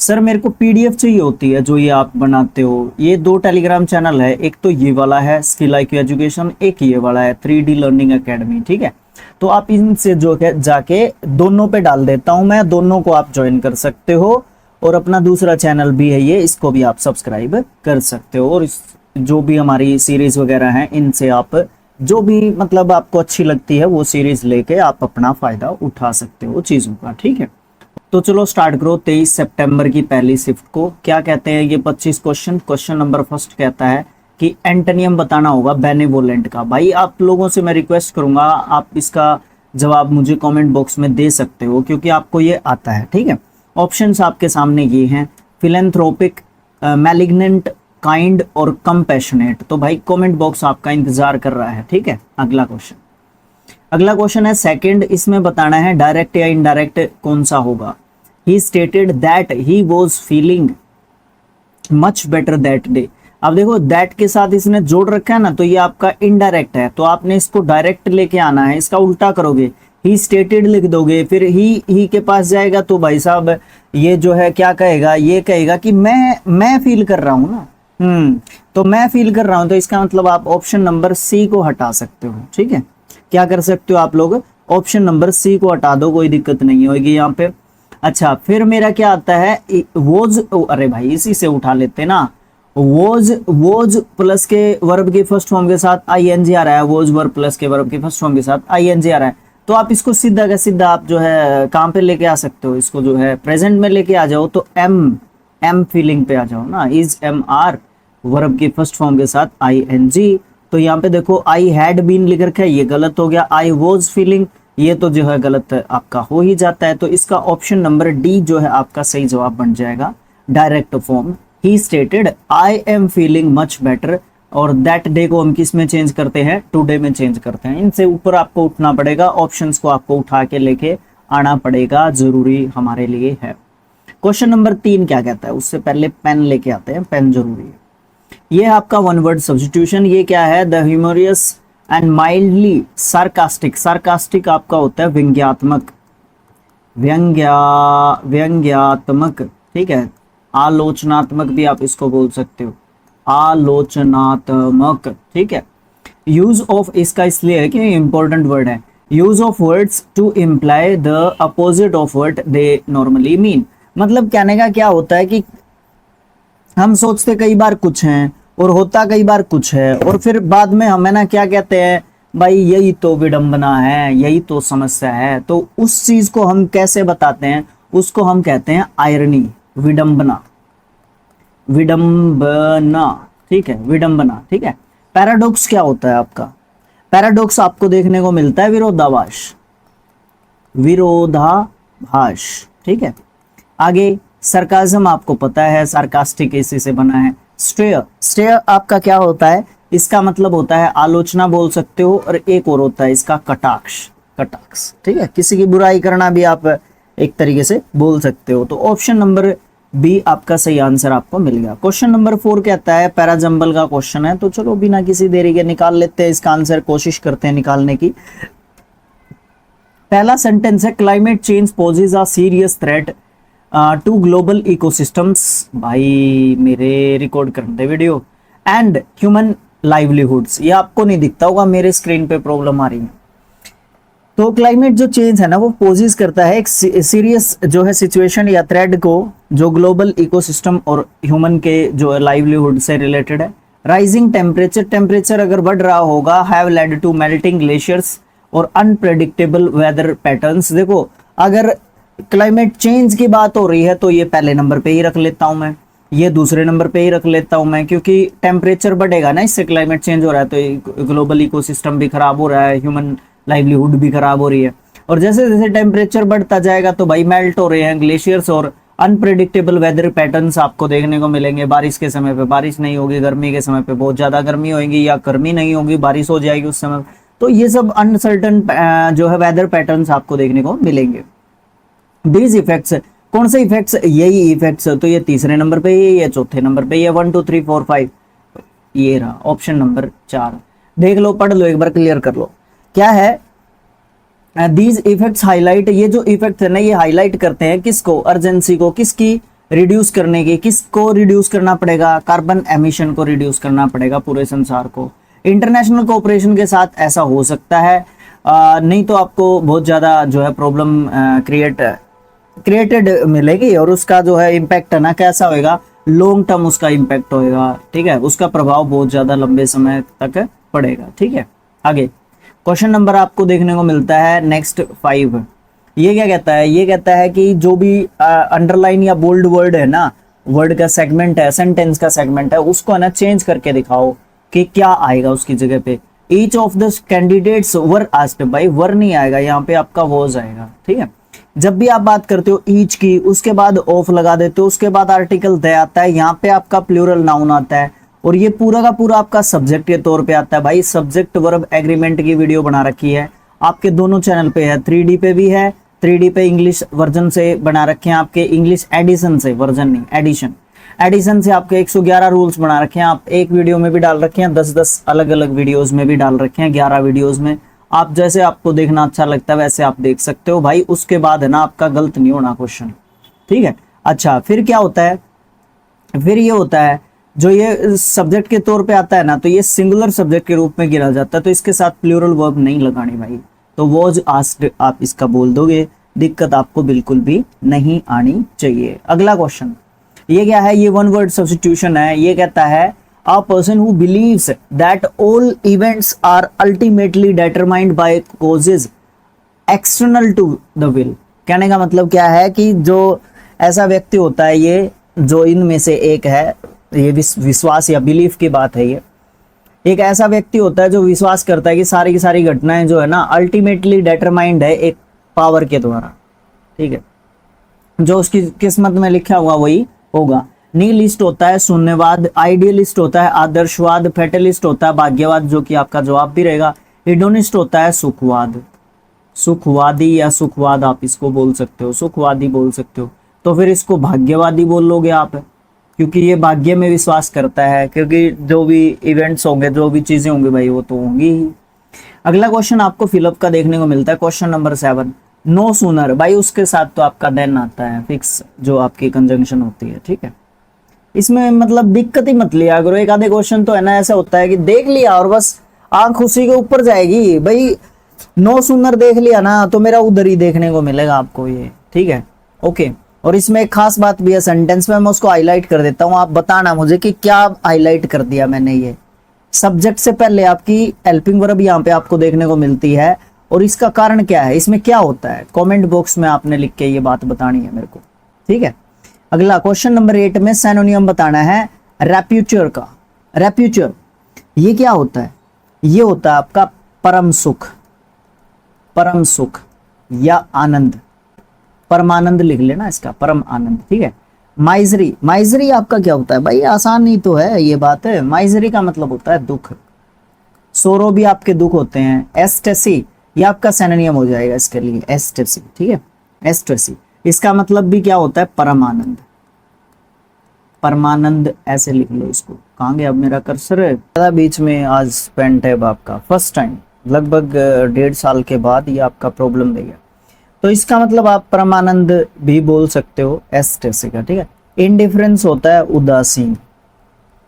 Sir मेरे को PDF चाहिए होती है जो ये आप बनाते हो। ये दो टेलीग्राम चैनल है, एक तो ये वाला है स्किल IQ एजुकेशन, एक ये वाला है 3D लर्निंग एकेडमी, ठीक है। तो आप इनसे जो है जाके दोनों पे डाल देता हूं मैं, दोनों को आप ज्वाइन कर सकते हो। और अपना दूसरा चैनल भी है ये, इसको भी आप सब्सक्राइब कर सकते हो। और जो भी हमारी सीरीज वगैरह हैं इनसे आप जो भी मतलब आपको अच्छी लगती है वो सीरीज लेके आप अपना फायदा उठा सकते हो चीजों का, ठीक है। तो चलो स्टार्ट करो 23 सितंबर की पहली शिफ्ट को। क्या कहते हैं ये 25 क्वेश्चन। क्वेश्चन नंबर फर्स्ट कहता है कि एंटोनियम बताना होगा बेनेवोलेंट का। भाई आप लोगों से मैं रिक्वेस्ट करूंगा, आप इसका जवाब मुझे कमेंट बॉक्स में दे सकते हो क्योंकि आपको ये आता है, ठीक है। ऑप्शंस आपके सामने ये हैं, फिलेंथ्रोपिक, मैलिग्नेंट, काइंड और कंपैशनेट। तो भाई कमेंट बॉक्स आपका इंतजार कर रहा है, ठीक है। अगला क्वेश्चन है सेकंड, इसमें बताना है डायरेक्ट या इनडायरेक्ट कौन सा होगा। ही stated that he was feeling much better that day. अब देखो दैट के साथ इसने जोड़ रखा है ना, तो ये आपका इनडायरेक्ट है, तो आपने इसको डायरेक्ट लेके आना है। इसका उल्टा करोगे, ही स्टेटेड लिख दोगे, फिर ही के पास जाएगा तो भाई साहब ये जो है क्या कहेगा, ये कहेगा कि मैं फील कर रहा हूं ना। तो मैं फील कर रहा हूं, तो इसका मतलब आप ऑप्शन नंबर सी को हटा सकते हो, ठीक है। क्या कर सकते हो आप लोग, ऑप्शन नंबर सी को हटा दो, कोई दिक्कत नहीं होगी यहाँ पे। अच्छा फिर मेरा क्या आता है, वोज, अरे भाई इसी से उठा लेते ना। वोज प्लस के वर्ब के फर्स्ट फॉर्म के साथ आईएनजी आ रहा है, वोज वर्ब प्लस के वर्ब के फर्स्ट फॉर्म के साथ आईएनजी आ रहा है। तो आप इसको सीधा का सीधा आप जो है काम पे लेके आ सकते हो, इसको जो है प्रेजेंट में लेके आ जाओ, तो एम फीलिंग पे आ जाओ ना। इज MR वर्ब के फर्स्ट फॉर्म के साथ आईएनजी। तो यहाँ पे देखो आई हैड बीन लिख रखा है, ये गलत हो गया। आई वॉज फीलिंग, ये तो जो है गलत आपका हो ही जाता है। तो इसका ऑप्शन नंबर डी जो है आपका सही जवाब बन जाएगा, direct form. He stated I am feeling much better, और दैट डे को हम किस में चेंज करते हैं, टुडे में चेंज करते हैं। इनसे ऊपर आपको उठना पड़ेगा, ऑप्शंस को आपको उठा के लेके आना पड़ेगा, जरूरी हमारे लिए है। क्वेश्चन नंबर 3 क्या कहता है, उससे पहले पेन लेके आते हैं, पेन जरूरी है। ये आपका वन वर्ड सब्स्टिट्यूशन, ये क्या है, the humorous and mildly sarcastic. Sarcastic आपका होता है व्यंग्यात्मक, व्यंग्यात्मक, ठीक है। आलोचनात्मक भी आप इसको बोल सकते हो, आलोचनात्मक, ठीक है। यूज ऑफ, इसका इसलिए है कि इंपॉर्टेंट वर्ड है, use of words to imply the opposite of what they normally mean. मतलब कहने का क्या होता है कि हम सोचते कई बार कुछ हैं और होता कई बार कुछ है, और फिर बाद में हमें ना क्या कहते हैं, भाई यही तो विडंबना है, यही तो समस्या है। तो उस चीज को हम कैसे बताते हैं, उसको हम कहते हैं आयरनी, विडंबना, ठीक है, विडंबना, ठीक है। पैराडॉक्स क्या होता है आपका, पैराडॉक्स आपको देखने को मिलता है विरोधाभास, ठीक है। आगे सरकाजम आपको पता है, सार्कास्टिक इसी से बना है। स्टेयर आपका क्या होता है, इसका मतलब होता है आलोचना बोल सकते हो, और एक और होता है इसका कटाक्ष, ठीक है। किसी की बुराई करना भी आप एक तरीके से बोल सकते हो। तो ऑप्शन नंबर बी आपका सही आंसर आपको मिल गया। क्वेश्चन नंबर 4 कहता है, पैराजंबल का क्वेश्चन है, तो चलो बिना किसी देरी के निकाल लेते हैं इसका आंसर, कोशिश करते हैं निकालने की। पहला सेंटेंस है, climate change poses a serious threat to global ecosystems. भाई मेरे रिकॉर्ड करते वीडियो, एंड ह्यूमन लाइवलीहुड्स। ये आपको नहीं दिखता होगा, मेरे स्क्रीन पे प्रॉब्लम आ रही है। तो क्लाइमेट जो चेंज है ना, वो पोजेस करता है एक सीरियस जो है सिचुएशन या थ्रेड को, जो ग्लोबल इकोसिस्टम और ह्यूमन के जो लाइवलीहुड से रिलेटेड है। राइजिंग टेम्परेचर, टेम्परेचर अगर बढ़ रहा होगा, have led to melting glaciers और अनप्रेडिक्टेबल वेदर पैटर्न्स। देखो अगर क्लाइमेट चेंज की बात हो रही है तो ये पहले नंबर पे ही रख लेता हूं मैं, ये दूसरे नंबर पे ही रख लेता हूं मैं, क्योंकि टेम्परेचर बढ़ेगा ना, इससे क्लाइमेट चेंज हो रहा है, तो ग्लोबल इकोसिस्टम भी खराब हो रहा है, ह्यूमन लाइवलीहुड भी खराब हो रही है। और जैसे जैसे टेम्परेचर बढ़ता जाएगा तो भाई मेल्ट हो रहे हैं ग्लेशियर्स, और अनप्रेडिक्टेबल वेदर पैटर्न्स आपको देखने को मिलेंगे। बारिश के समय पे बारिश नहीं होगी, गर्मी के समय पे बहुत ज्यादा गर्मी होगी, या गर्मी नहीं होगी बारिश हो जाएगी उस समय। तो ये सब अनसर्टन जो है वेदर पैटर्न्स आपको देखने को मिलेंगे। दीज इफेक्ट्स, कौन से इफेक्ट्स, यही इफेक्ट्स, तो ये तीसरे नंबर पे ही है, ये चौथे नंबर पे, ये 1 2 3 4 5, ये रहा ऑप्शन नंबर 4। देख लो, पढ़ लो, एक बार क्लियर कर लो क्या है। दीज इफेक्ट्स हाईलाइट, ये जो इफेक्ट है ना, ये हाईलाइट करते हैं किसको, अर्जेंसी को, किसकी, रिड्यूस करने की, किसको रिड्यूस करना पड़ेगा? कार्बन एमिशन को रिड्यूस करना पड़ेगा पूरे संसार को। इंटरनेशनल कोऑपरेशन के साथ ऐसा हो सकता है, नहीं तो आपको बहुत ज़्यादा जो है प्रॉब्लम क्रिएटेड मिलेगी, और उसका जो है इम्पैक्ट है ना कैसा होएगा, लॉन्ग टर्म उसका इम्पैक्ट होएगा, ठीक है, उसका प्रभाव बहुत ज़्यादा लंबे समय तक पड़ेगा, ठीक है। आगे क्वेश्चन नंबर आपको देखने को मिलता है नेक्स्ट 5। ये क्या कहता है? ये कहता है कि जो भी अंडरलाइन या बोल्ड वर्ड है ना, वर्ड का सेगमेंट है, सेंटेंस का सेगमेंट है, उसको है ना चेंज करके दिखाओ कि क्या आएगा उसकी जगह पे। Each of the candidates were asked, भाई वर नहीं आएगा यहाँ पे, आपका वॉज आएगा, ठीक है। जब भी आप बात करते हो ईच की, उसके बाद ऑफ लगा देते हो, उसके बाद आर्टिकल दे आता है, यहाँ पे आपका प्लूरल नाउन आता है, और ये पूरा का पूरा आपका सब्जेक्ट के तौर पे आता है। भाई सब्जेक्ट वर्ब एग्रीमेंट की वीडियो बना रखी है आपके दोनों चैनल पे है, 3D पे भी है, 3D पे इंग्लिश वर्जन से बना रखे हैं, आपके इंग्लिश एडिशन से, वर्जन नहीं एडिशन से आपके 111 रूल्स बना रखे हैं, आप एक वीडियो में भी डाल रखे हैं, 10-10 अलग अलग वीडियोस में भी डाल रखे हैं, 11 वीडियोस में। आप जैसे आपको देखना अच्छा लगता है वैसे आप देख सकते हो भाई, उसके बाद है ना आपका गलत नहीं होना क्वेश्चन, ठीक है। अच्छा फिर क्या होता है? फिर ये होता है जो ये सब्जेक्ट के तौर पे आता है ना, तो ये सिंगुलर सब्जेक्ट के रूप में गिना जाता है, तो इसके साथ प्लूरल वर्ब नहीं लगानी भाई, तो वॉज आस्क्ड आप इसका बोल दोगे, दिक्कत आपको बिल्कुल भी नहीं आनी चाहिए। अगला क्वेश्चन ये क्या है? ये वन वर्ड सब्स्टिट्यूशन है। ये कहता है a person who believes that all events are ultimately determined by causes external to the will. कहने का मतलब क्या है कि जो ऐसा व्यक्ति होता है, ये जो इनमें से एक है, ये विश्वास या बिलीफ की बात है, ये एक ऐसा व्यक्ति होता है जो विश्वास करता है कि सारी की सारी घटनाएं जो है ना अल्टीमेटली डिटरमाइंड है एक पावर के द्वारा, ठीक है, जो उसकी किस्मत में लिखा हुआ वही होगा। निहिलिस्ट होता है शून्यवाद, आइडियलिस्ट होता है आदर्शवाद, फेटलिस्ट होता है भाग्यवाद, जो कि आपका जवाब भी रहेगा। हेडोनिस्ट होता है सुखवाद, सुखवादी या सुखवाद आप इसको बोल सकते हो, सुखवादी बोल सकते हो। तो फिर इसको भाग्यवादी बोल लोगे आप, क्योंकि ये भाग्य में विश्वास करता है, क्योंकि जो भी इवेंट्स होंगे, जो भी चीजें होंगी भाई वो तो होंगी ही। अगला क्वेश्चन आपको फिलअप का देखने को मिलता है, क्वेश्चन नंबर 7। नो सूनर, भाई उसके साथ तो आपका देन आता है फिक्स, जो आपकी कंजंक्शन होती है, ठीक है। इसमें मतलब दिक्कत ही मत लिया करो, एक आधे क्वेश्चन तो है ना ऐसा होता है कि देख लिया और बस आंख उसी के ऊपर जाएगी, भाई नो सूनर देख लिया ना तो मेरा उधर ही देखने को मिलेगा आपको ये, ठीक है, ओके। और इसमें एक खास बात भी है, सेंटेंस में मैं उसको हाईलाइट कर देता हूँ, आप बताना मुझे कि क्या हाईलाइट कर दिया मैंने। ये सब्जेक्ट से पहले आपकी हेल्पिंग वर्ब यहाँ पे आपको देखने को मिलती है, और इसका कारण क्या है, इसमें क्या होता है, कमेंट बॉक्स में आपने लिख के ये बात बतानी है मेरे को, ठीक है। अगला क्वेश्चन नंबर 8 में सिनोनिम बताना है रैप्यूचर का। रैप्यूचर ये क्या होता है? ये होता है आपका परम सुख, परम सुख या आनंद, परमानंद लिख लेना इसका, परम आनंद, ठीक है। माइजरी, माइजरी आपका क्या होता है भाई, आसान ही तो है ये बात है। माइजरी का मतलब होता है दुख, सोरो भी आपके दुख होते हैं। एस्टेसी ये आपका सिनोनिम हो जाएगा इसके लिए, एस्टेसी, ठीक है, एस्टेसी। इसका मतलब भी क्या होता है, परमानंद, परमानंद ऐसे लिख लो इसको। कहाँ गया अब मेरा कर्सर है, बीच में आज स्पेंट है आपका फर्स्ट टाइम, लगभग 1.5 साल के बाद ये आपका प्रॉब्लम देगा। तो इसका मतलब आप परमानंद भी बोल सकते हो एस्टेसी का, ठीक है। इनडिफरेंस होता है उदासीन,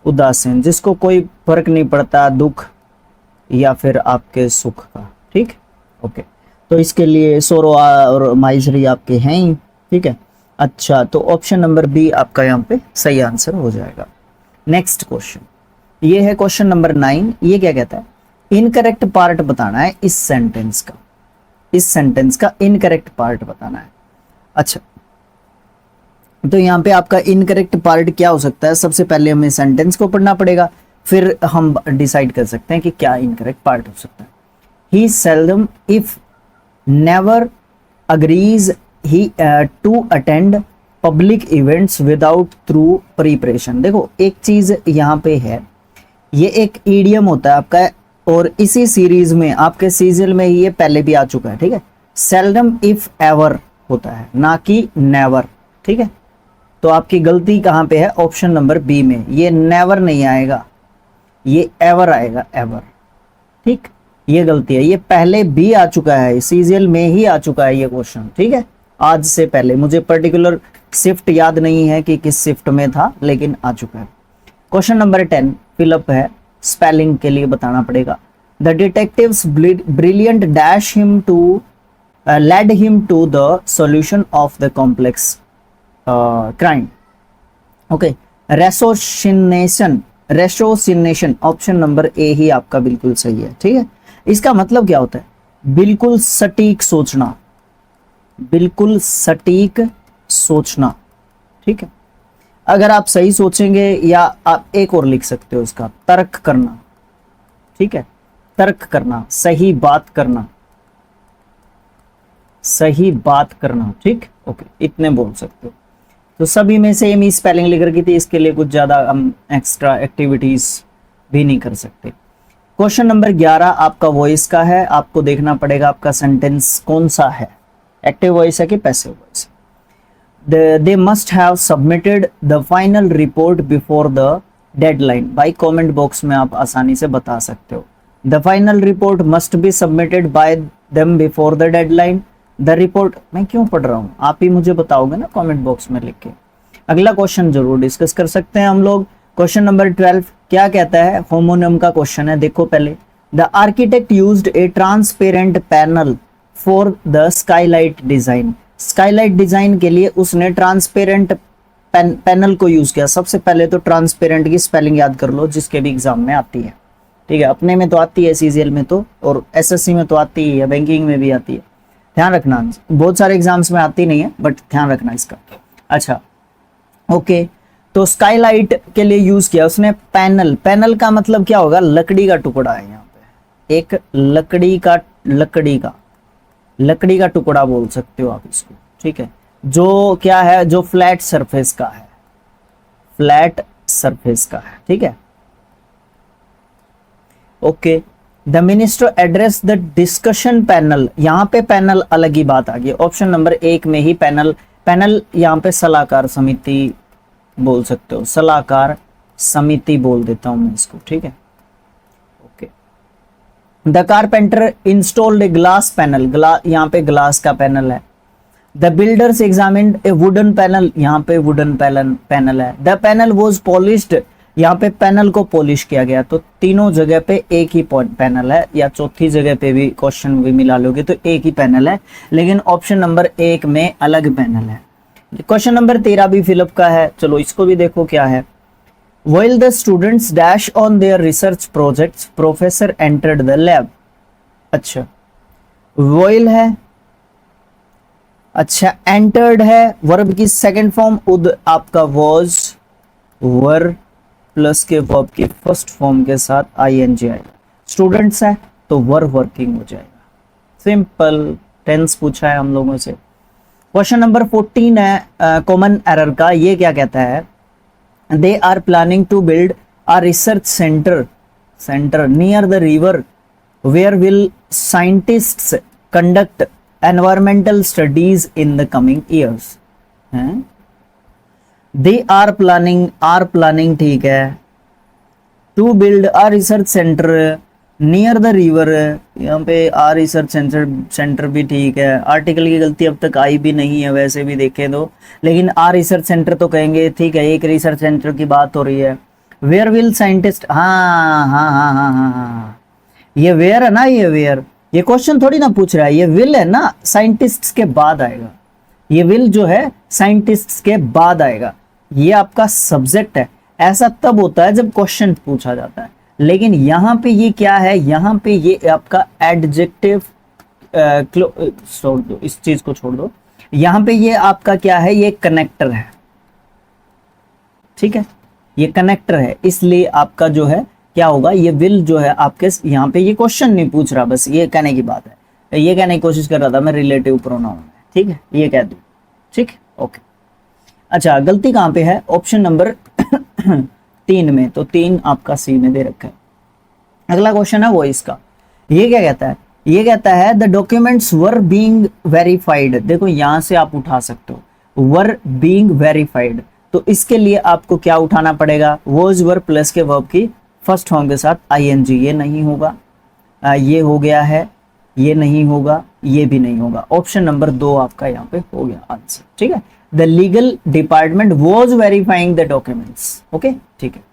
उदासीन जिसको कोई फर्क नहीं पड़ता दुख या फिर आपके सुख का, ठीक, ओके। तो इसके लिए सोरो और माइजरी आपके हैं ही, ठीक है। अच्छा तो ऑप्शन नंबर बी आपका यहाँ पे सही आंसर हो जाएगा। नेक्स्ट क्वेश्चन ये है क्वेश्चन नंबर 9। ये क्या कहता है, इनकरेक्ट पार्ट बताना है इस सेंटेंस का, इस सेंटेंस का इनकरेक्ट पार्ट बताना है। अच्छा तो यहाँ पे आपका इनकरेक्ट पार्ट क्या हो सकता है, सबसे पहले हमें सेंटेंस को पढ़ना पड़ेगा, फिर हम डिसाइड कर सकते हैं कि क्या इनकरेक्ट पार्ट हो सकता है। He seldom if never agrees he to attend public events without through preparation. देखो एक चीज यहाँ पे है, ये एक ईडियम होता है आपका, और इसी सीरीज में आपके सीजन में ये पहले भी आ चुका है, ठीक है। सेल्डम इफ एवर होता है, ना कि नेवर, ठीक है। तो आपकी गलती कहाँ पे है, ऑप्शन नंबर बी में, ये नेवर नहीं आएगा, ये एवर आएगा, एवर, ठीक, ये गलती है। ये पहले भी आ चुका है, सीरियल में ही आ चुका है ये क्वेश्चन, ठीक है, आज से पहले। मुझे पर्टिकुलर शिफ्ट याद नहीं है कि किस शिफ्ट में था, लेकिन आ चुका है। क्वेश्चन नंबर 10 फिलअप है, स्पेलिंग के लिए बताना पड़ेगा। The detective's brilliant dash him to led him to the solution of the complex crime. Okay, ratiocination option number A ही आपका बिल्कुल सही है। ठीक है, इसका मतलब क्या होता है? बिल्कुल सटीक सोचना, बिल्कुल सटीक सोचना। ठीक है, अगर आप सही सोचेंगे, या आप एक और लिख सकते हो इसका, तर्क करना। ठीक है, तर्क करना, सही बात करना, सही बात करना। ठीक, ओके, इतने बोल सकते हो। तो सभी में सेम ही स्पेलिंग लिख रखी थी, इसके लिए कुछ ज्यादा हम एक्स्ट्रा एक्टिविटीज भी नहीं कर सकते। क्वेश्चन नंबर 11 आपका वॉइस का है, आपको देखना पड़ेगा आपका सेंटेंस कौन सा है, एक्टिव वॉइस है कि passive voice. They must have submitted the final report before the deadline. भाई कमेंट बॉक्स में आप आसानी से बता सकते हो। The final report must be submitted by them before the deadline. The report, मैं क्यों पढ़ रहा हूं, आप ही मुझे बताओगे ना कमेंट बॉक्स में लिख के। अगला क्वेश्चन जरूर डिस्कस कर सकते हैं हम लोग। क्वेश्चन नंबर 12 क्या कहता है? होमोनिम का क्वेश्चन है, देखो पहले। The architect used A transparent panel for the Skylight design. Skylight design के लिए उसने ट्रांसपेरेंट पैनल को यूज किया। सबसे पहले तो ट्रांसपेरेंट की स्पेलिंग याद कर लो, जिसके भी एग्जाम में आती है। ठीक है, अपने में तो आती है, सीजीएल में तो, और एसएससी में तो आती ही है, बैंकिंग में भी आती है। ध्यान रखना, बहुत सारे एग्जाम्स में आती नहीं है, बट ध्यान रखना इसका। अच्छा, ओके, तो स्काईलाइट के लिए यूज किया उसने पैनल। पैनल का मतलब क्या होगा? लकड़ी का टुकड़ा है यहाँ पे, एक लकड़ी का टुकड़ा बोल सकते हो आप इसको। ठीक है, जो क्या है, जो फ्लैट सरफेस का है, फ्लैट सरफेस का है। ठीक है, okay. The minister address the discussion panel. यहाँ पे पैनल अलग ही बात आ गई, ऑप्शन नंबर 1 में ही पैनल यहाँ पे सलाहकार समिति बोल सकते हो, सलाहकार समिति बोल देता हूं मैं इसको। ठीक है, okay. The carpenter installed a glass panel. यहाँ पे ग्लास का पैनल है। The builders examined A wooden panel. यहाँ पे वुडन पैनल है। The panel was polished. यहाँ पे पैनल को पॉलिश किया गया। तो तीनों जगह पे एक ही पैनल है, या चौथी जगह पे भी क्वेश्चन भी मिला लोगे तो एक ही पैनल है, लेकिन ऑप्शन नंबर 1 में अलग पैनल है। क्वेश्चन नंबर 13 भी फिलअप का है, चलो इसको भी देखो क्या है। While the students dash on their research projects, professor entered the lab. अच्छा, while है, अच्छा entered है, वर्ब की सेकंड फॉर्म उद आपका was, वर प्लस के वर्ब की फर्स्ट फॉर्म के साथ ing आएगा। स्टूडेंट्स है तो वर वर्किंग हो जाएगा। सिंपल टेंस पूछा है हम लोगों से। क्वेश्चन नंबर 14 है कॉमन एरर का। ये क्या कहता है? They are planning to build a research centre near the river where will scientists conduct environmental studies in the coming years. They are planning ठीक है, to build a research centre near the river. यहाँ पे आ research centre भी ठीक है। Article की गलती अब तक आई भी नहीं है वैसे भी देखे तो, लेकिन आ रिसर्च सेंटर तो कहेंगे, ठीक है, एक रिसर्च सेंटर की बात हो रही है। वेयर विल साइंटिस्ट, हाँ, ये वेयर है ना, ये वेयर, ये क्वेश्चन थोड़ी ना पूछ रहा है, ये विल है ना, साइंटिस्ट्स के बाद आएगा। ये विल जो है साइंटिस्ट्स के बाद आएगा, ये आपका सब्जेक्ट है। ऐसा तब होता है जब क्वेश्चन पूछा जाता है, लेकिन यहाँ पे ये क्या है, यहाँ पे ये आपका एडजेक्टिव, छोड़ दो इस चीज को, छोड़ दो। यहाँ पे ये आपका क्या है, ये कनेक्टर है। ठीक है, ये कनेक्टर है, इसलिए आपका जो है क्या होगा, ये विल जो है आपके यहाँ पे, ये क्वेश्चन नहीं पूछ रहा, बस ये कहने की बात है, ये कहने की कोशिश कर रहा था मैं रिलेटिव प्रोनाउन में। ठीक है, ये कह दूं, ठीक, ओके। अच्छा, गलती कहाँ पे है? ऑप्शन नंबर 3 में, तो 3 आपका सी में दे रखा है। अगला क्वेश्चन है वॉइस का। ये क्या कहता है? ये कहता है the documents were being verified. देखो यहां से आप उठा सकते हो, वर बीइंग वेरीफाइड, तो इसके लिए आपको क्या उठाना पड़ेगा? वॉज वर प्लस के वर्ब की फर्स्ट फॉर्म के साथ ing। ये नहीं होगा, ये हो गया है, ये नहीं होगा, ये भी नहीं होगा। ऑप्शन नंबर 2 आपका यहाँ पे हो गया आंसर। ठीक है, the legal department was verifying the documents. Okay, ठीक है।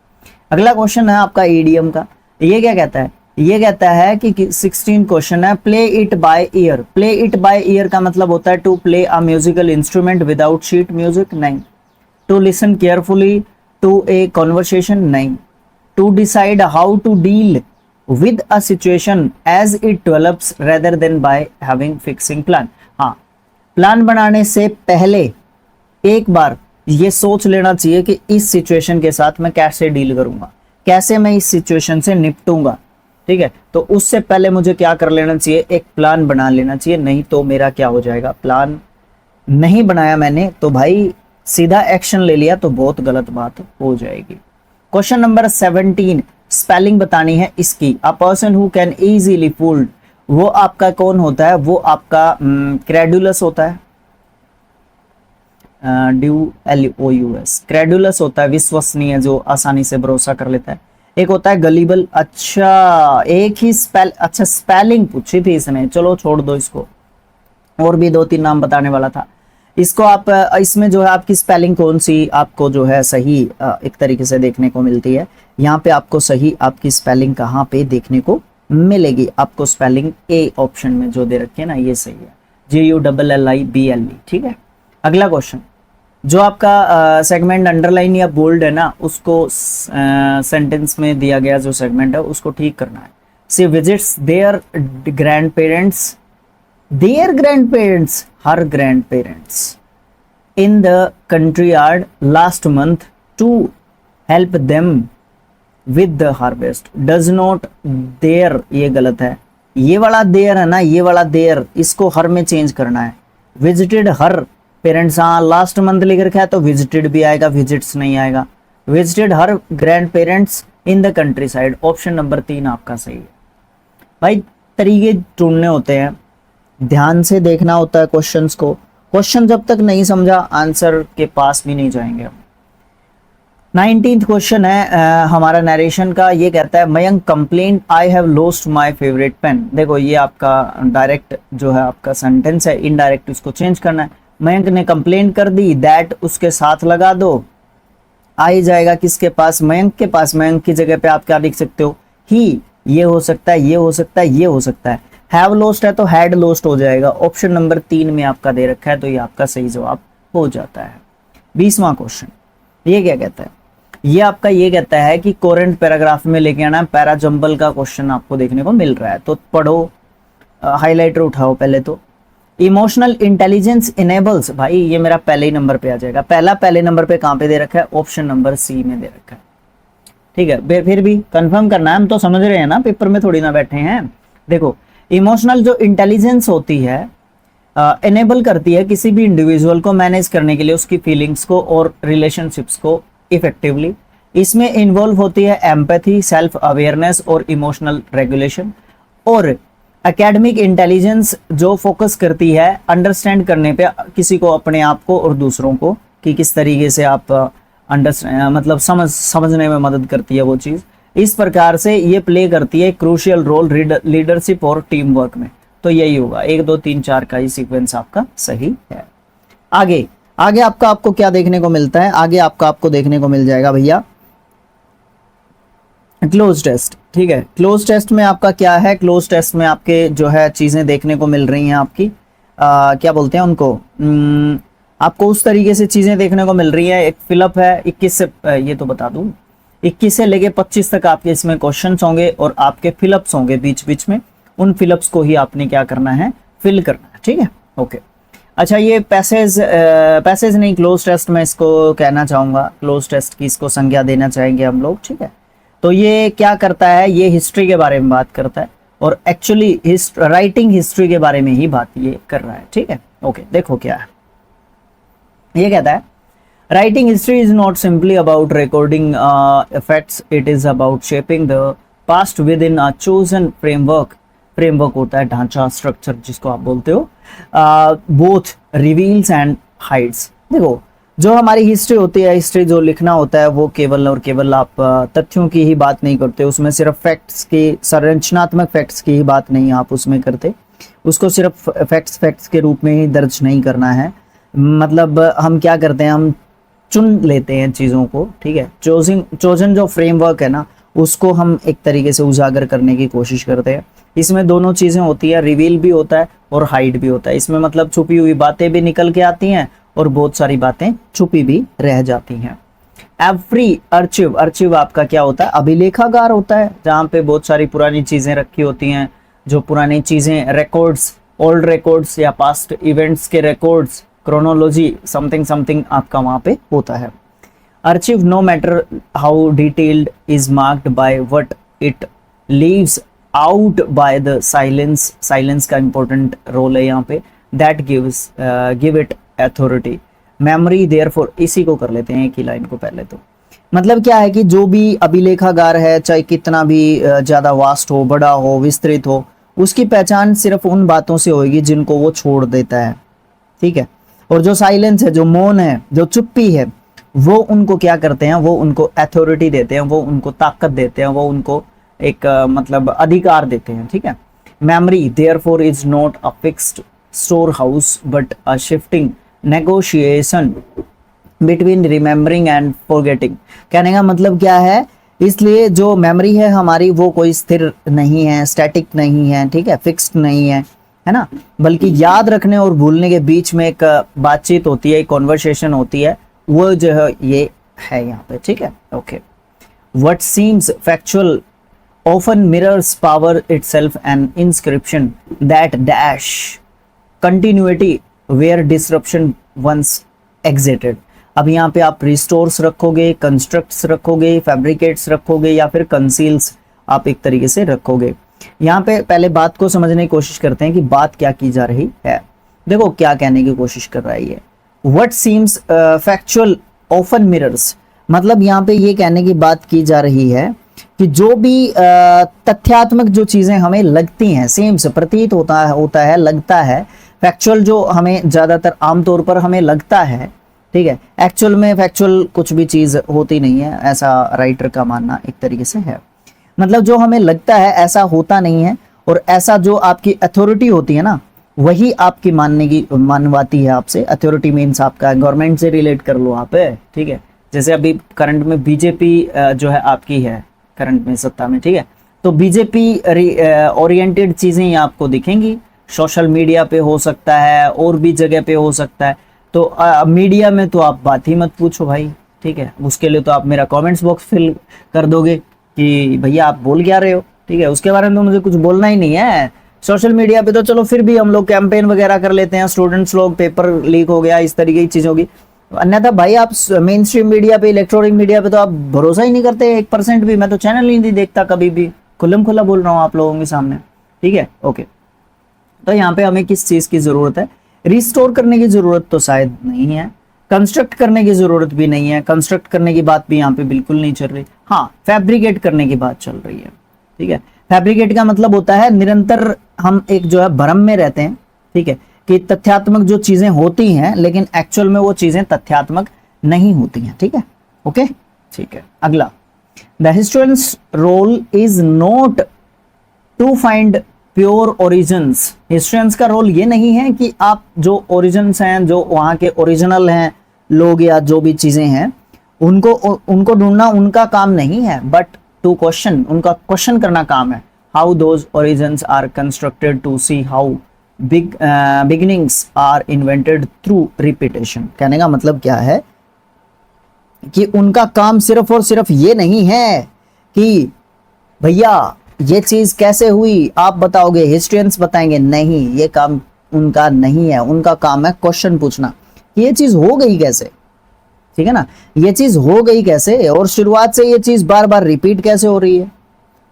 अगला क्वेश्चन है आपका ईडीएम का। ये क्या कहता है? ये कहता है कि 16 क्वेश्चन है, play it by ear. Play it by ear का मतलब होता है to play a musical instrument without sheet music, नहीं। To listen carefully to a conversation, नहीं। To decide how to deal with a situation as it develops rather than by having fixing plan. हाँ, plan बनाने से पहले एक बार ये सोच लेना चाहिए कि इस सिचुएशन के साथ मैं कैसे डील करूंगा, कैसे मैं इस सिचुएशन से निपटूंगा, ठीक है। तो उससे पहले मुझे क्या कर लेना चाहिए, एक प्लान बना लेना चाहिए, नहीं तो मेरा क्या हो जाएगा, प्लान नहीं बनाया मैंने तो भाई सीधा एक्शन ले लिया तो बहुत गलत बात हो जाएगी। क्वेश्चन नंबर 17, स्पेलिंग बतानी है इसकी। अ person who can easily fooled, वो आपका कौन होता है, वो आपका क्रेडुलस होता है, DULOUS, क्रेडुलस होता है विश्वसनीय, जो आसानी से भरोसा कर लेता है। एक होता है गलीबल। अच्छा, एक ही अच्छा स्पेलिंग पूछी थी इसने, चलो छोड़ दो इसको, और भी 2-3 नाम बताने वाला था। इसको आप इसमें जो है आपकी स्पेलिंग कौन सी आपको जो है सही एक तरीके से देखने को मिलती है। यहाँ पे आपको सही आपकी स्पेलिंग कहाँ पे देखने को मिलेगी, आपको स्पेलिंग ए ऑप्शन में जो दे रखी है ना, ये सही है, GULLIBLE, ठीक है। अगला क्वेश्चन, जो आपका सेगमेंट अंडरलाइन या बोल्ड है ना, उसको सेंटेंस में दिया गया जो सेगमेंट है उसको ठीक करना है। She visits their grandparents, her grandparents in the country yard last month to help them with the harvest, does not their, ये गलत है, ये वाला देयर है ना, ये वाला देयर, इसको हर में चेंज करना है। विजिटेड हर पेरेंट्स, हाँ लास्ट मंथ लिख रखा है तो विजिटेड भी आएगा, विजिट्स नहीं आएगा। Visited her grand parents in the country side, option number 3 आपका सही है। भाई तरीके ढूंढने होते हैं, ध्यान से देखना होता है क्वेश्चंस को। क्वेश्चन जब तक नहीं समझा आंसर के पास भी नहीं जाएंगे हम। 19th क्वेश्चन है हमारा नरेशन का। ये कहता है Mayank complain I have lost my favourite pen. देखो ये आपका डायरेक्ट जो है आपका सेंटेंस है, इनडायरेक्ट इसको चेंज करना है। मयंक ने कंप्लेन कर दी, दैट उसके साथ लगा दो, आई जाएगा किसके पास, मयंक के पास। मयंक की जगह पे आप क्या लिख सकते हो, ही, ये हो सकता है, ये हो सकता है, ये हो सकता है। हैव लॉस्ट है तो हैड लॉस्ट हो जाएगा, ऑप्शन नंबर 3 में आपका दे रखा है, तो ये आपका सही जवाब हो जाता है। 20वां क्वेश्चन ये क्या कहता है, ये आपका ये कहता है कि कोरेंट पैराग्राफ में लेके आना। पैरा जंबल का क्वेश्चन आपको देखने को मिल रहा है, तो पढ़ो, हाईलाइटर उठाओ पहले तो। इमोशनल इंटेलिजेंस इनेबल्स, भाई ये मेरा पहले ही नंबर पे आ जाएगा। पहले नंबर पे कहाँ पे दे रखा है, ऑप्शन नंबर सी में दे रखा है, ठीक है। फिर भी कंफर्म करना है, हम तो समझ रहे हैं ना, पेपर में थोड़ी ना बैठे हैं। देखो इमोशनल जो इंटेलिजेंस होती है एनेबल करती है किसी भी इंडिविजुअल को मैनेज करने के लिए उसकी फीलिंग्स को और रिलेशनशिप्स को इफेक्टिवली। इसमें इन्वॉल्व होती है एम्पैथी, सेल्फ अवेयरनेस और इमोशनल रेगुलेशन। और एकेडमिक इंटेलिजेंस जो फोकस करती है अंडरस्टैंड करने पे किसी को, अपने आप को और दूसरों को, कि किस तरीके से आप मतलब समझने में मदद करती है वो चीज़। इस प्रकार से ये प्ले करती है क्रूशियल रोल लीडरशिप और टीम वर्क में। तो यही होगा 1 2 3 4 का ही सीक्वेंस आपका सही है। आगे आपको क्या देखने को मिलता है, आगे आपको देखने को मिल जाएगा भैया क्लोज टेस्ट, ठीक है। क्लोज टेस्ट में आपका क्या है, क्लोज टेस्ट में आपके जो है चीजें देखने को मिल रही हैं आपकी क्या बोलते हैं उनको, आपको उस तरीके से चीजें देखने को मिल रही है। एक फिलअप है 21 से, ये तो बता दूं 21 से लेके 25 तक आपके इसमें क्वेश्चंस होंगे और आपके फिलअप्स होंगे बीच बीच में। उन फिलअप्स को ही आपने क्या करना है, फिल करना है, ठीक है, ओके। अच्छा ये पैसेज नहीं, क्लोज टेस्ट में इसको कहना चाहूंगा, क्लोज टेस्ट की इसको संज्ञा देना चाहेंगे हम लोग, ठीक है। तो ये क्या करता है, ये हिस्ट्री के बारे में बात करता है और एक्चुअली राइटिंग हिस्ट्री के बारे में ही बात ये कर रहा है, ठीक है, ओके। देखो क्या है, ये कहता है writing history is not simply about recording facts, it is about shaping the past within a chosen framework. Framework होता है ढांचा, स्ट्रक्चर जिसको आप बोलते हो। Both reveals and hides. देखो जो हमारी हिस्ट्री होती है, हिस्ट्री जो लिखना होता है वो केवल और केवल आप तथ्यों की ही बात नहीं करते, उसमें सिर्फ फैक्ट्स की, संरचनात्मक फैक्ट्स की ही बात नहीं आप उसमें करते, उसको सिर्फ फैक्ट्स के रूप में ही दर्ज नहीं करना है। मतलब हम क्या करते हैं, हम चुन लेते हैं चीज़ों को, ठीक है। चोजन जो फ्रेमवर्क है ना, उसको हम एक तरीके से उजागर करने की कोशिश करते हैं। इसमें दोनों चीज़ें होती है, रिवील भी होता है और हाइड भी होता है। इसमें मतलब छुपी हुई बातें भी निकल के आती हैं और बहुत सारी बातें छुपी भी रह जाती हैं। एवरी अर्चिव, अर्चिव आपका क्या होता है, अभिलेखागार होता है, जहाँ पे बहुत सारी पुरानी चीज़ें रखी होती हैं। जो पुरानी चीज़ें, रिकॉर्ड्स, ओल्ड रिकॉर्ड्स या पास्ट इवेंट्स के रिकॉर्ड्स, क्रोनोलॉजी, समथिंग समथिंग आपका वहाँ पे होता है। Archive, no matter how detailed, is marked by what it leaves out by the silence. Silence का important role है यहाँ पे। That give it authority. Memory, therefore, इसी को कर लेते हैं एक ही लाइन को पहले तो। मतलब क्या है कि जो भी अभिलेखागार है, चाहे कितना भी ज़्यादा वास्ट हो, बड़ा हो, विस्तृत हो, उसकी पहचान सिर्फ उन बातों से होगी जिनको वो छोड़ देता है, ठीक है। और जो साइलेंस है, जो मौन है, जो चुप्पी है, वो उनको क्या करते हैं, वो उनको अथॉरिटी देते हैं, वो उनको ताकत देते हैं, वो उनको एक मतलब अधिकार देते हैं, ठीक है। Memory therefore is not a fixed store house but a shifting negotiation between remembering and forgetting. कहने का मतलब क्या है, इसलिए जो मेमोरी है हमारी वो कोई स्थिर नहीं है, स्टैटिक नहीं है, ठीक है, फिक्स्ड नहीं है ना, बल्कि याद रखने और भूलने के बीच में एक बातचीत होती है, एक कॉन्वर्सेशन होती है, वो जो है ये है यहाँ पे, ठीक है। Okay, what seems factual often mirrors power itself an inscription that dash continuity where disruption once existed. अब यहाँ पे आप रिस्टोर्स रखोगे, कंस्ट्रक्ट्स रखोगे, फैब्रिकेट्स रखोगे या फिर कंसील्स आप एक तरीके से रखोगे। यहाँ पे पहले बात को समझने की कोशिश करते हैं कि बात क्या की जा रही है। देखो क्या कहने की कोशिश कर रहा है ये, What seems factual often mirrors, मतलब यहाँ पे ये कहने की बात की जा रही है कि जो भी तथ्यात्मक जो चीजें हमें लगती हैं, सेम्स प्रतीत होता है, लगता है, फैक्चुअल जो हमें ज्यादातर आमतौर पर हमें लगता है, ठीक है, एक्चुअल में फैक्चुअल कुछ भी चीज होती नहीं है, ऐसा राइटर का मानना एक तरीके से है। मतलब जो हमें लगता है ऐसा होता नहीं है, और ऐसा जो आपकी अथॉरिटी होती है ना, वही आपकी मानवाती है आपसे। अथॉरिटी मीन्स आपका गवर्नमेंट से रिलेट कर लो आप, ठीक है। जैसे अभी करंट में बीजेपी जो है आपकी है करंट में सत्ता में, ठीक है, तो बीजेपी ओरिएंटेड चीजें ही आपको दिखेंगी। सोशल मीडिया पे हो सकता है, और भी जगह पे हो सकता है। तो मीडिया में तो आप बात ही मत पूछो भाई, ठीक है। उसके लिए तो आप मेरा कमेंट्स बॉक्स फिल कर दोगे कि भैया आप बोल क्या रहे हो, ठीक है, उसके बारे में तो मुझे कुछ बोलना ही नहीं है। सोशल मीडिया पे तो चलो फिर भी हम लोग कैंपेन वगैरह कर लेते हैं, स्टूडेंट्स लोग, पेपर लीक हो गया, इस तरीके की चीज होगी। अन्यथा भाई आप मेन स्ट्रीम मीडिया पे, इलेक्ट्रॉनिक मीडिया पे तो आप भरोसा ही नहीं करते 1% भी। मैं तो चैनल ही नहीं देखता कभी भी, खुल्लम खुल्ला बोल रहा हूँ आप लोगों के सामने, ठीक है। ओके, तो यहाँ पे हमें किस चीज की जरूरत है, रिस्टोर करने की जरूरत तो शायद नहीं है, कंस्ट्रक्ट करने की जरूरत भी नहीं है, कंस्ट्रक्ट करने की बात भी यहाँ पे बिल्कुल नहीं चल रही। हाँ, फैब्रिकेट करने की बात चल रही है, ठीक है। फैब्रिकेट का मतलब होता है निरंतर हम एक जो है भ्रम में रहते हैं, ठीक है, कि तथ्यात्मक जो चीजें होती हैं लेकिन एक्चुअल में वो चीजें तथ्यात्मक नहीं होती हैं, ठीक है। ओके, ठीक है। अगला, the historians role is not to find pure origins. Historians का रोल ये नहीं है कि आप जो ओरिजिन्स हैं, जो वहां के ओरिजिनल हैं लोग या जो भी चीजें हैं, उनको ढूंढना उनका काम नहीं है, बट टू क्वेश्चन, उनका क्वेश्चन करना काम है। How those origins are constructed to see how beginnings are invented through repetition. कहने का मतलब क्या है कि उनका काम सिर्फ और सिर्फ ये नहीं है कि भैया ये चीज कैसे हुई आप बताओगे, हिस्ट्रियंस बताएंगे, नहीं, ये काम उनका नहीं है। उनका काम है क्वेश्चन पूछना कि ये चीज हो गई कैसे, ठीक है ना, ये चीज हो गई कैसे, और शुरुआत से ये चीज बार बार रिपीट कैसे हो रही है,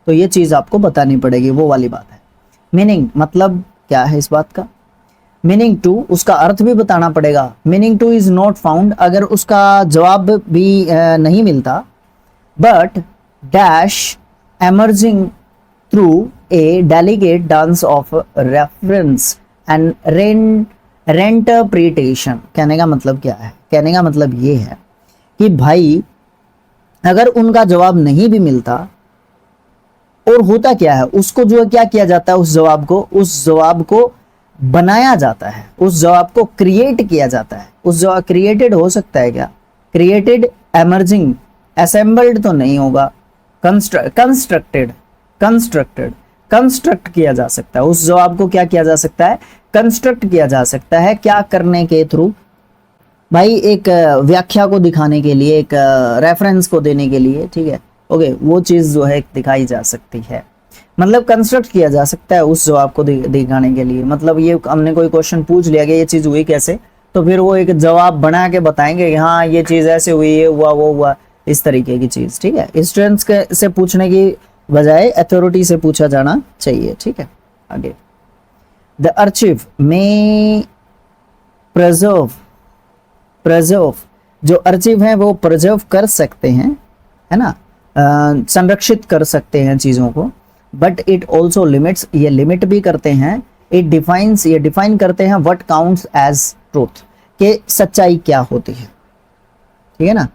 तो ये चीज आपको बतानी पड़ेगी, वो वाली बात है। मीनिंग मतलब क्या है इस बात का, मीनिंग टू, उसका अर्थ भी बताना पड़ेगा। Meaning too is not found, अगर उसका जवाब भी नहीं मिलता, but dash emerging through a delicate dance of reference and reinterpretation. कहने का मतलब क्या है, कहने का मतलब ये है कि भाई अगर उनका जवाब नहीं भी मिलता, और होता क्या है, उसको जो है क्या किया जाता है, उस जवाब को बनाया जाता है, उस जवाब को क्रिएट किया जाता है। उस जवाब क्रिएटेड हो सकता है क्या? क्रिएटेड, एमर्जिंग, असेंबल्ड तो नहीं होगा। कंस्ट्रक्टेड, कंस्ट्रक्टेड, कंस्ट्रक्ट किया जा सकता है। उस जवाब को क्या किया जा सकता है? कंस्ट्रक्ट किया जा सकता है। क्या करने के थ्रू? भाई एक व्याख्या को दिखाने के लिए, एक रेफरेंस को देने के लिए, ठीक है, ओके, वो चीज जो है दिखाई जा सकती है। मतलब कंस्ट्रक्ट किया जा सकता है उस जवाब को दिखाने के लिए। मतलब ये हमने कोई क्वेश्चन पूछ लिया कि ये चीज हुई कैसे, तो फिर वो एक जवाब बना के बताएंगे कि हाँ ये चीज ऐसे हुई, ये हुआ, वो हुआ, इस तरीके की चीज, ठीक है। स्टूडेंट्स से पूछने की बजाय अथॉरिटी से पूछा जाना चाहिए, ठीक है। आगे, द आर्चिव में प्रिजर्व, जो आर्चिव है वो प्रिजर्व कर सकते हैं, है ना, संरक्षित कर सकते हैं चीजों को। बट इट ऑल्सो लिमिट्स, ये लिमिट भी करते हैं। इट डिफाइंस, ये डिफाइन करते हैं व्हाट काउंट्स एज ट्रूथ, कि सच्चाई क्या होती है, ठीक है ना,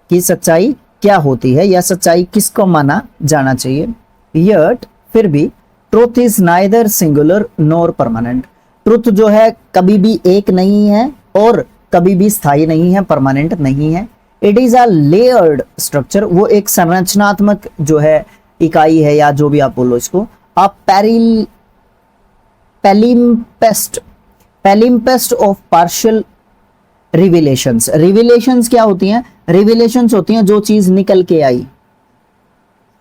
कि सच्चाई क्या होती है या सच्चाई किसको माना जाना चाहिए। यट, फिर भी, truth is neither singular nor permanent, truth जो है कभी भी एक नहीं है और कभी भी स्थायी नहीं है, परमानेंट नहीं है। It is a layered structure, वो एक संरचनात्मक जो है इकाई है, या जो भी आप बोलो इसको। अ पैलिम्पेस्ट ऑफ पार्शियल रिविलेशंस। रिविलेशंस क्या होती हैं? रिविलेशंस होती हैं जो चीज निकल के आई,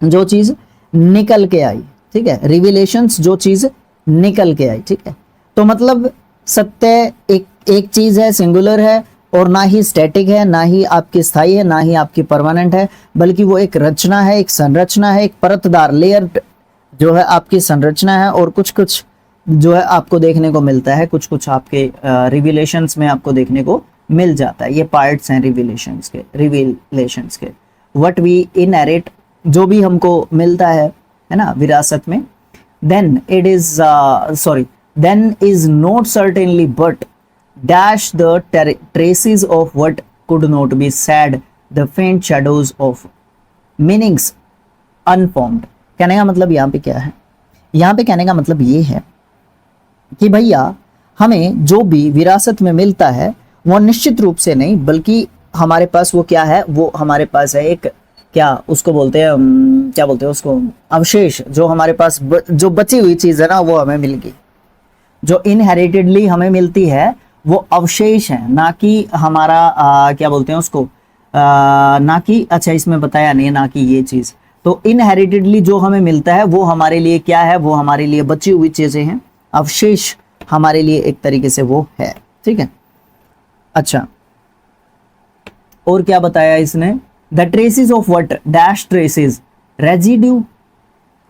जो चीज निकल के आई, ठीक है। रिविलेशंस जो चीज निकल के आई, ठीक है। तो मतलब सत्य एक चीज है, सिंगुलर है, और ना ही स्टैटिक है, ना ही आपकी स्थायी है, ना ही आपकी परमानेंट है, बल्कि वो एक रचना है, एक संरचना है, एक परतदार लेयर जो है आपकी संरचना है। और कुछ कुछ जो है आपको देखने को मिलता है, कुछ कुछ आपके रिविलेशंस में आपको देखने को मिल जाता है। ये पार्ट्स हैं रिविलेशंस के। व्हाट वी इनहेरिट, जो भी हमको मिलता है ना, विरासत में। Then is not certainly but dash the traces of what could not be said, the faint shadows of meanings unformed। कहने का मतलब यहाँ पे क्या है? यहाँ पे कहने का मतलब ये है कि भैया हमें जो भी विरासत में मिलता है वो निश्चित रूप से नहीं, बल्कि हमारे पास वो क्या है, वो हमारे पास है एक, क्या उसको बोलते हैं, क्या बोलते हैं उसको, अवशेष। जो हमारे पास जो बची हुई चीज है ना, वो हमें मिल गई। जो इनहेरिटेडली हमें मिलती है वो अवशेष है, ना कि हमारा क्या बोलते हैं उसको, ना कि, अच्छा इसमें बताया नहीं, ना कि ये चीज। तो इनहेरिटेडली जो हमें मिलता है वो हमारे लिए क्या है? वो हमारे लिए बची हुई चीजें हैं, अवशेष हमारे लिए एक तरीके से वो है, ठीक है। अच्छा, और क्या बताया इसने? The traces of what dash traces, residue,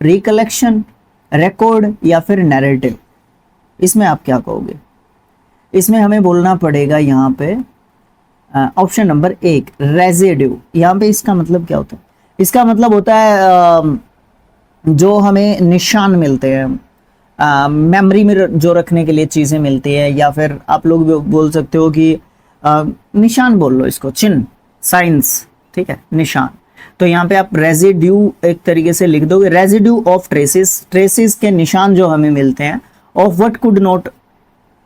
recollection, record या फिर नैरेटिव। इसमें आप क्या कहोगे? इसमें हमें बोलना पड़ेगा यहाँ पे ऑप्शन नंबर 1, रेजिड्यू। यहाँ पे इसका मतलब क्या होता है? इसका मतलब होता है जो हमें निशान मिलते हैं, मेमोरी में जो रखने के लिए चीज़ें मिलती है, या फिर आप लोग बोल सकते हो कि निशान बोल लो इसको, चिन्ह, साइंस, ठीक है, निशान। तो यहाँ पे आप रेजिड्यू एक तरीके से लिख दोगे, रेजिड्यू ऑफ ट्रेसेस, ट्रेसेस के निशान जो हमें मिलते हैं, of what could not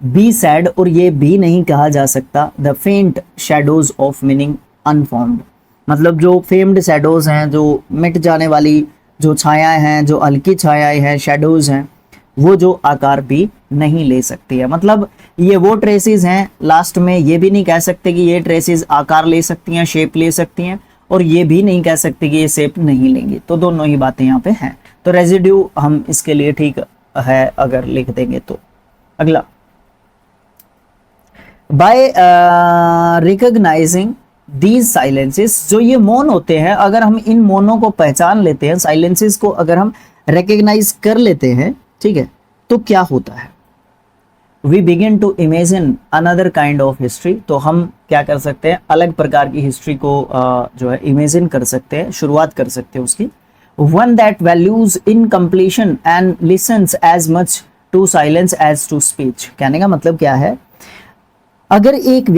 be sad, और ये भी नहीं कहा जा सकता, द फेंट शेडोज ऑफ मीनिंग अनफॉर्म्ड। मतलब जो फेम्ड शेडोज हैं, जो मिट जाने वाली जो छायाएं हैं, जो हल्की छायाएं हैं, शेडोज हैं, वो जो आकार भी नहीं ले सकती है। मतलब ये वो ट्रेसेस हैं, लास्ट में ये भी नहीं कह सकते कि ये ट्रेसेस आकार ले सकती हैं, शेप ले सकती हैं, और ये भी नहीं कह सकते कि ये शेप नहीं लेंगी। तो दोनों ही बातें यहाँ पे हैं। तो रेजिड्यू हम इसके लिए ठीक है अगर लिख देंगे तो। अगला, बाय रिकॉग्नाइजिंग दीज साइलेंसेस, जो ये मौन होते हैं, अगर हम इन मौनों को पहचान लेते हैं, साइलेंसेस को अगर हम रिकॉग्नाइज कर लेते हैं, ठीक है, तो क्या होता है? We begin to imagine another kind of history. तो हम क्या कर सकते हैं? अलग प्रकार की हिस्ट्री को जो है इमेजिन कर सकते हैं, शुरुआत कर सकते हैं उसकी। One that values in completion and listens as much to silence as to speech. कहने का मतलब क्या है? अगर एक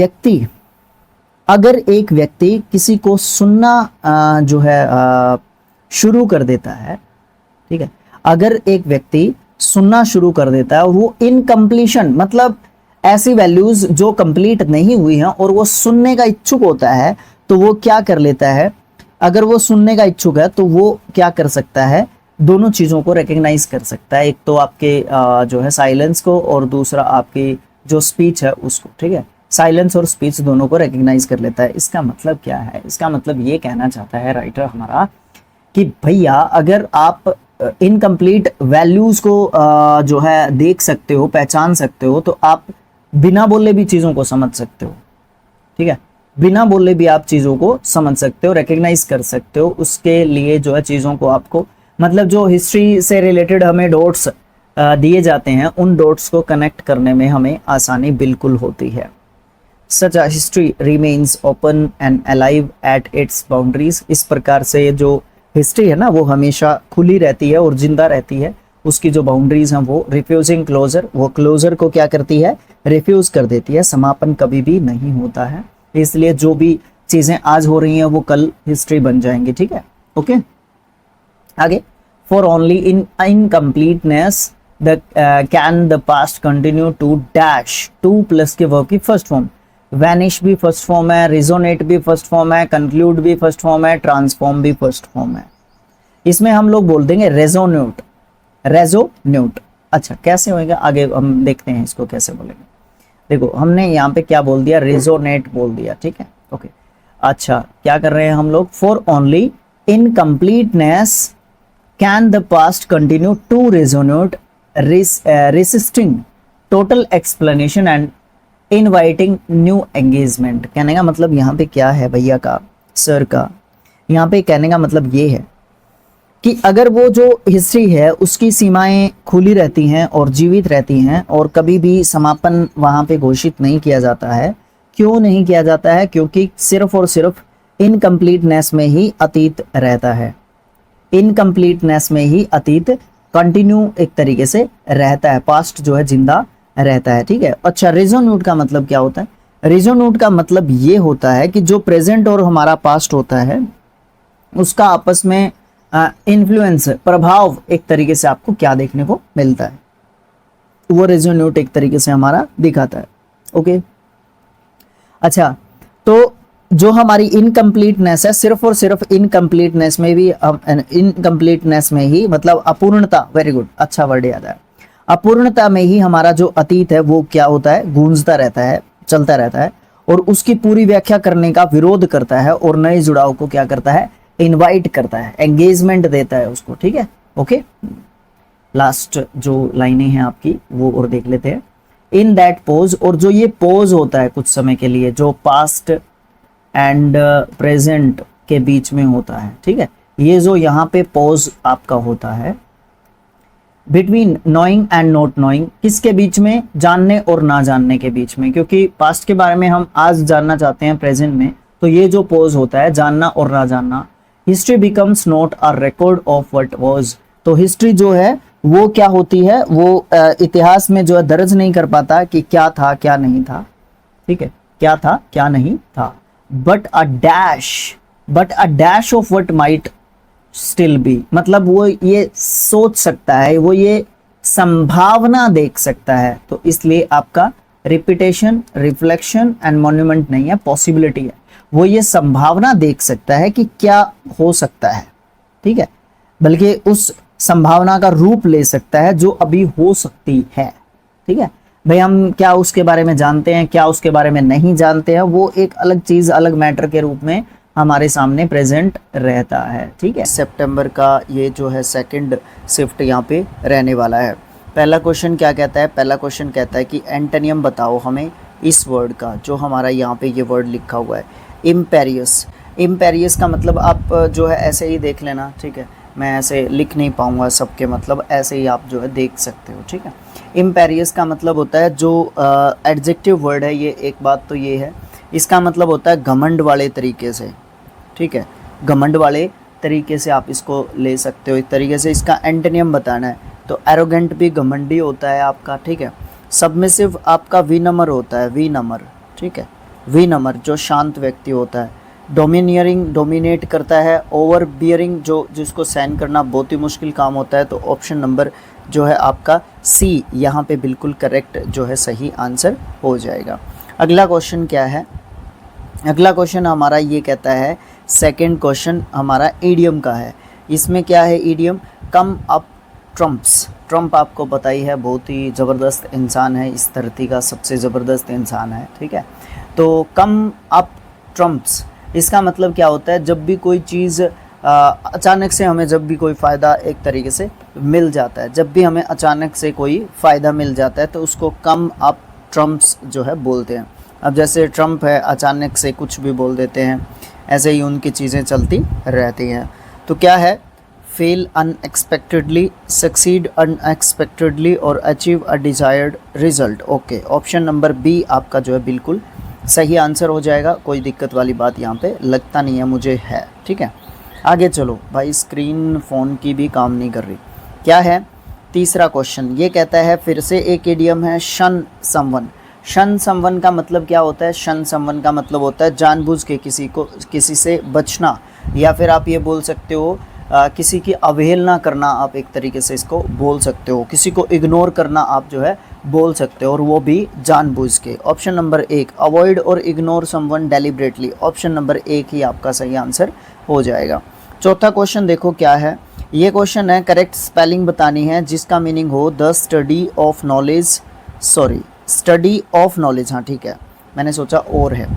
व्यक्ति किसी को सुनना जो है शुरू कर देता है, ठीक है, अगर एक व्यक्ति सुनना शुरू कर देता है और वो इनकम्प्लीशन मतलब ऐसी वैल्यूज जो कंप्लीट नहीं हुई हैं और वो सुनने का इच्छुक होता है, तो वो क्या कर लेता है, अगर वो सुनने का इच्छुक है तो वो क्या कर सकता है, दोनों चीज़ों को रिकग्नाइज कर सकता है, एक तो आपके जो है साइलेंस को और दूसरा आपकी जो स्पीच है उसको, ठीक है। साइलेंस और स्पीच दोनों को रिकग्नाइज कर लेता है। इसका मतलब क्या है, इसका मतलब ये कहना चाहता है राइटर हमारा कि भैया अगर आप इनकम्प्लीट वैल्यूज को जो है देख सकते हो, पहचान सकते हो, तो आप बिना बोले भी चीज़ों को समझ सकते हो, ठीक है। बिना बोले भी आप चीज़ों को समझ सकते हो, रिकग्नाइज कर सकते हो। उसके लिए जो है चीज़ों को आपको मतलब जो हिस्ट्री से रिलेटेड हमें डॉट्स दिए जाते हैं, उन डॉट्स को कनेक्ट करने में हमें आसानी बिल्कुल होती है। Such a history remains open and alive at its boundaries. इस प्रकार से जो हिस्ट्री है ना वो हमेशा खुली रहती है और जिंदा रहती है। उसकी जो बाउंड्रीज हैं वो रिफ्यूजिंग क्लोजर, वो क्लोजर को क्या करती है, रिफ्यूज कर देती है। समापन कभी भी नहीं होता है, इसलिए जो भी चीज़ें आज हो रही हैं वो कल हिस्ट्री बन जाएंगी, ठीक है। ओके, आगे, for only in incompleteness the can the past continue to dash, to plus के वर्ब की फर्स्ट फॉर्म, वैनिश भी फर्स्ट फॉर्म है, रिजोनेट भी फर्स्ट फॉर्म है, कंक्लूड भी फर्स्ट फॉर्म है, ट्रांसफॉर्म भी फर्स्ट फॉर्म है। इसमें हम लोग बोल देंगे रेजोन्यूट, रेजोन्यूट। अच्छा, कैसे होएगा आगे हम देखते हैं इसको कैसे बोलेंगे। देखो हमने यहाँ पे क्या बोल दिया, रेजोनेट बोल दिया, ठीक है। ओके, अच्छा क्या कर रहे हैं हम लोग, for only incompleteness can the past continue to resonate resisting total explanation and inviting new engagement. कहने का मतलब यहाँ पे क्या है भैया का, सर का, यहाँ पे कहने का मतलब ये है कि अगर वो जो हिस्ट्री है उसकी सीमाएं खुली रहती हैं और जीवित रहती हैं और कभी भी समापन वहाँ पे घोषित नहीं किया जाता है। क्यों नहीं किया जाता है, क्योंकि सिर्फ और सिर्फ इनकम्प्लीटनेस में ही अतीत रहता है, इनकम्प्लीटनेस में ही अतीत कंटिन्यू एक तरीके से रहता है, पास्ट जो है जिंदा रहता है, ठीक है। अच्छा, रेजोन्यूट का मतलब क्या होता है, रेजोन्यूट का मतलब ये होता है कि जो प्रेजेंट और हमारा पास्ट होता है उसका आपस में इन्फ्लुएंस, प्रभाव एक तरीके से आपको क्या देखने को मिलता है, वो रेजोन्यूट एक तरीके से हमारा दिखाता है। ओके, अच्छा, तो जो हमारी इनकम्प्लीटनेस है, सिर्फ और सिर्फ इनकम्प्लीटनेस में भी, इनकम्प्लीटनेस में ही मतलब अपूर्णता, वेरी गुड, अच्छा वर्ड याद है, अपूर्णता में ही हमारा जो अतीत है वो क्या होता है, गूंजता रहता है, चलता रहता है और उसकी पूरी व्याख्या करने का विरोध करता है और नए जुड़ाव को क्या करता है, इनवाइट करता है, एंगेजमेंट देता है उसको, ठीक है। ओके, लास्ट जो लाइनें हैं आपकी वो और देख लेते हैं। इन दैट पोज, और जो ये पोज होता है कुछ समय के लिए, जो पास्ट एंड प्रेजेंट के बीच में होता है, ठीक है, ये जो यहाँ पे पोज आपका होता है, between knowing and not knowing, किसके बीच में, जानने और ना जानने के बीच में, क्योंकि पास्ट के बारे में हम आज जानना चाहते हैं प्रेजेंट में, तो ये जो पोज होता है जानना और ना जानना। History becomes not a record of what was, तो हिस्ट्री जो है वो क्या होती है, वो इतिहास में जो है दर्ज नहीं कर पाता कि क्या था क्या नहीं था, ठीक है, क्या था क्या नहीं था, but a dash of what might still be, मतलब वो ये सोच सकता है, वो ये संभावना देख सकता है। तो इसलिए आपका रिपीटेशन, रिफ्लेक्शन एंड मॉन्यूमेंट नहीं है, पॉसिबिलिटी है, वो ये संभावना देख सकता है कि क्या हो सकता है, ठीक है, बल्कि उस संभावना का रूप ले सकता है जो अभी हो सकती है, ठीक है। भाई हम क्या उसके बारे में जानते हैं, क्या उसके बारे में नहीं जानते हैं, वो एक अलग चीज, अलग मैटर के रूप में हमारे सामने प्रेजेंट रहता है, ठीक है। सितंबर का ये जो है सेकंड शिफ्ट यहाँ पे रहने वाला है। पहला क्वेश्चन क्या कहता है, पहला क्वेश्चन कहता है कि एंटोनियम बताओ हमें इस वर्ड का, जो हमारा यहाँ पे ये वर्ड लिखा हुआ है, इम्पेरियस। इम्पेरियस का मतलब आप जो है ऐसे ही देख लेना, ठीक है, मैं ऐसे लिख नहीं पाऊँगा सबके मतलब, ऐसे ही आप जो है देख सकते हो, ठीक है। इम्पेरियस का मतलब होता है जो एडजेक्टिव वर्ड है, ये एक बात तो ये है, इसका मतलब होता है घमंड वाले तरीके से, ठीक है, घमंड वाले तरीके से आप इसको ले सकते हो। एक तरीके से इसका एंटोनियम बताना है तो एरोगेंट भी घमंडी होता है आपका, ठीक है। सबमिसिव आपका विनम्र होता है, विनम्र, ठीक है, विनम्र जो शांत व्यक्ति होता है। डोमिनियरिंग डोमिनेट करता है। ओवर बियरिंग जो जिसको सहन करना बहुत ही मुश्किल काम होता है, तो ऑप्शन नंबर जो है आपका सी यहाँ पे बिल्कुल करेक्ट जो है सही आंसर हो जाएगा। अगला क्वेश्चन क्या है? अगला क्वेश्चन हमारा ये कहता है, सेकंड क्वेश्चन हमारा ईडियम का है। इसमें क्या है idiom? Come up Trump's. Trump आपको पता ही है, बहुत ही ज़बरदस्त इंसान है, इस धरती का सबसे ज़बरदस्त इंसान है, ठीक है। तो कम अप ट्रम्प्स, इसका मतलब क्या होता है? जब भी कोई चीज़ अचानक से हमें जब भी कोई फ़ायदा एक तरीके से मिल जाता है, जब भी हमें अचानक से कोई फ़ायदा मिल जाता है तो उसको कम अप ट्रम्प्स जो है बोलते हैं। अब जैसे ट्रम्प है, अचानक से कुछ भी बोल देते हैं, ऐसे ही उनकी चीज़ें चलती रहती हैं। तो क्या है? फेल अनएक्सपेक्टेडली, सक्सीड अनएक्सपेक्टेडली और achieve a desired result. Okay, option number B आपका जो है बिल्कुल सही आंसर हो जाएगा। कोई दिक्कत वाली बात यहाँ पे लगता नहीं है मुझे है, ठीक है। आगे चलो भाई, स्क्रीन फ़ोन की भी काम नहीं कर रही। क्या है तीसरा क्वेश्चन? ये कहता है फिर से एक इडियम है, शन समवन। शन समवन का मतलब क्या होता है? शन समवन का मतलब होता है जानबूझ के किसी से बचना, या फिर आप ये बोल सकते हो किसी की अवहेलना करना, आप एक तरीके से इसको बोल सकते हो। किसी को इग्नोर करना आप जो है बोल सकते हो, और वो भी जानबूझ के। ऑप्शन नंबर एक, अवॉइड और ignore someone deliberately. Option number एक ही आपका सही आंसर हो जाएगा। चौथा क्वेश्चन देखो क्या है। ये क्वेश्चन है, करेक्ट स्पेलिंग बतानी है जिसका मीनिंग हो the study of knowledge, sorry study of knowledge, हाँ ठीक है, मैंने सोचा और है।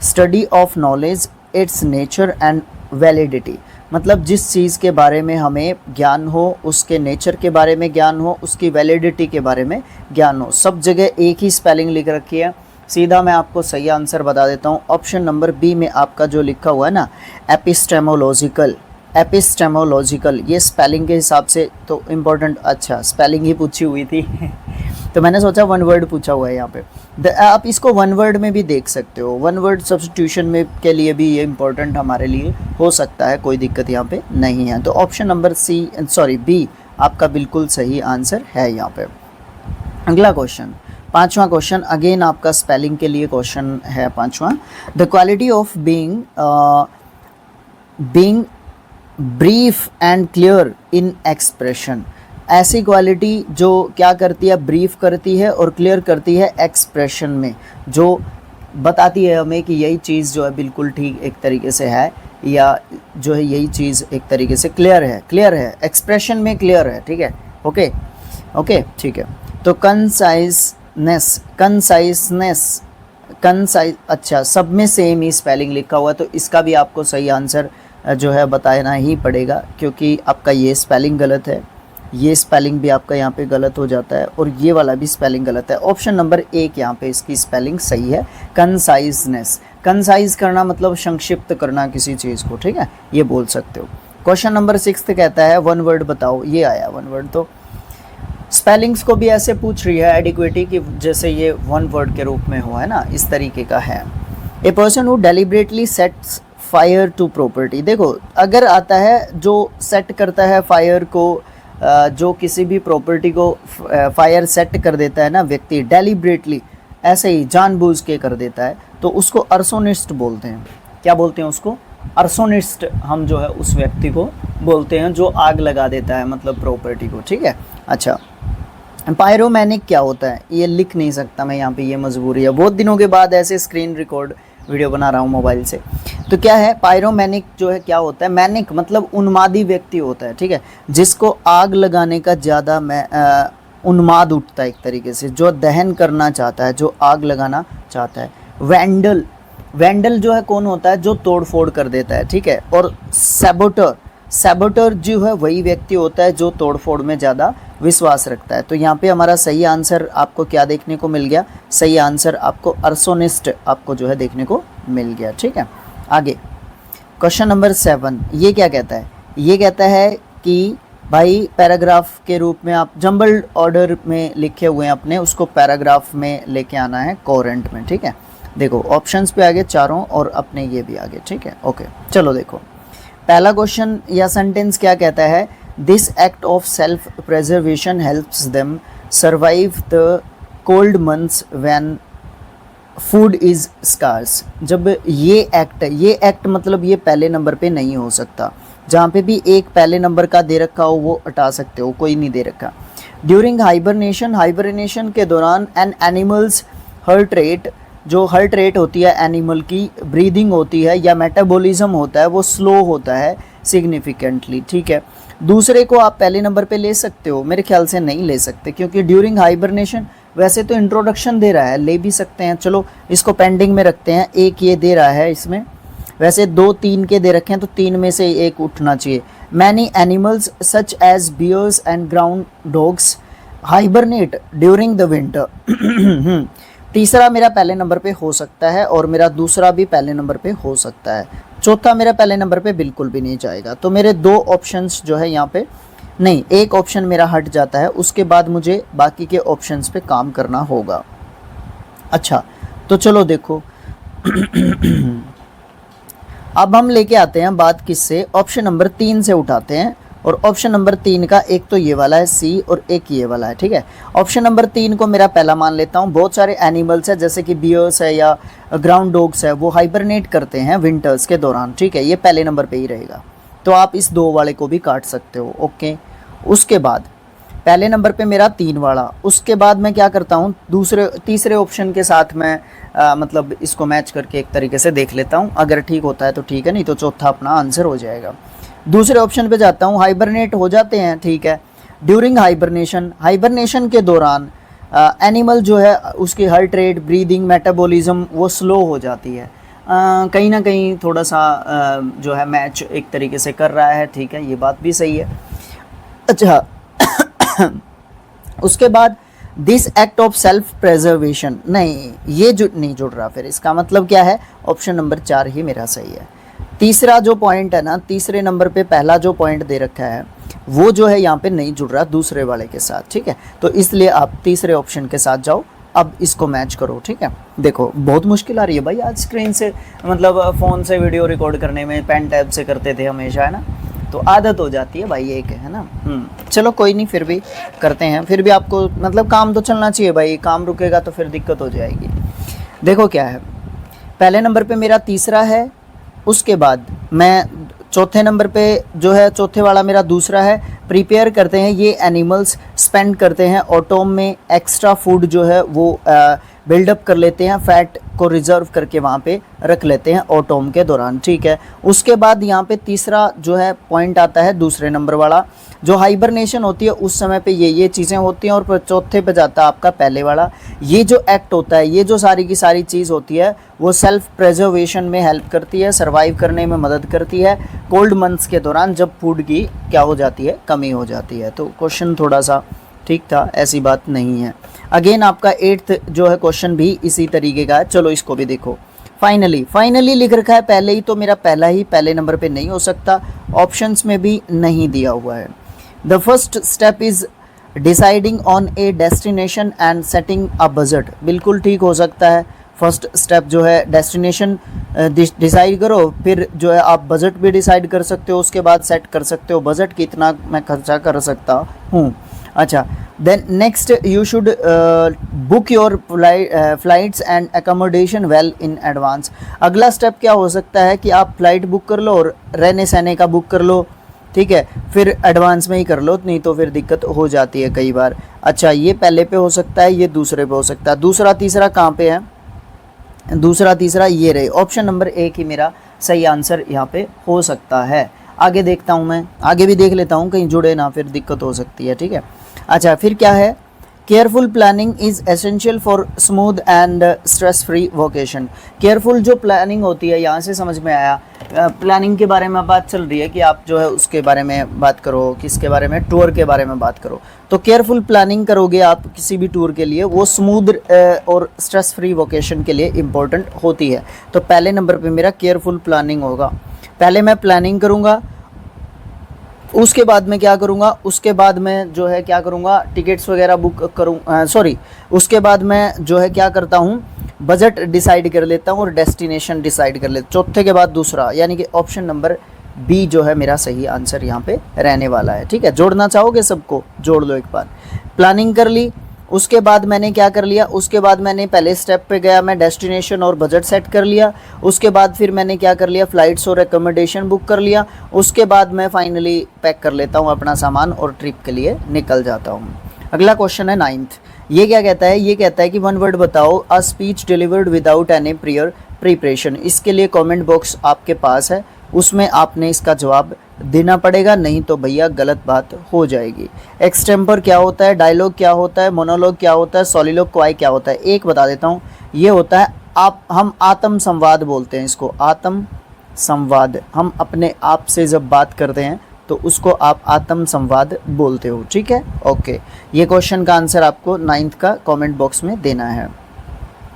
Study of knowledge, it's nature and validity. मतलब जिस चीज़ के बारे में हमें ज्ञान हो, उसके नेचर के बारे में ज्ञान हो, उसकी वैलिडिटी के बारे में ज्ञान हो, सब जगह एक ही स्पेलिंग लिख रखी है। सीधा मैं आपको सही आंसर बता देता हूँ। ऑप्शन नंबर बी में आपका जो लिखा हुआ है ना, एपिस्टेमोलॉजिकल, एपिस्टेमोलॉजिकल, ये स्पेलिंग के हिसाब से तो इम्पोर्टेंट, अच्छा स्पेलिंग ही पूछी हुई थी तो मैंने सोचा वन वर्ड पूछा हुआ है यहाँ पे। आप इसको वन वर्ड में भी देख सकते हो, वन वर्ड सब्स्टिट्यूशन में के लिए भी ये इम्पोर्टेंट हमारे लिए हो सकता है, कोई दिक्कत यहाँ पे नहीं है। तो ऑप्शन नंबर बी आपका बिल्कुल सही आंसर है यहाँ पे। अगला क्वेश्चन, पांचवा क्वेश्चन, अगेन आपका स्पेलिंग के लिए क्वेश्चन है पांचवा। The quality of being brief and clear in expression. ऐसी क्वालिटी जो क्या करती है? ब्रीफ करती है और क्लियर करती है एक्सप्रेशन में, जो बताती है हमें कि यही चीज़ जो है बिल्कुल ठीक एक तरीके से है, या जो है यही चीज़ एक तरीके से क्लियर है एक्सप्रेशन में क्लियर है, ठीक है। ओके ठीक है। तो कंसाइजनेस, अच्छा सब में सेम ही स्पेलिंग लिखा हुआ है, तो इसका भी आपको सही आंसर जो है बताना ही पड़ेगा, क्योंकि आपका ये स्पेलिंग गलत है, ये स्पेलिंग भी आपका यहाँ पे गलत हो जाता है, और ये वाला भी स्पेलिंग गलत है। ऑप्शन नंबर एक यहाँ पे इसकी स्पेलिंग सही है, कंसाइजनेस। कंसाइज करना मतलब संक्षिप्त करना किसी चीज़ को, ठीक है, ये बोल सकते हो। क्वेश्चन नंबर 6 कहता है वन वर्ड बताओ। ये आया वन वर्ड, तो स्पेलिंग्स को भी ऐसे पूछ रही है एडिक्वेटी की, जैसे ये वन वर्ड के रूप में हुआ है ना, इस तरीके का है। A person who deliberately sets fire to property. देखो अगर आता है जो सेट करता है फायर को, जो किसी भी प्रॉपर्टी को फायर सेट कर देता है ना व्यक्ति, डेलिबरेटली ऐसे ही जानबूझ के कर देता है, तो उसको अर्सोनिस्ट बोलते हैं। क्या बोलते हैं उसको? अर्सोनिस्ट हम जो है उस व्यक्ति को बोलते हैं जो आग लगा देता है, मतलब प्रॉपर्टी को, ठीक है। अच्छा, पायरोमैनिक क्या होता है? ये लिख नहीं सकता मैं यहाँ पे, ये मजबूरी है, बहुत दिनों के बाद ऐसे स्क्रीन रिकॉर्ड वीडियो बना रहा हूँ मोबाइल से। तो क्या है पायरोमैनिक जो है, क्या होता है? मैनिक मतलब उन्मादी व्यक्ति होता है, ठीक है, जिसको आग लगाने का ज़्यादा उन्माद उठता है एक तरीके से, जो दहन करना चाहता है, जो आग लगाना चाहता है। वैंडल, वैंडल जो है कौन होता है? जो तोड़ फोड़ कर देता है, ठीक है। और सैबोटर, सैबोटर जो है वही व्यक्ति होता है जो तोड़ फोड़ में ज़्यादा विश्वास रखता है। तो यहाँ पे हमारा सही आंसर आपको क्या देखने को मिल गया? सही आंसर आपको अर्सोनिस्ट आपको जो है देखने को मिल गया, ठीक है। आगे क्वेश्चन नंबर 7, ये क्या कहता है? ये कहता है कि भाई पैराग्राफ के रूप में आप जंबल्ड ऑर्डर में लिखे हुए हैं अपने, उसको पैराग्राफ में लेके आना है कोरेंट में, ठीक है। देखो ऑप्शंस पे आगे चारों और अपने ये भी आगे, ठीक है। ओके चलो देखो पहला क्वेश्चन या सेंटेंस क्या कहता है? This act of self preservation helps them survive the cold months when food is scarce. जब ये एक्ट मतलब ये पहले नंबर पे नहीं हो सकता, जहाँ पे भी एक पहले नंबर का दे रखा हो वो हटा सकते हो, कोई नहीं दे रखा। ड्यूरिंग हाइबरनेशन, हाइबरनेशन के दौरान एन एनिमल्स हार्ट रेट, जो हार्ट रेट होती है एनिमल की, ब्रीदिंग होती है या मेटाबॉलिज्म होता है वो स्लो होता है सिग्निफिकेंटली, ठीक है। दूसरे को आप पहले नंबर पे ले सकते हो, मेरे ख्याल से नहीं ले सकते क्योंकि ड्यूरिंग हाइबरनेशन वैसे तो इंट्रोडक्शन दे रहा है, ले भी सकते हैं, चलो इसको पेंडिंग में रखते हैं। एक ये दे रहा है इसमें, वैसे 2 3 के दे रखे हैं तो 3 में से एक उठना चाहिए। Many animals such as bears and ground dogs hibernate during the winter. तीसरा मेरा पहले नंबर पे हो सकता है और मेरा दूसरा भी पहले नंबर पे हो सकता है। चौथा मेरा पहले नंबर पे बिल्कुल भी नहीं जाएगा। तो मेरे 2 ऑप्शंस जो है यहाँ पे नहीं, एक ऑप्शन मेरा हट जाता है, उसके बाद मुझे बाकी के ऑप्शंस पे काम करना होगा। अच्छा तो चलो देखो अब हम लेके आते हैं बात किससे, ऑप्शन नंबर 3 से उठाते हैं। और ऑप्शन नंबर 3 का एक तो ये वाला है सी और एक ये वाला है, ठीक है। ऑप्शन नंबर 3 को मेरा पहला मान लेता हूँ। बहुत सारे एनिमल्स है जैसे कि बियर्स है या ग्राउंड डॉग्स है, वो हाइबरनेट करते हैं विंटर्स के दौरान, ठीक है। ये पहले नंबर पे ही रहेगा, तो आप इस 2 वाले को भी काट सकते हो, ओके। उसके बाद पहले नंबर पे मेरा 3 वाला, उसके बाद मैं क्या करता हूँ तीसरे ऑप्शन के साथ मैं मतलब इसको मैच करके एक तरीके से देख लेता हूँ। अगर ठीक होता है तो ठीक है, नहीं तो चौथा अपना आंसर हो जाएगा। दूसरे ऑप्शन पे जाता हूँ, हाइबरनेट हो जाते हैं, ठीक है। ड्यूरिंग हाइबरनेशन, हाइबरनेशन के दौरान एनिमल जो है उसकी हार्ट रेट, ब्रीदिंग, मेटाबॉलिज्म वो स्लो हो जाती है। कहीं ना कहीं थोड़ा सा जो है मैच एक तरीके से कर रहा है, ठीक है, ये बात भी सही है। अच्छा उसके बाद this act of self preservation, नहीं ये नहीं जुड़ रहा, फिर इसका मतलब क्या है, ऑप्शन नंबर 4 ही मेरा सही है। तीसरा जो पॉइंट है ना, तीसरे नंबर पे पहला जो पॉइंट दे रखा है वो जो है यहाँ पे नहीं जुड़ रहा दूसरे वाले के साथ, ठीक है। तो इसलिए आप तीसरे ऑप्शन के साथ जाओ, अब इसको मैच करो, ठीक है। देखो बहुत मुश्किल आ रही है भाई आज स्क्रीन से, मतलब फ़ोन से वीडियो रिकॉर्ड करने में पेन टैब से करते थे हमेशा, है ना, तो आदत हो जाती है भाई, एक है ना। चलो कोई नहीं, फिर भी करते हैं, फिर भी आपको मतलब काम तो चलना चाहिए भाई, काम रुकेगा तो फिर दिक्कत हो जाएगी। देखो क्या है, पहले नंबर पे मेरा तीसरा है, उसके बाद मैं चौथे नंबर पे जो है, चौथे वाला मेरा दूसरा है। प्रिपेयर करते हैं, ये एनिमल्स स्पेंड करते हैं ऑटोम में, एक्स्ट्रा फूड जो है वो बिल्डअप कर लेते हैं, फैट को रिजर्व करके वहाँ पे रख लेते हैं ऑटोम के दौरान, ठीक है। उसके बाद यहाँ पे तीसरा जो है पॉइंट आता है दूसरे नंबर वाला, जो हाइबरनेशन होती है उस समय पे ये चीज़ें होती हैं। और फिर चौथे पे जाता है आपका पहले वाला, ये जो एक्ट होता है, ये जो सारी की सारी चीज़ होती है वो सेल्फ प्रिजर्वेशन में हेल्प करती है, सर्वाइव करने में मदद करती है कोल्ड मंथ्स के दौरान, जब फूड की क्या हो जाती है, कमी हो जाती है। तो क्वेश्चन थोड़ा सा ठीक था, ऐसी बात नहीं है। अगेन आपका 8th जो है क्वेश्चन भी इसी तरीके का है, चलो इसको भी देखो। फाइनली लिख रखा है पहले ही, तो मेरा पहला ही पहले नंबर पे नहीं हो सकता, ऑप्शंस में भी नहीं दिया हुआ है। The first step is deciding on A destination and setting a budget, बिल्कुल ठीक हो सकता है। फर्स्ट स्टेप जो है डेस्टिनेशन डिसाइड करो, फिर जो है आप बजट भी डिसाइड कर सकते हो, उसके बाद सेट कर सकते हो बजट कितना मैं खर्चा कर सकता हूँ। अच्छा, then next you should book your flights and accommodation well in advance. अगला स्टेप क्या हो सकता है कि आप फ्लाइट बुक कर लो और रहने सहने का बुक कर लो, ठीक है, फिर एडवांस में ही कर लो, नहीं तो फिर दिक्कत हो जाती है कई बार। अच्छा, ये पहले पे हो सकता है, ये दूसरे पे हो सकता है। दूसरा तीसरा कहाँ पे है, दूसरा तीसरा ये रहे, ऑप्शन नंबर 1 ही मेरा सही आंसर यहाँ पे हो सकता है। आगे देखता हूँ, मैं आगे भी देख लेता हूँ, कहीं जुड़े ना, फिर दिक्कत हो सकती है, ठीक है। अच्छा, फिर क्या है, careful planning is essential for smooth and stress free vocation. Careful जो प्लानिंग होती है, यहाँ से समझ में आया, प्लानिंग के बारे में बात चल रही है कि आप जो है उसके बारे में बात करो, किसके बारे में, टूर के बारे में बात करो। तो केयरफुल प्लानिंग करोगे आप किसी भी टूर के लिए, वो स्मूथ और स्ट्रेस फ्री वोकेशन के लिए इम्पोर्टेंट होती है। तो पहले नंबर पे मेरा केयरफुल प्लानिंग होगा। पहले मैं प्लानिंग करूँगा, उसके बाद मैं क्या करूँगा, उसके बाद मैं जो है क्या करूँगा, टिकट्स वगैरह बुक करूँ, उसके बाद मैं जो है क्या करता हूँ, बजट डिसाइड कर लेता हूँ और डेस्टिनेशन डिसाइड कर लेता हूँ। चौथे के बाद दूसरा, यानी कि ऑप्शन नंबर बी जो है मेरा सही आंसर यहाँ पे रहने वाला है, ठीक है। जोड़ना चाहोगे सबको, जोड़ लो एक बार। प्लानिंग कर ली, उसके बाद मैंने क्या कर लिया, उसके बाद मैंने पहले स्टेप पे गया, मैं डेस्टिनेशन और बजट सेट कर लिया। उसके बाद फिर मैंने क्या कर लिया, फ़्लाइट्स और एकोमोडेशन बुक कर लिया। उसके बाद मैं फाइनली पैक कर लेता हूँ अपना सामान और ट्रिप के लिए निकल जाता हूँ। अगला क्वेश्चन है 9th। ये क्या कहता है, ये कहता है कि वन वर्ड बताओ a speech delivered without any prior preparation. इसके लिए कमेंट बॉक्स आपके पास है, उसमें आपने इसका जवाब देना पड़ेगा, नहीं तो भैया गलत बात हो जाएगी। एक्सटेम्पर क्या होता है, डायलॉग क्या होता है, मोनोलॉग क्या होता है, सॉलिलोक्वाई क्या होता है। एक बता देता हूँ, ये होता है हम आत्म संवाद बोलते हैं इसको, आत्म संवाद। हम अपने आप से जब बात करते हैं तो उसको आप आत्म संवाद बोलते हो, ठीक है। ओके, ये क्वेश्चन का आंसर आपको 9th का कमेंट बॉक्स में देना है।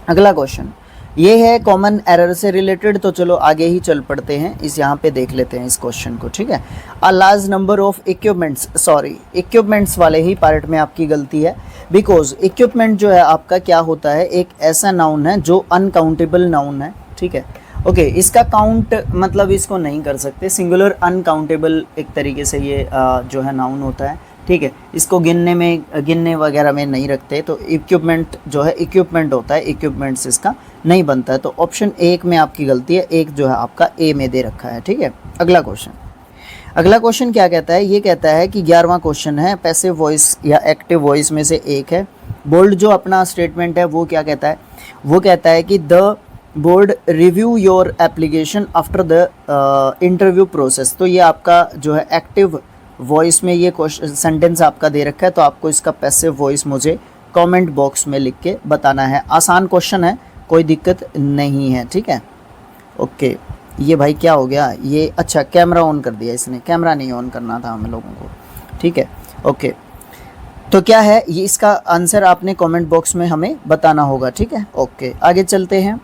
अगला क्वेश्चन ये है कॉमन एरर से रिलेटेड, तो चलो आगे ही चल पड़ते हैं, इस यहाँ पे देख लेते हैं इस क्वेश्चन को, ठीक है। A large number of equipments, sorry equipments वाले ही पार्ट में आपकी गलती है, बिकॉज इक्विपमेंट जो है आपका क्या होता है, एक ऐसा नाउन है जो अनकाउंटेबल नाउन है, ठीक है। ओके, इसका काउंट मतलब इसको नहीं कर सकते, सिंगुलर अनकाउंटेबल एक तरीके से ये जो है नाउन होता है, ठीक है। इसको गिनने वगैरह में नहीं रखते, तो इक्विपमेंट जो है इक्विपमेंट होता है, इक्विपमेंट्स इसका नहीं बनता है। तो ऑप्शन 1 में आपकी गलती है, 1 जो है आपका ए में दे रखा है, ठीक है। अगला क्वेश्चन क्या कहता है, ये कहता है कि 11वां क्वेश्चन है, पैसिव वॉइस या एक्टिव वॉइस में से एक है। बोल्ड जो अपना स्टेटमेंट है वो क्या कहता है, वो कहता है कि the board review your application after the interview process. तो ये आपका जो है एक्टिव वॉइस में ये सेंटेंस आपका दे रखा है, तो आपको इसका पैसिव वॉइस मुझे कमेंट बॉक्स में लिख के बताना है। आसान क्वेश्चन है, कोई दिक्कत नहीं है, ठीक है। ओके, ये भाई क्या हो गया, ये अच्छा कैमरा ऑन कर दिया इसने, कैमरा नहीं ऑन करना था हम लोगों को, ठीक है। ओके, तो क्या है ये, इसका आंसर आपने कमेंट बॉक्स में हमें बताना होगा, ठीक है। ओके, आगे चलते हैं।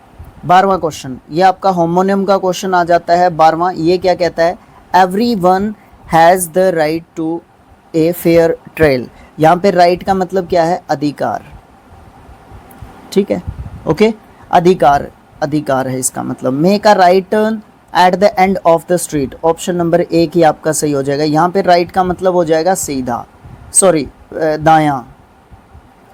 12वां क्वेश्चन, ये आपका होमोनियम का क्वेश्चन आ जाता है। 12वां ये क्या कहता है, everyone has the right to a fair trial. यहाँ पे राइट का मतलब क्या है, अधिकार, ठीक है। ओके, अधिकार है इसका मतलब। Make a right turn at the end of the street, option number 1 ही आपका सही हो जाएगा। यहाँ पे राइट का मतलब हो जाएगा सीधा, सॉरी दायां,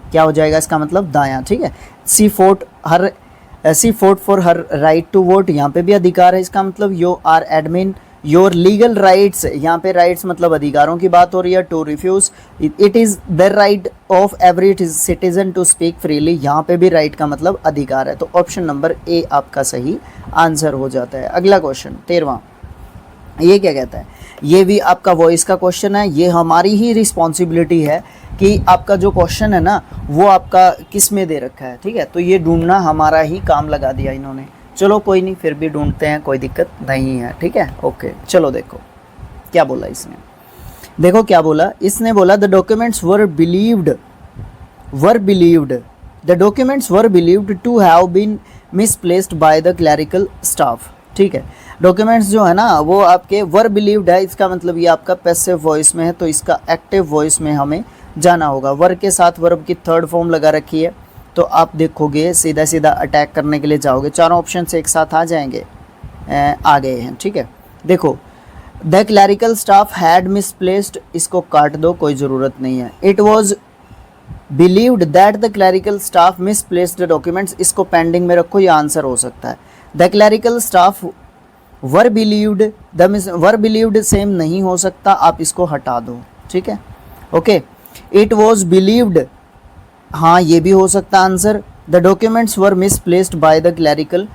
क्या हो जाएगा इसका मतलब दायां, ठीक है। She fought for her right to vote, यहाँ पे भी अधिकार है, इसका मतलब you are admin your legal rights, यहाँ पे राइट्स मतलब अधिकारों की बात हो रही है। To refuse, it is the right of every citizen to speak freely, यहाँ पे भी राइट का मतलब अधिकार है। तो ऑप्शन नंबर ए आपका सही आंसर हो जाता है। अगला क्वेश्चन 13वां, ये क्या कहता है, ये भी आपका वॉइस का क्वेश्चन है। ये हमारी ही रिस्पॉन्सिबिलिटी है कि आपका जो क्वेश्चन है ना वो आपका किस में दे रखा है, ठीक है। तो ये ढूंढना हमारा ही काम लगा दिया इन्होंने, चलो कोई नहीं, फिर भी ढूंढते हैं, कोई दिक्कत नहीं है, ठीक है। ओके, चलो देखो क्या बोला इसने, देखो क्या बोला इसने, बोला the documents were believed to have been misplaced by the clerical staff, ठीक है। डॉक्यूमेंट्स जो है ना वो आपके वर बिलीव्ड है, इसका मतलब ये आपका पैसिव वॉइस में है, तो इसका एक्टिव वॉइस में हमें जाना होगा। वर्ब के साथ वर्ब की थर्ड फॉर्म लगा रखी है, तो आप देखोगे सीधा सीधा अटैक करने के लिए जाओगे, चारों ऑप्शन से एक साथ आ जाएंगे, आ गए हैं, ठीक है। देखो the clerical staff had misplaced, इसको काट दो, कोई ज़रूरत नहीं है। It was believed that the clerical staff misplaced the documents, इसको पेंडिंग में रखो, ये आंसर हो सकता है। The clerical staff were believed same नहीं हो सकता, आप इसको हटा दो, ठीक है। ओके, इट वॉज बिलीव्ड, हाँ ये भी हो सकता answer. The documents were misplaced by the clerical,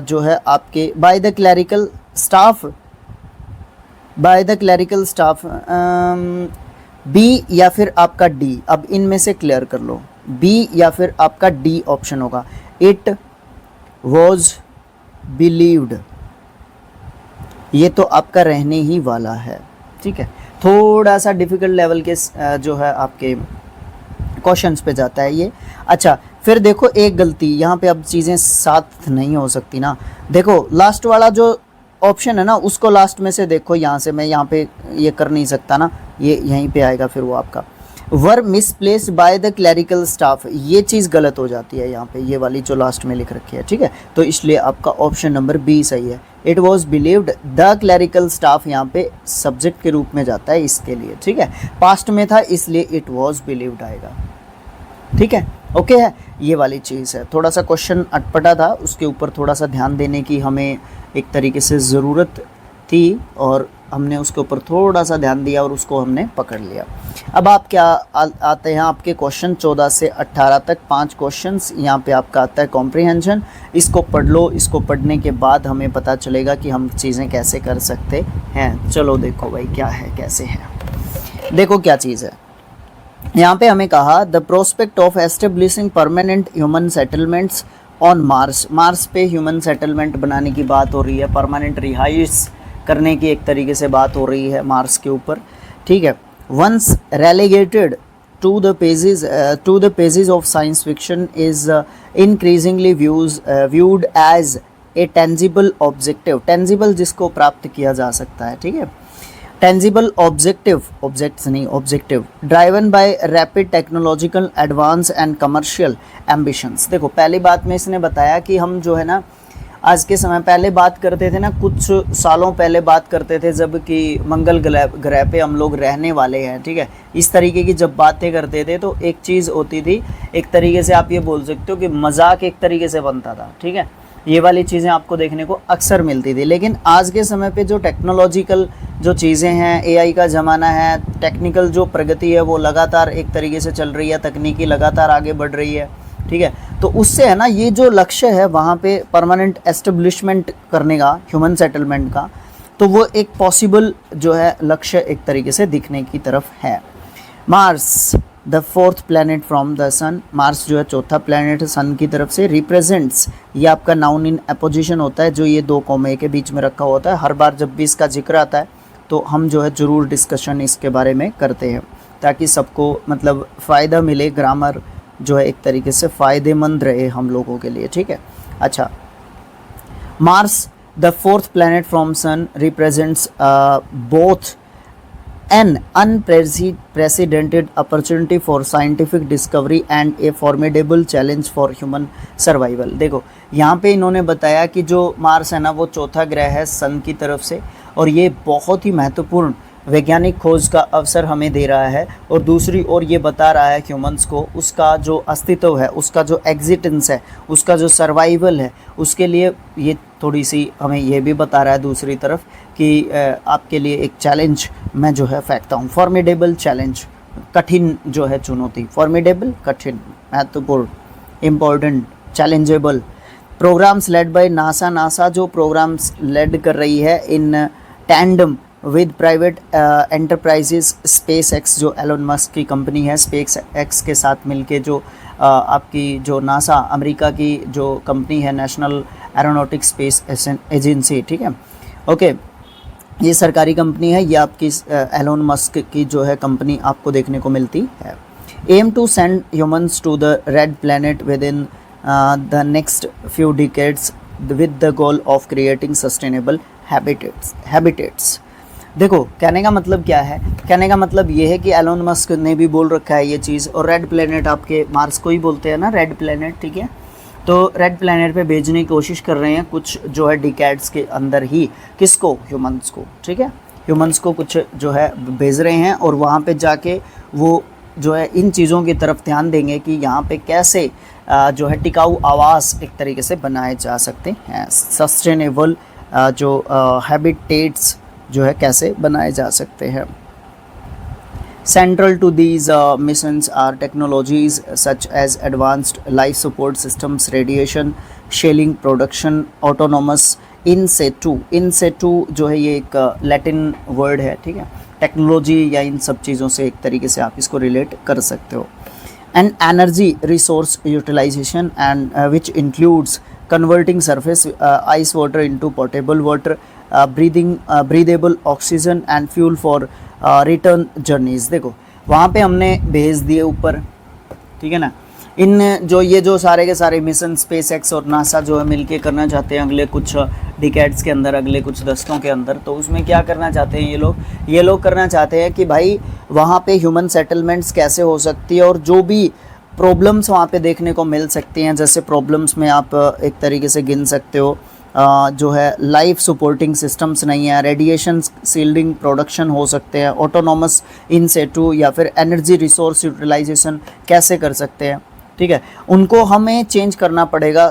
जो है आपके by the clerical staff, B या फिर आपका डी, अब इनमें से क्लियर कर लो, बी या फिर आपका डी ऑप्शन होगा। इट वॉज बिलीव्ड, ये तो आपका रहने ही वाला है, ठीक है। थोड़ा सा डिफिकल्ट लेवल के जो है आपके क्वेश्चंस पे जाता है ये। अच्छा, फिर देखो एक गलती यहाँ पे, अब चीज़ें साथ नहीं हो सकती ना। देखो लास्ट वाला जो ऑप्शन है ना उसको लास्ट में से देखो, यहाँ से मैं यहाँ पे ये कर नहीं सकता ना, ये यहीं पे आएगा फिर वो आपका were misplaced by the clerical staff, ये चीज़ गलत हो जाती है यहाँ पे, ये वाली जो लास्ट में लिख रखी है, ठीक है। तो इसलिए आपका ऑप्शन नंबर बी सही है। It was believed the clerical staff यहाँ पे सब्जेक्ट के रूप में जाता है इसके लिए, ठीक है। पास्ट में था इसलिए इट वॉज बिलीव्ड आएगा, ठीक है। ओके है, ये वाली चीज़ है। थोड़ा सा क्वेश्चन अटपटा था, उसके ऊपर थोड़ा सा ध्यान देने की हमें एक तरीके से ज़रूरत थी, और हमने उसके ऊपर थोड़ा सा ध्यान दिया और उसको हमने पकड़ लिया। अब आप क्या आते हैं आपके क्वेश्चन 14 से 18 तक 5 क्वेश्चंस। यहाँ पे आपका आता है कॉम्प्रिहेंशन। इसको पढ़ लो, इसको पढ़ने के बाद हमें पता चलेगा कि हम चीज़ें कैसे कर सकते हैं। चलो देखो भाई क्या है कैसे है, देखो क्या चीज़ है। यहाँ पे हमें कहा the prospect of establishing permanent human settlements on Mars. Mars पे ह्यूमन सेटलमेंट बनाने की बात हो रही है, परमानेंट रिहाइश करने की एक तरीके से बात हो रही है मार्स के ऊपर, ठीक है। Once relegated to the pages of science fiction is increasingly viewed as a tangible objective. Tangible जिसको प्राप्त किया जा सकता है, ठीक है। टेंजिबल ऑब्जेक्टिव, ऑब्जेक्ट्स नहीं objective, driven by rapid technological advance and commercial ambitions. देखो पहली बात में इसने बताया कि हम जो है ना आज के समय, पहले बात करते थे ना, कुछ सालों पहले बात करते थे जब कि मंगल ग्रह पे हम लोग रहने वाले हैं, ठीक है। इस तरीके की जब बातें करते थे तो एक चीज़ होती थी, एक तरीके से आप ये बोल सकते हो कि मजाक एक तरीके से बनता था, ठीक है। ये वाली चीज़ें आपको देखने को अक्सर मिलती थी। लेकिन आज के समय पे जो टेक्नोलॉजिकल जो चीज़ें हैं, एआई का ज़माना है, टेक्निकल जो प्रगति है वो लगातार एक तरीके से चल रही है, तकनीकी लगातार आगे बढ़ रही है, ठीक है। तो उससे है ना ये जो लक्ष्य है वहाँ पे परमानेंट एस्टेब्लिशमेंट करने का, ह्यूमन सेटलमेंट का, तो वो एक पॉसिबल जो है लक्ष्य एक तरीके से दिखने की तरफ है। Mars the fourth planet from the sun. Mars जो है चौथा प्लैनेट है सन की तरफ से। रिप्रेजेंट्स, ये आपका नाउन इन अपोजिशन होता है जो ये 2 कॉमे के बीच में रखा होता है। हर बार जब भी इसका जिक्र आता है तो हम जो है ज़रूर डिस्कशन इसके बारे में करते हैं ताकि सबको मतलब फ़ायदा मिले, ग्रामर जो है एक तरीके से फ़ायदेमंद रहे हम लोगों के लिए, ठीक है। अच्छा, Mars the fourth planet from sun represents both an unprecedented opportunity for scientific discovery and a formidable challenge for human survival। देखो यहाँ पे इन्होंने बताया कि जो मार्स है ना वो चौथा ग्रह है सन की तरफ से, और ये बहुत ही महत्वपूर्ण वैज्ञानिक खोज का अवसर हमें दे रहा है, और दूसरी ओर ये बता रहा है ह्यूमंस को उसका जो अस्तित्व है, उसका जो एग्जिस्टेंस है, उसका जो सर्वाइवल है, उसके लिए ये थोड़ी सी हमें ये भी बता रहा है दूसरी तरफ कि आपके लिए एक चैलेंज मैं जो है फेंकता हूँ। फॉर्मिडेबल चैलेंज, कठिन जो है चुनौती, फॉर्मिडेबल कठिन, महत्वपूर्ण, important, challengeable. Programmes led by NASA. NASA जो प्रोग्राम्स लेड कर रही है in tandem with private enterprises. SpaceX जो एलोन मस्क की कंपनी है, स्पेस एक्स के साथ मिलके जो आपकी जो नासा अमेरिका की जो कंपनी है, नेशनल एरोनॉटिक्स स्पेस एजेंसी, ठीक है, ओके, ये सरकारी कंपनी है, ये आपकी एलोन मस्क की जो है कंपनी आपको देखने को मिलती है। Aim to send humans to the red planet within the next few decades with the goal of creating sustainable habitats. देखो कहने का मतलब क्या है, कहने का मतलब ये है कि एलोन मस्क ने भी बोल रखा है ये चीज़, और रेड प्लैनेट आपके मार्स को ही बोलते हैं ना, रेड प्लैनेट, ठीक है। तो रेड प्लैनेट पे भेजने की कोशिश कर रहे हैं कुछ जो है डिकेड्स के अंदर ही, किसको, ह्यूमंस को, ठीक है, ह्यूमंस को कुछ जो है भेज रहे हैं, और वहाँ पे जाके वो जो है इन चीज़ों की तरफ ध्यान देंगे कि यहाँ पे कैसे जो है टिकाऊ आवास एक तरीके से बनाए जा सकते हैं, सस्टेनेबल जो हैबिटेट्स जो है कैसे बनाए जा सकते हैं। Central to these missions are technologies such as advanced life support systems, radiation shelling production, autonomous in situ। in situ जो है ये एक लैटिन वर्ड है, ठीक है, टेक्नोलॉजी या इन सब चीज़ों से एक तरीके से आप इसको रिलेट कर सकते हो। And energy resource utilisation and which includes converting surface ice water into potable water, breathable oxygen and fuel for return journeys. देखो वहाँ पे हमने भेज दिए ऊपर, ठीक है ना, इन जो ये जो सारे के सारे मिशन स्पेस एक्स और नासा जो है मिलके करना चाहते हैं अगले कुछ डिकेड्स के अंदर, अगले कुछ दशकों के अंदर। तो उसमें क्या करना चाहते हैं ये लोग करना चाहते हैं कि भाई वहाँ पे ह्यूमन सेटलमेंट्स कैसे हो सकती है, और जो भी प्रॉब्लम्स वहाँ पे देखने को मिल सकती हैं, जैसे प्रॉब्लम्स में आप एक तरीके से गिन सकते हो जो है लाइफ सपोर्टिंग सिस्टम्स नहीं है, रेडिएशन शील्डिंग प्रोडक्शन हो सकते हैं, ऑटोनॉमस इन सेटू, या फिर एनर्जी रिसोर्स यूटिलाइजेशन कैसे कर सकते हैं, ठीक है। उनको हमें चेंज करना पड़ेगा,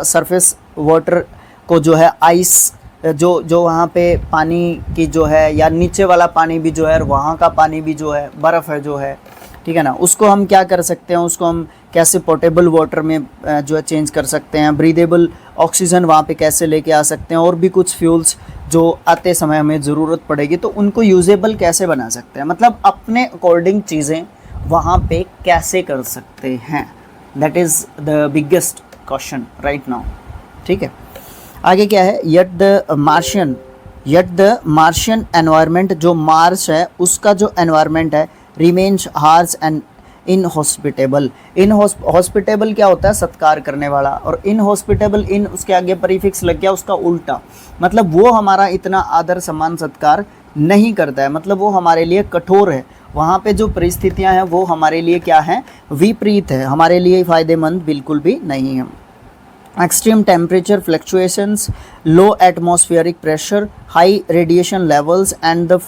सरफेस वाटर को जो है आइस जो जो वहाँ पे पानी की जो है या नीचे वाला पानी भी जो है और वहाँ का पानी भी जो है बर्फ़ है जो है, ठीक है ना, उसको हम क्या कर सकते हैं, उसको हम कैसे पोर्टेबल वाटर में जो है चेंज कर सकते हैं, ब्रीदेबल ऑक्सीजन वहाँ पे कैसे लेके आ सकते हैं, और भी कुछ फ्यूल्स जो आते समय हमें ज़रूरत पड़ेगी तो उनको यूजेबल कैसे बना सकते हैं, मतलब अपने अकॉर्डिंग चीज़ें वहाँ पे कैसे कर सकते हैं। That is the biggest question right now, ठीक है। आगे क्या है, यट द मार्शियन एनवायरनमेंट, जो मार्स है उसका जो एनवायरनमेंट है, remains harsh and inhospitable. Hospitable क्या होता है, सत्कार करने वाला, और इनहॉस्पिटेबल, इन उसके आगे प्रीफिक्स लग गया उसका उल्टा, मतलब वो हमारा इतना आदर सम्मान सत्कार नहीं करता है, मतलब वो हमारे लिए कठोर है, वहाँ पे जो परिस्थितियाँ हैं वो हमारे लिए क्या है, विपरीत है, हमारे लिए फ़ायदेमंद बिल्कुल भी नहीं है। Extreme temperature fluctuations, low atmospheric pressure, high radiation levels and the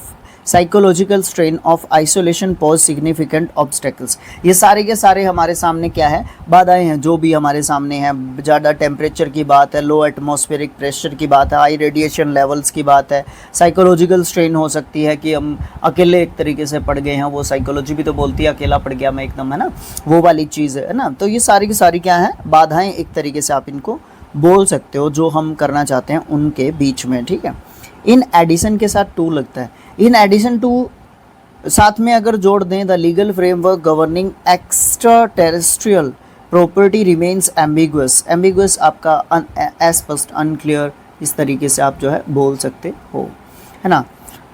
psychological strain of isolation pose significant obstacles। ये सारे के सारे हमारे सामने क्या है, बाधाएं हैं जो भी हमारे सामने हैं। ज़्यादा टेम्परेचर की बात है, लो एटमॉस्फेरिक प्रेशर की बात है, हाई रेडिएशन लेवल्स की बात है, साइकोलॉजिकल स्ट्रेन हो सकती है कि हम अकेले एक तरीके से पड़ गए हैं, वो साइकोलॉजी भी तो बोलती है अकेला पड़ गया मैं एकदम, है ना, वो वाली चीज़ है ना। तो ये सारी की सारी क्या है, बाधाएं एक तरीके से आप इनको बोल सकते हो जो हम करना चाहते हैं उनके बीच में, ठीक है। इन एडिशन के साथ टू लगता है, इन एडिशन टू साथ में अगर जोड़ दें, the legal framework governing extra terrestrial property remains ambiguous. Ambiguous आपका अस्पष्ट, अनक्लियर, इस तरीके से आप जो है बोल सकते हो, है ना।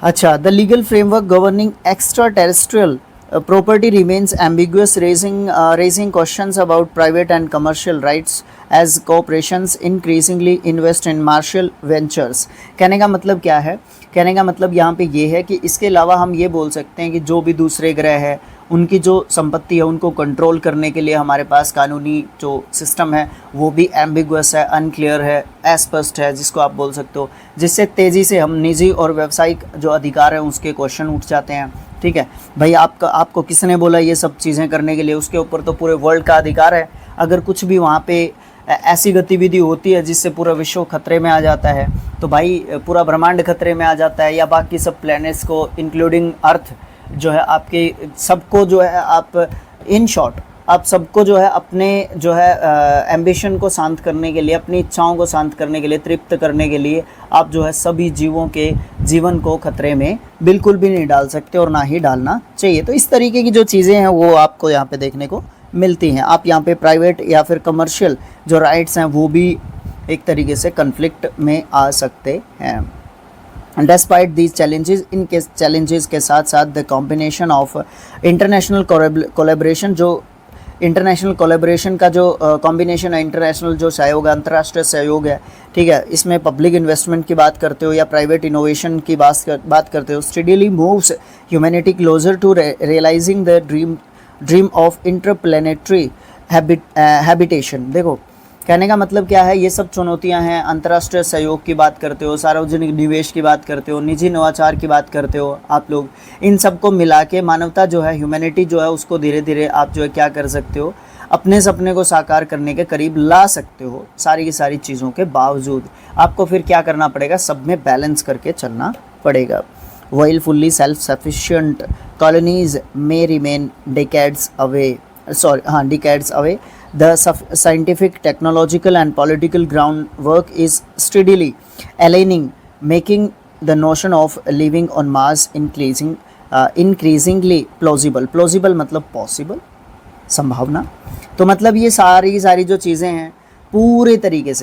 अच्छा, the legal framework governing extra terrestrial property remains ambiguous, raising questions about private and commercial rights as corporations increasingly invest in martial ventures। कहने का मतलब क्या है, कहने का मतलब यहाँ पे ये है कि इसके अलावा हम ये बोल सकते हैं कि जो भी दूसरे ग्रह है उनकी जो संपत्ति है उनको कंट्रोल करने के लिए हमारे पास कानूनी जो सिस्टम है वो भी एम्बिगुअस है, अनक्लियर है, अस्पष्ट है, जिसको आप बोल सकते हो, जिससे तेज़ी से हम निजी और व्यावसायिक जो अधिकार हैं उसके क्वेश्चन उठ जाते हैं, ठीक है। भाई आपको किसने बोला ये सब चीज़ें करने के लिए, उसके ऊपर तो पूरे वर्ल्ड का अधिकार है। अगर कुछ भी वहाँ पे ऐसी गतिविधि होती है जिससे पूरा विश्व खतरे में आ जाता है तो भाई पूरा ब्रह्मांड खतरे में आ जाता है, या बाकी सब प्लैनेट्स को इंक्लूडिंग अर्थ जो है, आपके सबको जो है आप इन शॉर्ट आप सबको जो है अपने जो है एम्बिशन को शांत करने के लिए, अपनी इच्छाओं को शांत करने के लिए, तृप्त करने के लिए आप जो है सभी जीवों के जीवन को खतरे में बिल्कुल भी नहीं डाल सकते और ना ही डालना चाहिए। तो इस तरीके की जो चीज़ें हैं वो आपको यहाँ पे देखने को मिलती हैं। आप यहाँ पे प्राइवेट या फिर कमर्शियल जो राइट्स हैं वो भी एक तरीके से कन्फ्लिक्ट में आ सकते हैं। Despite these challenges, इन के चैलेंजेस के साथ साथ the combination of international collaboration, जो इंटरनेशनल कोलेब्रेशन का जो कॉम्बिनेशन है, इंटरनेशनल जो सहयोग है, अंतर्राष्ट्रीय सहयोग है, ठीक है, इसमें पब्लिक इन्वेस्टमेंट की बात करते हो या प्राइवेट इनोवेशन की बात करते हो, steadily moves humanity closer to realising the dream of interplanetary habitation. देखो कहने का मतलब क्या है, ये सब चुनौतियां हैं। अंतर्राष्ट्रीय सहयोग की बात करते हो, सार्वजनिक निवेश की बात करते हो, निजी नवाचार की बात करते हो, आप लोग इन सब को मिला के मानवता जो है, ह्यूमैनिटी जो है, उसको धीरे धीरे आप जो है क्या कर सकते हो, अपने सपने को साकार करने के करीब ला सकते हो। सारी की सारी चीज़ों के बावजूद आपको फिर क्या करना पड़ेगा, सब में बैलेंस करके चलना पड़ेगा। While fully self-sufficient colonies may remain decades away, the scientific, technological and political groundwork is steadily aligning, making the notion of living on Mars increasingly plausible। Plausible मतलब possible, संभावना। तो मतलब ये सारी जो चीज़ें हैं पूरे तरीके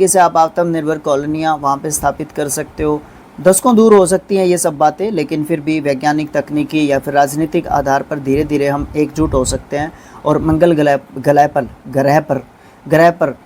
से आप आत्मनिर्भर कॉलोनियाँ वहाँ पे स्थापित कर सकते हो। दशकों दूर हो सकती हैं ये सब बातें, लेकिन फिर भी वैज्ञानिक, तकनीकी या फिर राजनीतिक आधार पर धीरे धीरे हम एकजुट हो सकते हैं और मंगल ग्रह पर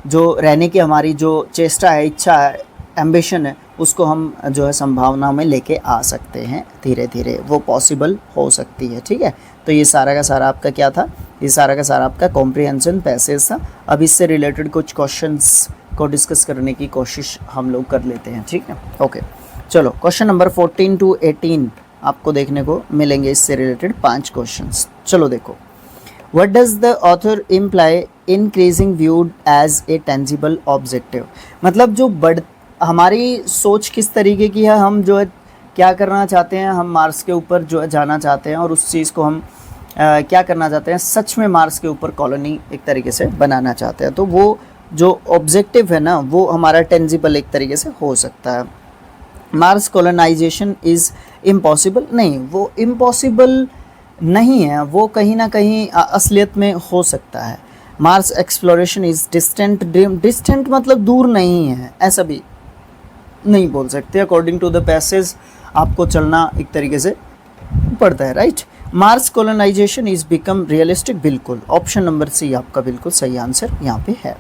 जो रहने की हमारी जो चेष्टा है, इच्छा है, एम्बिशन है, उसको हम जो है संभावना में लेके आ सकते हैं। धीरे धीरे वो पॉसिबल हो सकती है, ठीक है। तो ये सारा का सारा आपका क्या था, ये सारा का सारा आपका कॉम्प्रिहेंशन पैसेज था। अब इससे रिलेटेड कुछ क्वेश्चंस को डिस्कस करने की कोशिश हम लोग कर लेते हैं, ठीक है। ओके, चलो क्वेश्चन नंबर 14 to 18 आपको देखने को मिलेंगे, इससे रिलेटेड 5 क्वेश्चंस। चलो देखो, what does the author imply increasing viewed as a tangible objective. मतलब जो हमारी सोच किस तरीके की है, हम जो है क्या करना चाहते हैं, हम मार्स के ऊपर जो है जाना चाहते हैं और उस चीज़ को हम क्या करना चाहते हैं, सच में मार्स के ऊपर कॉलोनी एक तरीके से बनाना चाहते हैं। तो वो जो ऑब्जेक्टिव है ना वो हमारा टेंजिबल एक तरीके से हो सकता है। मार्स कॉलोनाइजेशन इज़ इम्पॉसिबल, नहीं वो इम्पॉसिबल नहीं है, वो कहीं ना कहीं असलियत में हो सकता है। Mars exploration is distant dream, distant मतलब दूर नहीं है, ऐसा भी नहीं बोल सकते। अकॉर्डिंग टू द पैसेज आपको चलना एक तरीके से पड़ता है, right. Mars colonisation is become realistic, बिल्कुल ऑप्शन नंबर सी आपका बिल्कुल सही आंसर यहाँ पे है।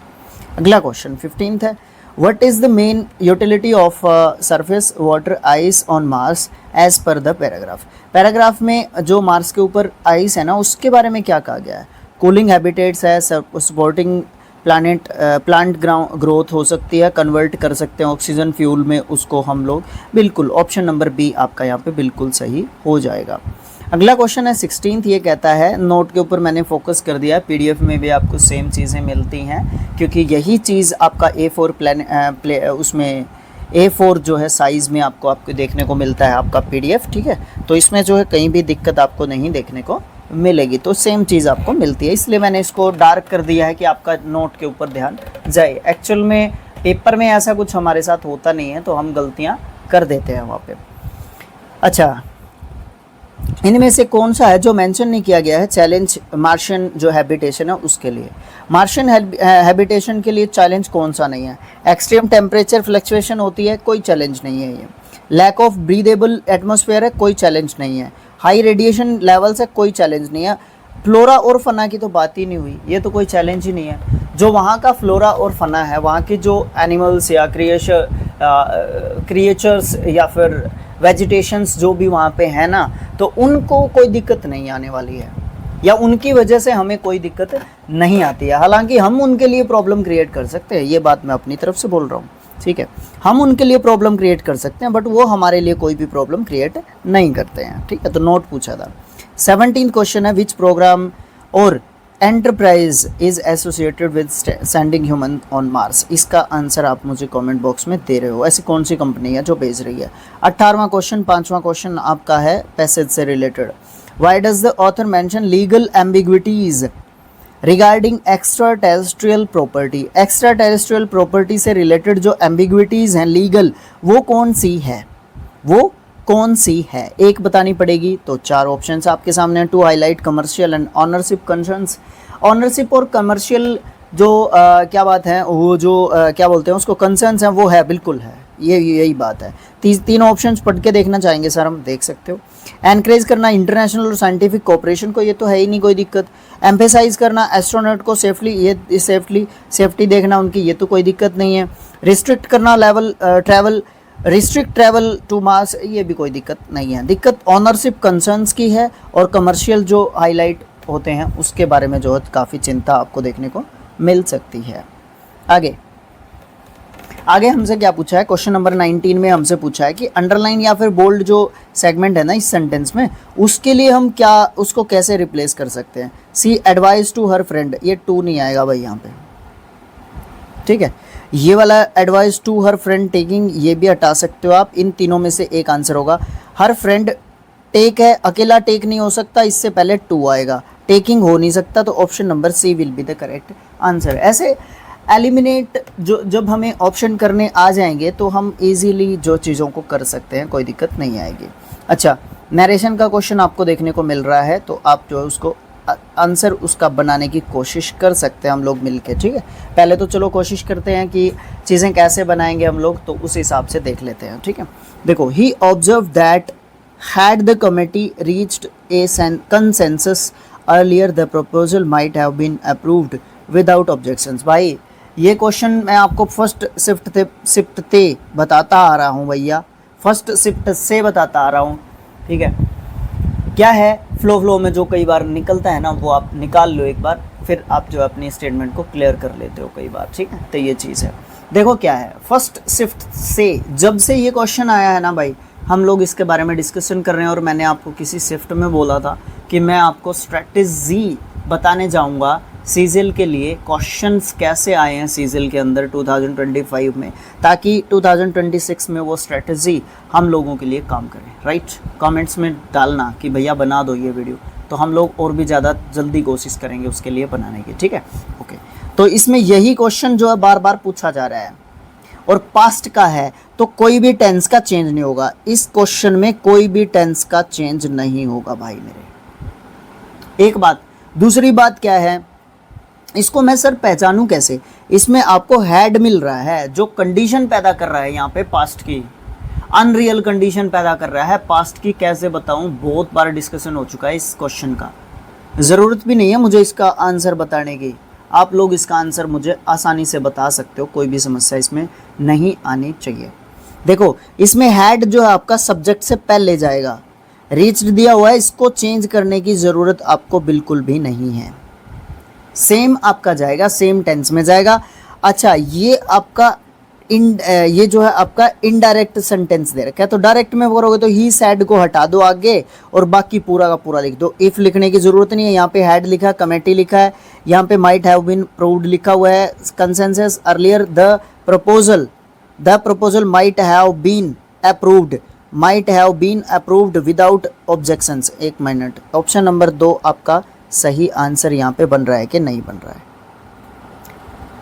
अगला क्वेश्चन 15th है, what is the main utility of surface water ice on Mars as per the paragraph. Paragraph में जो मार्स के ऊपर आइस है ना उसके बारे में क्या कहा गया है, कूलिंग हैबिटेट्स है, सपोर्टिंग प्लांट ग्रोथ हो सकती है, कन्वर्ट कर सकते हैं ऑक्सीजन फ्यूल में उसको हम लोग, बिल्कुल ऑप्शन नंबर बी आपका यहाँ पे बिल्कुल सही हो जाएगा। अगला क्वेश्चन है 16th, ये कहता है, नोट के ऊपर मैंने फोकस कर दिया, पीडीएफ में भी आपको सेम चीज़ें मिलती हैं क्योंकि यही चीज़ आपका A4 उसमें A4 जो है साइज़ में आपको देखने को मिलता है आपका पीडीएफ, ठीक है। तो इसमें जो है कहीं भी दिक्कत आपको नहीं देखने को मिलेगी, तो सेम चीज़ आपको मिलती है, इसलिए मैंने इसको डार्क कर दिया है कि आपका नोट के ऊपर ध्यान जाए। एक्चुअल में पेपर में ऐसा कुछ हमारे साथ होता नहीं है तो हम गलतियाँ कर देते हैं वहाँ पे। अच्छा, इनमें से कौन सा है जो मेंशन नहीं किया गया है चैलेंज मार्शियन जो हैबिटेशन है उसके लिए। मार्शियन हैबिटेशन के लिए चैलेंज कौन सा नहीं है, एक्सट्रीम टेम्परेचर फ्लक्चुएशन होती है, कोई चैलेंज नहीं है ये। लैक ऑफ ब्रीदेबल एटमॉस्फेयर है, कोई चैलेंज नहीं है। हाई रेडिएशन लेवल्स है, कोई चैलेंज नहीं है। फ्लोरा और फना की तो बात ही नहीं हुई, ये तो कोई चैलेंज ही नहीं है। जो वहाँ का फ्लोरा और फना है, वहाँ के जो एनिमल्स या क्रिएचर्स या फिर वेजिटेशंस जो भी वहाँ पे है ना, तो उनको कोई दिक्कत नहीं आने वाली है या उनकी वजह से हमें कोई दिक्कत नहीं आती है। हालांकि हम उनके लिए प्रॉब्लम क्रिएट कर सकते हैं, ये बात मैं अपनी तरफ से बोल रहा हूँ, ठीक है। हम उनके लिए प्रॉब्लम क्रिएट कर सकते हैं बट वो हमारे लिए कोई भी प्रॉब्लम क्रिएट नहीं करते हैं, ठीक है। तो नोट पूछा था। 17th क्वेश्चन है, विच प्रोग्राम और enterprise is associated with sending human on Mars. इसका आंसर आप मुझे कमेंट बॉक्स में दे रहे हो, ऐसी कौन सी कंपनी है जो भेज रही है। 18वां क्वेश्चन, 5वां क्वेश्चन आपका है पैसेज से related. Why does the author mention legal ambiguities regarding extra terrestrial property. Extra terrestrial property से रिलेटेड जो एम्बिग्विटीज हैं लीगल, वो कौन सी है, वो कौन सी है, एक बतानी पड़ेगी। तो 4 ऑप्शंस आपके सामने हैं। To highlight commercial and ownership concerns. Ownership और कमर्शियल जो क्या बात है, वो जो क्या बोलते हैं उसको, कंसर्न्स हैं, वो है, बिल्कुल है, यही बात है। तीन ऑप्शंस पढ़ के देखना चाहेंगे सर, हम देख सकते हो। एनकरेज करना इंटरनेशनल और साइंटिफिक कोऑपरेशन को, ये तो है ही नहीं कोई दिक्कत। एम्फेसाइज करना एस्ट्रोनॉट को सेफली, ये सेफ्टी देखना उनकी, ये तो कोई दिक्कत नहीं है। रिस्ट्रिक्ट करना रिस्ट्रिक्ट ट्रैवल टू मार्स, ये भी कोई दिक्कत नहीं है। दिक्कत ऑनरशिप कंसर्न्स की है और कमर्शियल जो हाईलाइट होते हैं उसके बारे में जो है काफ़ी चिंता आपको देखने को मिल सकती है। आगे हमसे क्या पूछा है, क्वेश्चन नंबर 19 में हमसे पूछा है कि अंडरलाइन या फिर बोल्ड जो सेगमेंट है ना इस सेंटेंस में, उसके लिए हम क्या उसको कैसे रिप्लेस कर सकते हैं। C advice to her friend, ये टू नहीं आएगा भाई यहाँ पे, ठीक है। ये वाला advice to her friend taking, ये भी हटा सकते हो आप, इन तीनों में से एक आंसर होगा। हर फ्रेंड टेक है, अकेला टेक नहीं हो सकता, इससे पहले टू आएगा, टेकिंग हो नहीं सकता, तो option number C will be the correct answer. ऐसे एलिमिनेट जब हमें ऑप्शन करने आ जाएंगे तो हम इजीली जो चीज़ों को कर सकते हैं, कोई दिक्कत नहीं आएगी। अच्छा, नरेशन का क्वेश्चन आपको देखने को मिल रहा है, तो आप जो है उसको आंसर उसका बनाने की कोशिश कर सकते हैं हम लोग मिलके, ठीक है। पहले तो चलो कोशिश करते हैं कि चीज़ें कैसे बनाएंगे हम लोग, तो उस हिसाब से देख लेते हैं, ठीक है। देखो, he observe that had the committee reached a consensus earlier the proposal might have been approved without objections. भाई ये क्वेश्चन मैं आपको फर्स्ट शिफ्ट से बताता आ रहा हूँ भैया, फर्स्ट शिफ्ट से बताता आ रहा हूँ, ठीक है। क्या है, फ्लो में जो कई बार निकलता है ना, वो आप निकाल लो एक बार, फिर आप जो अपनी स्टेटमेंट को क्लियर कर लेते हो कई बार, ठीक है। तो ये चीज़ है, देखो क्या है, फर्स्ट शिफ्ट से जब से ये क्वेश्चन आया है ना भाई, हम लोग इसके बारे में डिस्कशन कर रहे हैं। और मैंने आपको किसी शिफ्ट में बोला था कि मैं आपको स्ट्रैटेजी बताने जाऊंगा सीजिल के लिए क्वेश्चंस कैसे आए हैं सीजिल के अंदर 2025 में, ताकि 2026 में वो स्ट्रेटजी हम लोगों के लिए काम करे, राइट। कमेंट्स में डालना कि भैया बना दो ये वीडियो, तो हम लोग और भी ज़्यादा जल्दी कोशिश करेंगे उसके लिए बनाने की, ठीक है। ओके, तो इसमें यही क्वेश्चन जो है बार बार पूछा जा रहा है और पास्ट का है, तो कोई भी टेंस का चेंज नहीं होगा इस क्वेश्चन में, कोई भी टेंस का चेंज नहीं होगा भाई मेरे। एक बात, दूसरी बात क्या है, इसको मैं सर पहचानूं कैसे? इसमें आपको हैड मिल रहा है जो कंडीशन पैदा कर रहा है यहाँ पे पास्ट की, अनरियल कंडीशन पैदा कर रहा है पास्ट की। कैसे बताऊं, बहुत बार डिस्कशन हो चुका है इस क्वेश्चन का, ज़रूरत भी नहीं है मुझे इसका आंसर बताने की, आप लोग इसका आंसर मुझे आसानी से बता सकते हो, कोई भी समस्या इसमें नहीं आनी चाहिए। देखो इसमें हैड जो है आपका सब्जेक्ट से पहले जाएगा, रीच्ड दिया हुआ है, इसको चेंज करने की ज़रूरत आपको बिल्कुल भी नहीं है, सेम आपका जाएगा, सेम टेंस में जाएगा। अच्छा, ये आपका ये जो है आपका इनडायरेक्ट सेंटेंस दे रखा है, तो डायरेक्ट में करोगे तो ही सैड को हटा दो आगे और बाकी पूरा का पूरा लिख दो। इफ़ लिखने की ज़रूरत नहीं है, यहाँ पे हैड लिखा है, कमेटी लिखा है, यहाँ पे माइट हैव बीन प्रूव्ड लिखा हुआ है, consensus earlier the proposal might have been approved, might have been approved without objections. एक मिनट, ऑप्शन नंबर 2 आपका सही आंसर यहाँ पे बन रहा है कि नहीं बन रहा है?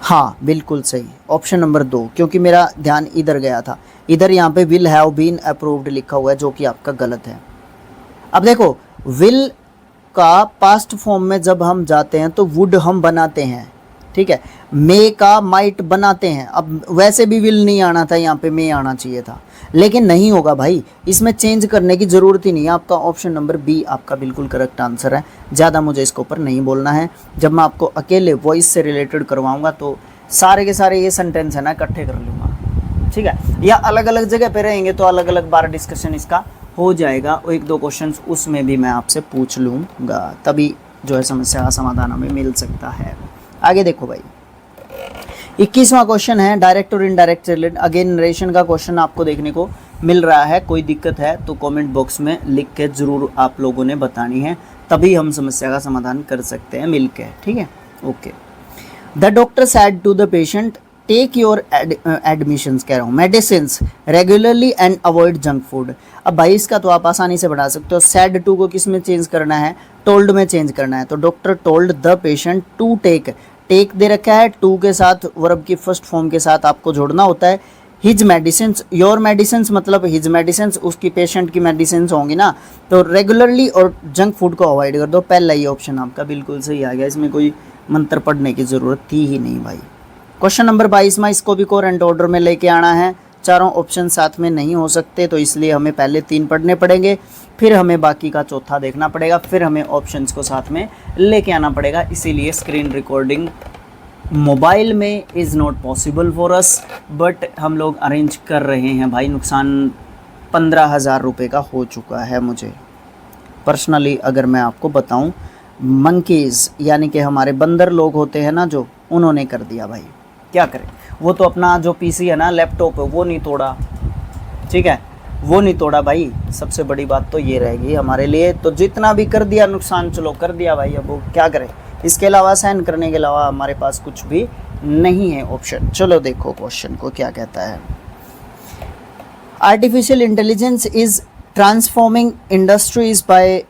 हाँ बिल्कुल सही, ऑप्शन नंबर 2, क्योंकि मेरा ध्यान इधर गया था, इधर यहाँ पे विल हैव बीन अप्रूव्ड लिखा हुआ है जो कि आपका गलत है। अब देखो विल का पास्ट फॉर्म में जब हम जाते हैं तो वुड हम बनाते हैं, ठीक है, मे का माइट बनाते हैं। अब वैसे भी विल नहीं आना था, यहाँ पे मे आना चाहिए था, लेकिन नहीं होगा भाई, इसमें चेंज करने की ज़रूरत ही नहीं है। आपका ऑप्शन नंबर बी आपका बिल्कुल करेक्ट आंसर है। ज़्यादा मुझे इसके ऊपर नहीं बोलना है, जब मैं आपको अकेले वॉइस से रिलेटेड करवाऊँगा तो सारे के सारे ये सेंटेंस है ना इकट्ठे कर लूँगा, ठीक है, या अलग अलग जगह पे रहेंगे तो अलग अलग बार डिस्कशन इसका हो जाएगा, और 1-2 क्वेश्चन उसमें भी मैं आपसे पूछ लूँगा, तभी जो है समस्या का समाधान हमें मिल सकता है। आगे देखो भाई, 21वां क्वेश्चन है डायरेक्ट और इनडायरेक्ट रिलेटेड। अगेन नरेशन का क्वेश्चन आपको देखने को मिल रहा है, कोई दिक्कत है तो कमेंट बॉक्स में लिख के ज़रूर आप लोगों ने बतानी है, तभी हम समस्या का समाधान कर सकते हैं मिल के, ठीक है। Okay, the doctor said to the patient take your admissions, कह रहा हूँ, medicines regularly and avoid junk food. अब भाई इसका तो आप आसानी से बढ़ा सकते हो, सैड टू को किस में चेंज करना है, टोल्ड में चेंज करना है, तो doctor told the patient to take, take दे रखा है, टू के साथ वर्ब की फर्स्ट फॉर्म के साथ आपको जोड़ना होता है, हिज मेडिसिन्स, योर मेडिसिन्स मतलब हिज मेडिसिन्स, उसकी पेशेंट की मेडिसिन्स होंगी ना, तो रेगुलरली और जंक फूड को अवॉइड कर दो। पहला ये ऑप्शन आपका बिल्कुल सही आ गया, इसमें कोई मंत्र पढ़ने की ज़रूरत थी ही नहीं भाई। क्वेश्चन नंबर 22 में इसको भी कोरेंट ऑर्डर में लेके आना है, चारों ऑप्शन साथ में नहीं हो सकते, तो इसलिए हमें पहले 3 पढ़ने पड़ेंगे, फिर हमें बाकी का चौथा देखना पड़ेगा, फिर हमें ऑप्शंस को साथ में लेके आना पड़ेगा। इसीलिए स्क्रीन रिकॉर्डिंग मोबाइल में is not possible for us, but हम लोग अरेंज कर रहे हैं भाई। नुकसान 15,000 रुपये का हो चुका है मुझे पर्सनली, अगर मैं आपको बताऊं, मंकीज़ यानी कि हमारे बंदर लोग होते हैं ना जो, उन्होंने कर दिया भाई, क्या करें। वो तो अपना जो पीसी है ना, लैपटॉप है, वो नहीं तोड़ा, ठीक है, वो नहीं तोड़ा भाई, सबसे बड़ी बात तो ये रहेगी हमारे लिए। तो जितना भी कर दिया नुकसान, चलो कर दिया भाई, अब वो क्या करें, इसके अलावा साइन करने के अलावा हमारे पास कुछ भी नहीं है ऑप्शन। चलो देखो क्वेश्चन को क्या कहता है। Artificial intelligence is transforming industries by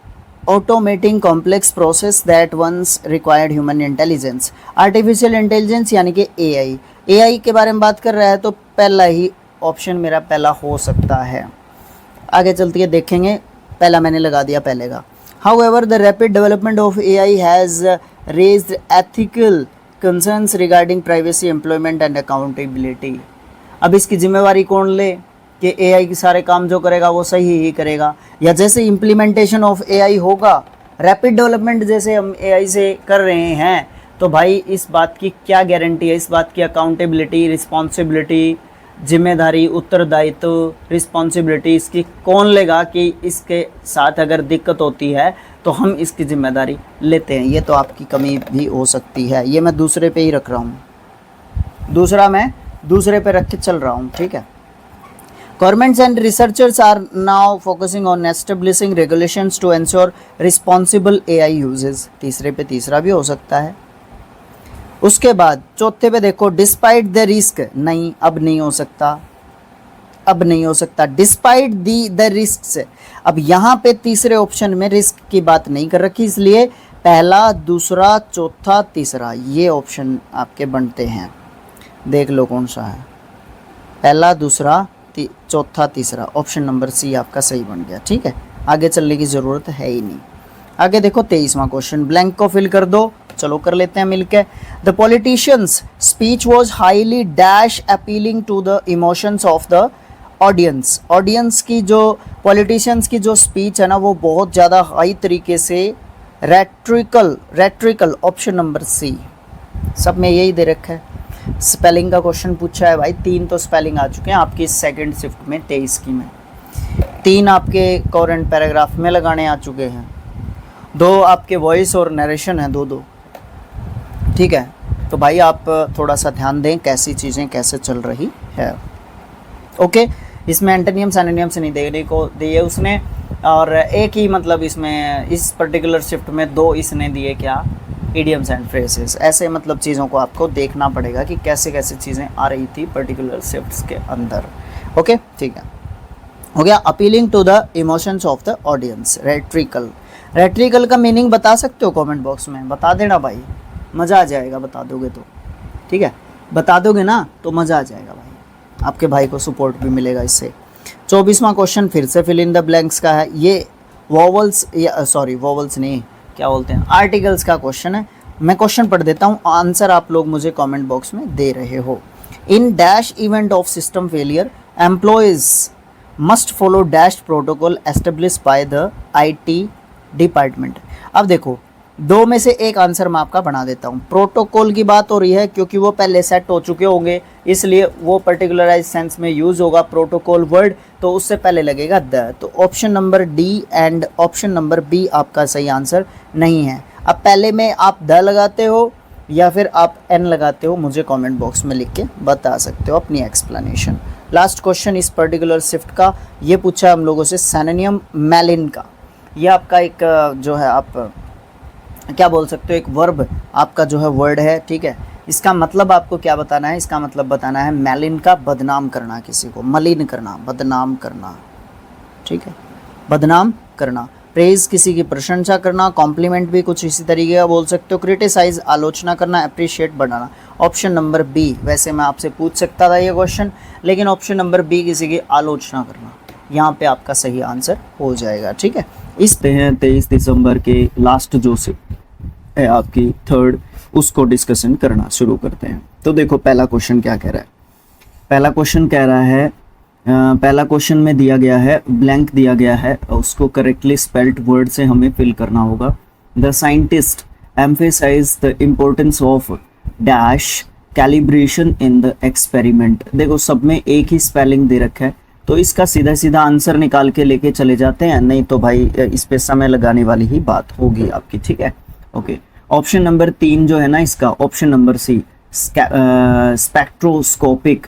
automating complex process that once required human intelligence. Artificial intelligence यानी कि एआई के बारे में बात कर रहा है, तो पहला ही ऑप्शन मेरा पहला हो सकता है। आगे चलते हैं देखेंगे, पहला मैंने लगा दिया पहले का। However, the rapid development of AI has raised ethical concerns regarding privacy, employment and accountability. अब इसकी जिम्मेवारी कौन ले कि AI के सारे काम जो करेगा वो सही ही करेगा, या जैसे इम्प्लीमेंटेशन ऑफ AI होगा, रैपिड डेवलपमेंट जैसे हम AI से कर रहे हैं, तो भाई इस बात की क्या गारंटी है, इस बात की अकाउंटेबिलिटी, रिस्पॉन्सिबिलिटी, जिम्मेदारी, उत्तरदायित्व, रिस्पॉन्सिबिलिटी इसकी कौन लेगा कि इसके साथ अगर दिक्कत होती है तो हम इसकी जिम्मेदारी लेते हैं। ये तो आपकी कमी भी हो सकती है, ये मैं दूसरे पे ही रख रहा हूँ, दूसरा मैं दूसरे पे रख के चल रहा हूँ, ठीक है। Governments and researchers are now focusing on establishing regulations to ensure responsible AI uses। तीसरे पे तीसरा भी हो सकता है, उसके बाद चौथे पे देखो डिस्पाइट द रिस्क, नहीं अब नहीं हो सकता, अब नहीं हो सकता। डिस्पाइट द रिस्क, अब यहाँ पे तीसरे ऑप्शन में रिस्क की बात नहीं कर रखी, इसलिए पहला, दूसरा, चौथा, तीसरा ये ऑप्शन आपके बनते हैं। देख लो कौन सा है, पहला, दूसरा, चौथा, तीसरा, ऑप्शन नंबर सी आपका सही बन गया। ठीक है, आगे चलने की ज़रूरत है ही नहीं। आगे देखो 23वां क्वेश्चन, ब्लैंक को फिल कर दो। चलो कर लेते हैं मिलके। The politicians speech was highly dash appealing to the emotions of the audience. Audience की जो, पॉलिटिशियंस की जो स्पीच है ना वो बहुत ज़्यादा हाई तरीके से रेट्रिकल, ऑप्शन नंबर सी, सब में यही दे रखा है। स्पेलिंग का क्वेश्चन पूछा है भाई, 3 तो स्पेलिंग आ चुके हैं आपकी सेकंड शिफ्ट में 23 की में, 3 आपके करंट पैराग्राफ में लगाने आ चुके हैं, 2 आपके वॉइस और नरेशन है, 2-2। ठीक है, तो भाई आप थोड़ा सा ध्यान दें कैसी चीज़ें कैसे चल रही है। ओके, इसमें एंटोनियम सिनोनियम से नहीं देने को दिए उसने, और एक ही मतलब इसमें इस पर्टिकुलर शिफ्ट में 2 इसने दिए क्या, इडियम्स एंड फ्रेजेस। ऐसे मतलब चीज़ों को आपको देखना पड़ेगा कि कैसे कैसे चीज़ें आ रही थी पर्टिकुलर शिफ्ट्स के अंदर। ओके, ठीक है, हो गया। Appealing to the emotions of the audience, rhetorical का मीनिंग बता सकते हो कमेंट बॉक्स में, बता देना भाई, मज़ा आ जाएगा बता दोगे तो। ठीक है, बता दोगे ना तो मज़ा आ जाएगा भाई, आपके भाई को सपोर्ट भी मिलेगा इससे। 24वां क्वेश्चन फिर से फिल इन द ब्लैंक्स का है, ये वॉवल्स, या सॉरी वॉवल्स नहीं, क्या बोलते हैं, आर्टिकल्स का क्वेश्चन है। मैं क्वेश्चन पढ़ देता हूँ, आंसर आप लोग मुझे कमेंट बॉक्स में दे रहे हो। In dash event of system failure employees must follow dash protocol establish by the IT department. अब देखो 2 में से एक आंसर मैं आपका बना देता हूँ। प्रोटोकॉल की बात हो रही है क्योंकि वो पहले सेट हो चुके होंगे, इसलिए वो पर्टिकुलराइज सेंस में यूज़ होगा प्रोटोकॉल वर्ड, तो उससे पहले लगेगा द। तो option number D and option number B आपका सही आंसर नहीं है। अब पहले में आप द लगाते हो या फिर आप एन लगाते हो, मुझे कमेंट बॉक्स में लिख के बता सकते हो अपनी एक्सप्लेनेशन। लास्ट क्वेश्चन इस पर्टिकुलर शिफ्ट का, ये पूछा हम लोगों से सिनोनिम मैलिन का। ये आपका एक जो है आप क्या बोल सकते हो, एक वर्ब आपका जो है वर्ड है। ठीक है, इसका मतलब आपको क्या बताना है, इसका मतलब बताना है मैलिन का बदनाम करना, किसी को मलिन करना, बदनाम करना। ठीक है, बदनाम करना, प्रेज किसी की प्रशंसा करना, कॉम्प्लीमेंट भी कुछ इसी तरीके का बोल सकते हो, क्रिटिसाइज आलोचना करना, अप्रिशिएट बढ़ाना। ऑप्शन नंबर बी, वैसे मैं आपसे पूछ सकता था ये क्वेश्चन, लेकिन ऑप्शन नंबर बी किसी की आलोचना करना, यहाँ पे आपका सही आंसर हो जाएगा। ठीक है, इस 23 दिसंबर के लास्ट जो है आपकी थर्ड, उसको डिस्कशन करना शुरू करते हैं। तो देखो पहला क्वेश्चन क्या कह रहा है, पहला क्वेश्चन कह रहा है, पहला क्वेश्चन में दिया गया है, ब्लैंक दिया गया है, उसको करेक्टली स्पेल्ड वर्ड से हमें फिल करना होगा। The scientist emphasise the importance of dash calibration in the experiment. देखो सब में एक ही स्पेलिंग दे रखा है, तो इसका सीधा सीधा आंसर निकाल के लेके चले जाते हैं, नहीं तो भाई इस पे समय लगाने वाली ही बात होगी आपकी। ठीक है, ओके। ऑप्शन नंबर 3 जो है ना इसका, ऑप्शन नंबर सी, स्पेक्ट्रोस्कोपिक।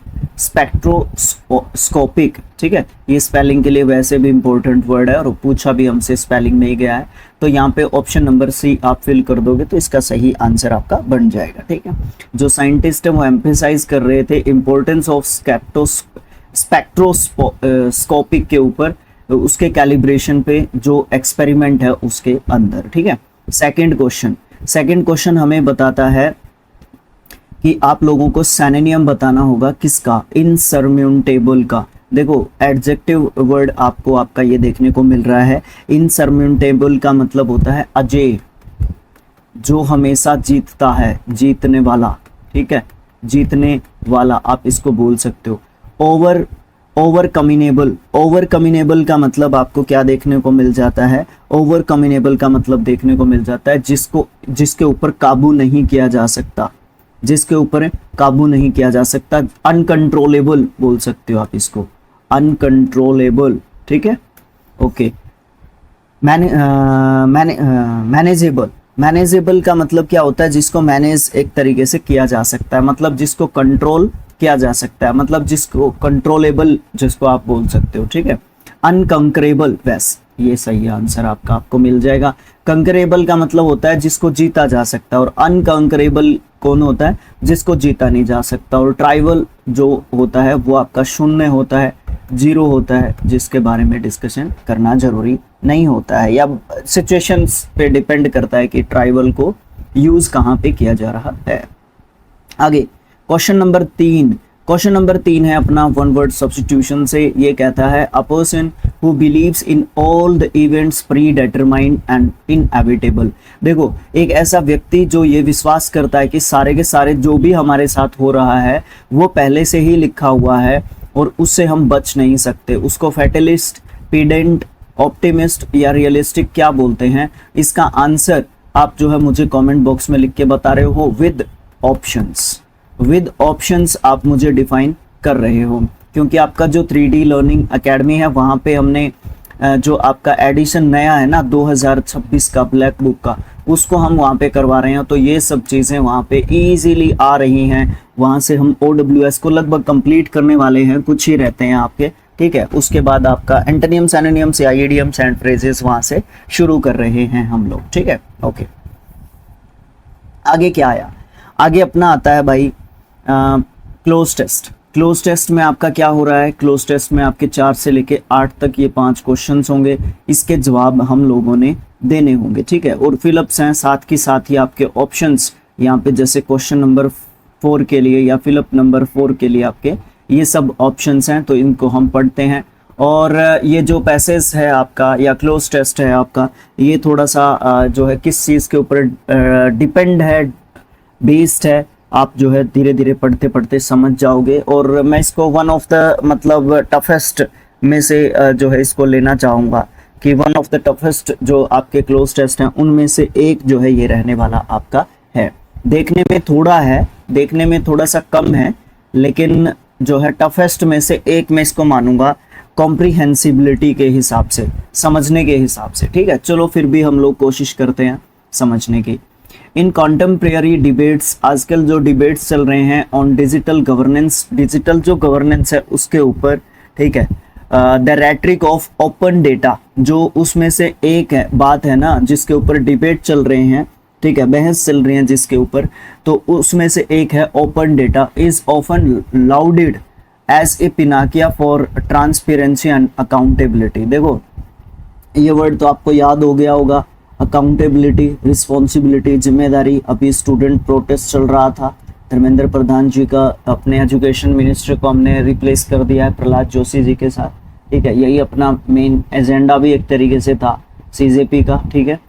ठीक है, ये स्पेलिंग के लिए वैसे भी इंपॉर्टेंट वर्ड है और पूछा भी हमसे स्पेलिंग में ही गया है, तो यहाँ पे ऑप्शन नंबर सी आप फिल कर दोगे तो इसका सही आंसर आपका बन जाएगा। ठीक है, जो साइंटिस्ट है वो एम्फेसाइज कर रहे थे इंपॉर्टेंस ऑफ स्पेक्ट्रोस्कोपिक के ऊपर, उसके कैलिब्रेशन पे जो एक्सपेरिमेंट है उसके अंदर। ठीक है, सेकंड क्वेश्चन हमें बताता है कि आप लोगों को सिनोनिम बताना होगा किसका, इनसरमाउंटेबल का। देखो एडजेक्टिव वर्ड आपको आपका ये देखने को मिल रहा है, इनसरमाउंटेबल का मतलब होता है अजेय, जो हमेशा जीतता है, जीतने वाला। ठीक है, जीतने वाला आप इसको बोल सकते हो। ओवरकमिनेबल का मतलब आपको क्या देखने को मिल जाता है, ओवरकमिनेबल का मतलब देखने को मिल जाता है जिसके ऊपर काबू नहीं किया जा सकता, जिसके ऊपर काबू नहीं किया जा सकता। अनकंट्रोलेबल बोल सकते हो आप इसको, अनकंट्रोलेबल। ठीक है, ओके। मैनेजेबल का मतलब क्या होता है, जिसको मैनेज एक तरीके से किया जा सकता है, मतलब जिसको कंट्रोल किया जा सकता है, मतलब जिसको कंट्रोलेबल जिसको आप बोल सकते हो। ठीक है, अनकंकरेबल, बस ये सही आंसर आपको मिल जाएगा। कंकरेबल का मतलब होता है जिसको जीता जा सकता है, और अनकंकरेबल कौन होता है, जिसको जीता नहीं जा सकता। और ट्राइबल जो होता है वो आपका शून्य होता है, जीरो होता है, जिसके बारे में डिस्कशन करना जरूरी नहीं होता है, या सिचुएशंस पे डिपेंड करता है कि ट्राइबल को यूज कहाँ पे किया जा रहा है। आगे क्वेश्चन नंबर 3, क्वेश्चन नंबर 3 है अपना वन वर्ड सब्स्टिट्यूशन से। ये कहता है a person who believes in all the events pre determined and inevitable. देखो, एक ऐसा व्यक्ति जो ये विश्वास करता है कि सारे के सारे जो भी हमारे साथ हो रहा है वो पहले से ही लिखा हुआ है और उससे हम बच नहीं सकते, उसको फैटलिस्ट, पीडेंट, ऑप्टिमिस्ट या रियलिस्टिक क्या बोलते हैं? इसका आंसर आप जो है मुझे कमेंट बॉक्स में लिख के बता रहे हो विद ऑप्शंस। विद ऑप्शंस आप मुझे डिफाइन कर रहे हो, क्योंकि आपका जो 3D लर्निंग एकेडमी है वहाँ पे हमने जो आपका एडिशन नया है ना 2026 का ब्लैक बुक का, उसको हम वहाँ पे करवा रहे हैं। तो ये सब चीज़ें वहाँ पे इजीली आ रही हैं। वहाँ से हम OWS को लगभग कंप्लीट करने वाले हैं, कुछ ही रहते हैं आपके, ठीक है। उसके बाद आपका एंटोनिम्स, एनोनिम्स या इडियम्स एंड फ्रेजेस वहाँ से शुरू कर रहे हैं हम लोग, ठीक है। ओके, आगे क्या आया? आगे अपना आता है भाई क्लोज टेस्ट। क्लोज टेस्ट में आपका क्या हो रहा है? क्लोज टेस्ट में आपके 4 से लेके 8 तक ये 5 क्वेश्चंस होंगे, इसके जवाब हम लोगों ने देने होंगे, ठीक है। और फिलअप्स हैं, साथ के साथ ही आपके ऑप्शंस यहाँ पे, जैसे क्वेश्चन नंबर 4 के लिए या फिलअप नंबर 4 के लिए आपके ये सब ऑप्शंस हैं, तो इनको हम पढ़ते हैं। और ये जो पैसेज है आपका या क्लोज टेस्ट है आपका, ये थोड़ा सा जो है किस चीज़ के ऊपर डिपेंड है, बेस्ड है, आप जो है धीरे धीरे पढ़ते पढ़ते समझ जाओगे। और मैं इसको वन ऑफ द मतलब टफेस्ट में से जो है इसको लेना चाहूँगा कि वन ऑफ द टफेस्ट जो आपके क्लोज टेस्ट हैं उनमें से एक जो है ये रहने वाला आपका है। देखने में थोड़ा है, देखने में थोड़ा सा कम है, लेकिन जो है टफेस्ट में से एक मैं इसको मानूंगा कॉम्प्रिहेंसिबिलिटी के हिसाब से, समझने के हिसाब से, ठीक है। चलो फिर भी हम लोग कोशिश करते हैं समझने की। इन कॉन्टेम्प्रेरी डिबेट्स, आजकल जो डिबेट्स चल रहे हैं ऑन डिजिटल गवर्नेंस, डिजिटल जो गवर्नेंस है उसके ऊपर, ठीक है। The rhetoric of open data, जो उसमें से एक है बात है ना जिसके ऊपर डिबेट चल रहे हैं, ठीक है, बहस चल रही है जिसके ऊपर, तो उसमें से एक है open data is often lauded as a panacea for transparency and accountability. देखो, ये वर्ड तो आपको याद हो गया होगा, अकाउंटेबिलिटी, रिस्पॉन्सिबिलिटी, जिम्मेदारी। अभी स्टूडेंट प्रोटेस्ट चल रहा था, धर्मेंद्र प्रधान जी का अपने एजुकेशन मिनिस्टर को हमने रिप्लेस कर दिया है प्रहलाद जोशी जी के साथ, ठीक है। यही अपना मेन एजेंडा भी एक तरीके से था CJP का, ठीक है।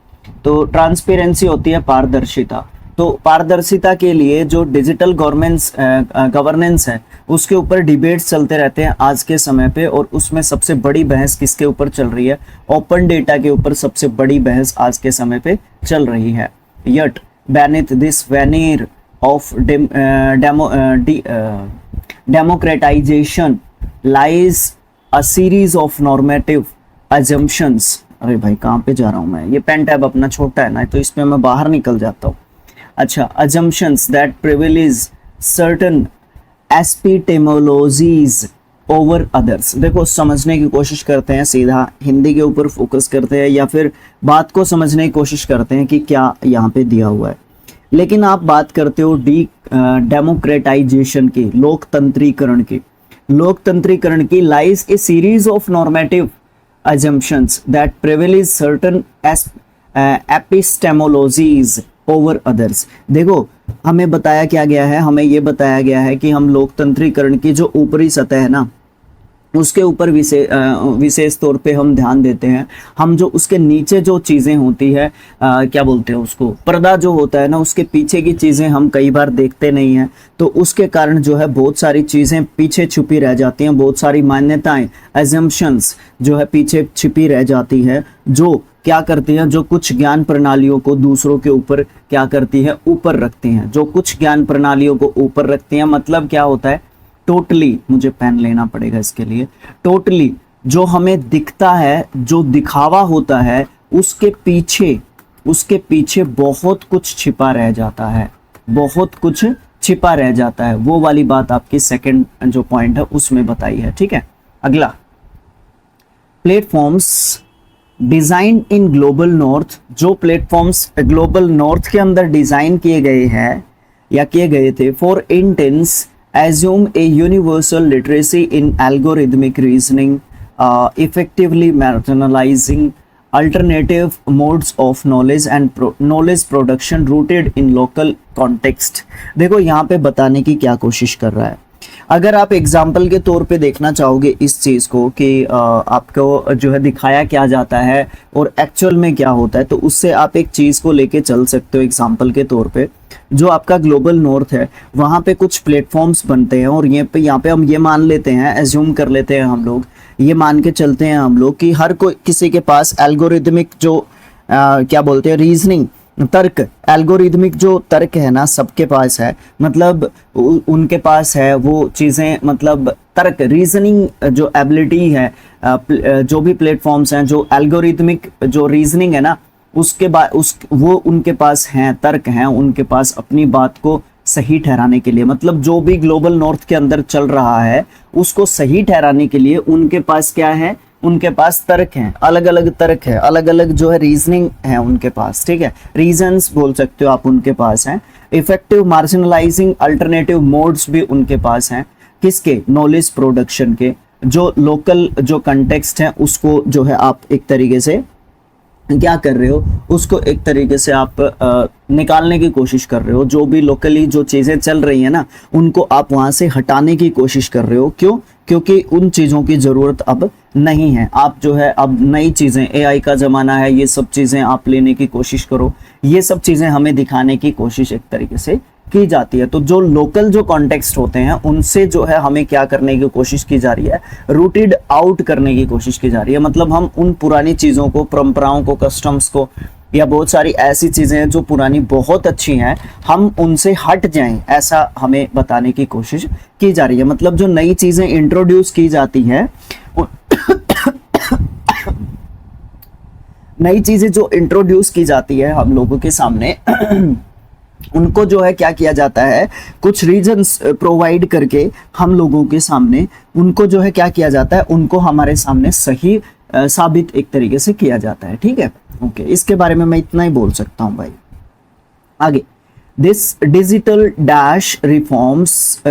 तो ट्रांसपेरेंसी होती है पारदर्शिता, तो पारदर्शिता के लिए जो डिजिटल गवर्नेंस है उसके ऊपर डिबेट्स चलते रहते हैं आज के समय पे। और उसमें सबसे बड़ी बहस किसके ऊपर चल रही है? ओपन डेटा के ऊपर सबसे बड़ी बहस आज के समय पे चल रही है। Yet beneath this veneer of democratization lies a series of normative assumptions। अरे भाई कहाँ पे जा रहा हूँ मैं? ये पेन टैब अपना छोटा है ना, तो इसमें मैं बाहर निकल जाता हूँ। अच्छा, assumptions that privilege certain epistemologies over others। देखो, समझने की कोशिश करते हैं, सीधा हिंदी के ऊपर फोकस करते हैं या फिर बात को समझने की कोशिश करते हैं कि क्या यहाँ पे दिया हुआ है। लेकिन आप बात करते हो डेमोक्रेटाइजेशन की, लोकतंत्रीकरण की lies A series of normative assumptions that privilege certain epistemologies over others। देखो, हमें बताया क्या गया है, हमें ये बताया गया है कि हम लोकतंत्रीकरण की जो ऊपरी सतह है ना उसके ऊपर विशेष तौर पे हम ध्यान देते हैं। हम जो उसके नीचे जो चीज़ें होती है, क्या बोलते हैं उसको, पर्दा जो होता है ना, उसके पीछे की चीज़ें हम कई बार देखते नहीं हैं, तो उसके कारण जो है बहुत सारी चीज़ें पीछे छुपी रह जाती हैं, बहुत सारी मान्यताएं, एजम्पशंस जो है पीछे छिपी रह जाती है, जो क्या करती हैं, जो कुछ ज्ञान प्रणालियों को दूसरों के ऊपर क्या करती है, ऊपर रखती हैं। जो कुछ ज्ञान प्रणालियों को ऊपर रखती हैं मतलब क्या होता है, टोटली मुझे पेन लेना पड़ेगा इसके लिए, टोटली जो हमें दिखता है, जो दिखावा होता है, उसके पीछे बहुत कुछ छिपा रह जाता है, बहुत कुछ छिपा रह जाता है। वो वाली बात आपकी सेकंड जो पॉइंट है उसमें बताई है, ठीक है। अगला, platforms design in global north, जो प्लेटफॉर्म्स ग्लोबल नॉर्थ के अंदर डिजाइन किए गए हैं या किए गए थे, for intense assume a universal literacy in algorithmic reasoning, effectively marginalizing alternative modes of knowledge and knowledge production rooted in local context। देखो यहाँ पे बताने की क्या कोशिश कर रहा है। अगर आप एग्जाम्पल के तौर पे देखना चाहोगे इस चीज़ को कि आपको जो है दिखाया क्या जाता है और एक्चुअल में क्या होता है, तो उससे आप एक चीज़ को लेके चल सकते हो। एग्जाम्पल के तौर पे जो आपका ग्लोबल नॉर्थ है वहाँ पे कुछ प्लेटफॉर्म्स बनते हैं और यहाँ पे हम ये मान लेते हैं, एज्यूम कर लेते हैं हम लोग, ये मान के चलते हैं हम लोग कि हर कोई किसी के पास एल्गोरिथमिक जो क्या बोलते हैं रीजनिंग तर्क, एल्गोरिथमिक जो तर्क है ना सबके पास है, मतलब उनके पास है वो चीज़ें, मतलब तर्क रीजनिंग जो एबिलिटी है, जो भी प्लेटफॉर्म्स हैं जो एल्गोरिथमिक जो रीजनिंग है ना उसके बाद वो उनके पास हैं, तर्क हैं उनके पास अपनी बात को सही ठहराने के लिए, मतलब जो भी ग्लोबल नॉर्थ के अंदर चल रहा है उसको सही ठहराने के लिए उनके पास क्या है, उनके पास तर्क हैं, अलग अलग तर्क है, अलग अलग जो है रीजनिंग है उनके पास, ठीक है, रीजंस बोल सकते हो आप उनके पास हैं। इफेक्टिव मार्जिनलाइजिंग अल्टरनेटिव मोड्स भी उनके पास हैं, किसके, नॉलेज प्रोडक्शन के, जो लोकल जो कंटेक्स्ट है उसको जो है आप एक तरीके से क्या कर रहे हो, उसको एक तरीके से आप निकालने की कोशिश कर रहे हो। जो भी लोकली जो चीज़ें चल रही हैं ना उनको आप वहाँ से हटाने की कोशिश कर रहे हो। क्यों? क्योंकि उन चीज़ों की ज़रूरत अब नहीं है। आप जो है अब नई चीज़ें, एआई का ज़माना है, ये सब चीज़ें आप लेने की कोशिश करो, ये सब चीज़ें हमें दिखाने की कोशिश एक तरीके से की जाती है। तो जो लोकल जो कॉन्टेक्स्ट होते हैं उनसे जो है हमें क्या करने की कोशिश की जा रही है, रूटेड आउट करने की कोशिश की जा रही है। मतलब हम उन पुरानी चीज़ों को, परंपराओं को, कस्टम्स को, या बहुत सारी ऐसी चीज़ें हैं जो पुरानी बहुत अच्छी हैं, हम उनसे हट जाएं, ऐसा हमें बताने की कोशिश की जा रही है। मतलब जो नई चीज़ें इंट्रोड्यूस की जाती हैं नई चीज़ें जो इंट्रोड्यूस की जाती है हम लोगों के सामने उनको जो है क्या किया जाता है, कुछ रीजंस प्रोवाइड करके हम लोगों के सामने उनको जो है क्या किया जाता है, उनको हमारे सामने सही साबित एक तरीके से किया जाता है। ठीक है, ओके, इसके बारे में मैं इतना ही बोल सकता हूँ भाई। आगे, this digital dash reforms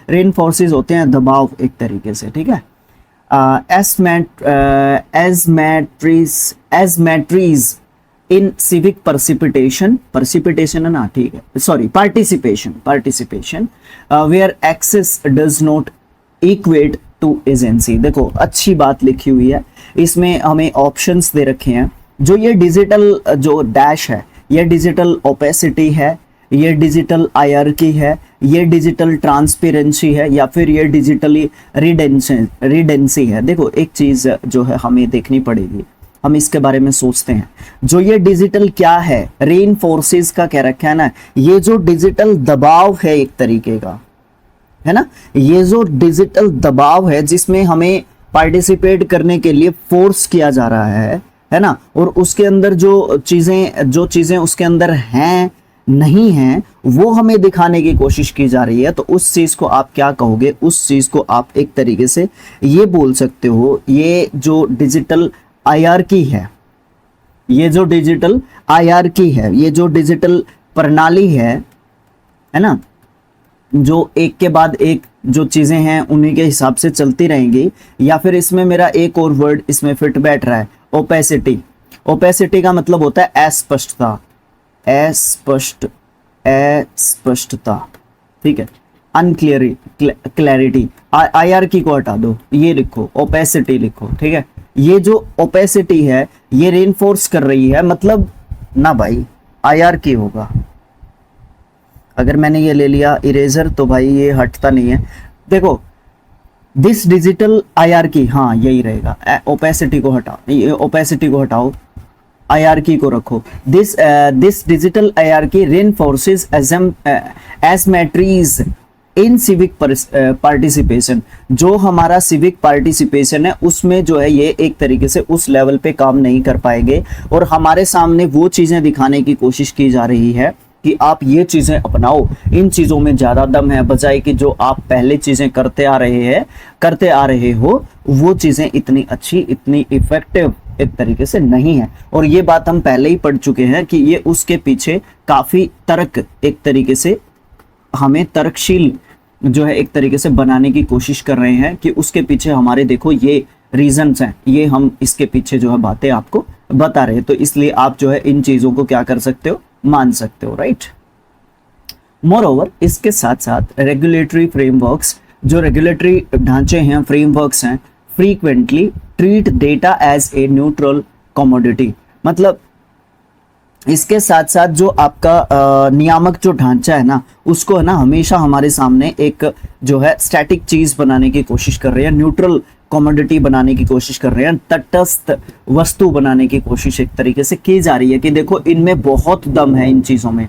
reinforces होते हैं दबाव एक तरीके से, ठीक है, as matrices in civic participation है ना, ठीक है, sorry participation where access does not equate to agency. देखो अच्छी बात लिखी हुई है, इसमें हमें ऑप्शंस दे रखे हैं। जो ये डिजिटल जो डैश है, ये डिजिटल ओपेसिटी है, ये डिजिटल हायरार्की है, ये डिजिटल ट्रांसपेरेंसी है, या फिर ये डिजिटली रिडेंसी है। देखो एक चीज जो है हमें देखनी पड़ेगी, हम इसके बारे में सोचते हैं। जो ये डिजिटल क्या है, रेनफोर्सेस का कह रखा है ना, ये जो डिजिटल दबाव है एक तरीके का, है ना, ये जो डिजिटल दबाव है जिसमें हमें पार्टिसिपेट करने के लिए फोर्स किया जा रहा है ना, और उसके अंदर जो चीजें उसके अंदर हैं नहीं हैं वो हमें दिखाने की कोशिश की जा रही है। तो उस चीज को आप क्या कहोगे, उस चीज को आप एक तरीके से ये बोल सकते हो, ये जो डिजिटल हायरार्की है, ये जो डिजिटल हायरार्की है, ये जो डिजिटल प्रणाली है ना, जो एक के बाद एक जो चीजें हैं उन्हीं के हिसाब से चलती रहेंगी। या फिर इसमें मेरा एक और वर्ड इसमें फिट बैठ रहा है, ओपेसिटी। ओपेसिटी का मतलब होता है अस्पष्टता, अस्पष्टता, ठीक है, क्लैरिटी। हायरार्की को हटा दो, ये लिखो, ओपेसिटी लिखो, ठीक है। ये जो ओपेसिटी है ये रेनफोर्स कर रही है, मतलब ना भाई हायरार्की होगा। अगर मैंने ये ले लिया इरेजर तो भाई ये हटता नहीं है। देखो दिस डिजिटल हायरार्की, हाँ यही रहेगा, ओपेसिटी को हटाओ, ये ओपेसिटी को हटाओ, हायरार्की को रखो। This digital hierarchy reinforces asymmetries in civic participation. जो हमारा सिविक पार्टिसिपेशन है उसमें जो है ये एक तरीके से उस लेवल पे काम नहीं कर पाएंगे, और हमारे सामने वो चीज़ें दिखाने की कोशिश की जा रही है कि आप ये चीजें अपनाओ, इन चीजों में ज्यादा दम है, बजाय कि जो आप पहले चीजें करते आ रहे हो वो चीजें इतनी अच्छी, इतनी इफेक्टिव एक तरीके से नहीं है। और ये बात हम पहले ही पढ़ चुके हैं कि ये उसके पीछे काफी तर्क, एक तरीके से हमें तर्कशील जो है एक तरीके से बनाने की कोशिश कर रहे हैं कि उसके पीछे हमारे देखो ये रीजंस हैं, ये हम इसके पीछे जो है बातें आपको बता रहे हैं। तो इसलिए आप जो है इन चीजों को क्या कर सकते हो, मान सकते हो, राइट। मोरओवर इसके साथ साथ रेगुलेटरी फ्रेमवर्क्स, जो रेगुलेटरी ढांचे हैं, फ्रेमवर्क्स हैं, frequently treat data as a neutral commodity. मतलब इसके साथ साथ जो आपका नियामक जो ढांचा है ना, उसको है ना हमेशा हमारे सामने एक जो है स्टैटिक चीज बनाने की कोशिश कर रहे हैं, न्यूट्रल कमोडिटी बनाने की कोशिश कर रहे हैं, तटस्थ वस्तु बनाने की कोशिश एक तरीके से की जा रही है कि देखो इनमें बहुत दम है इन चीजों में।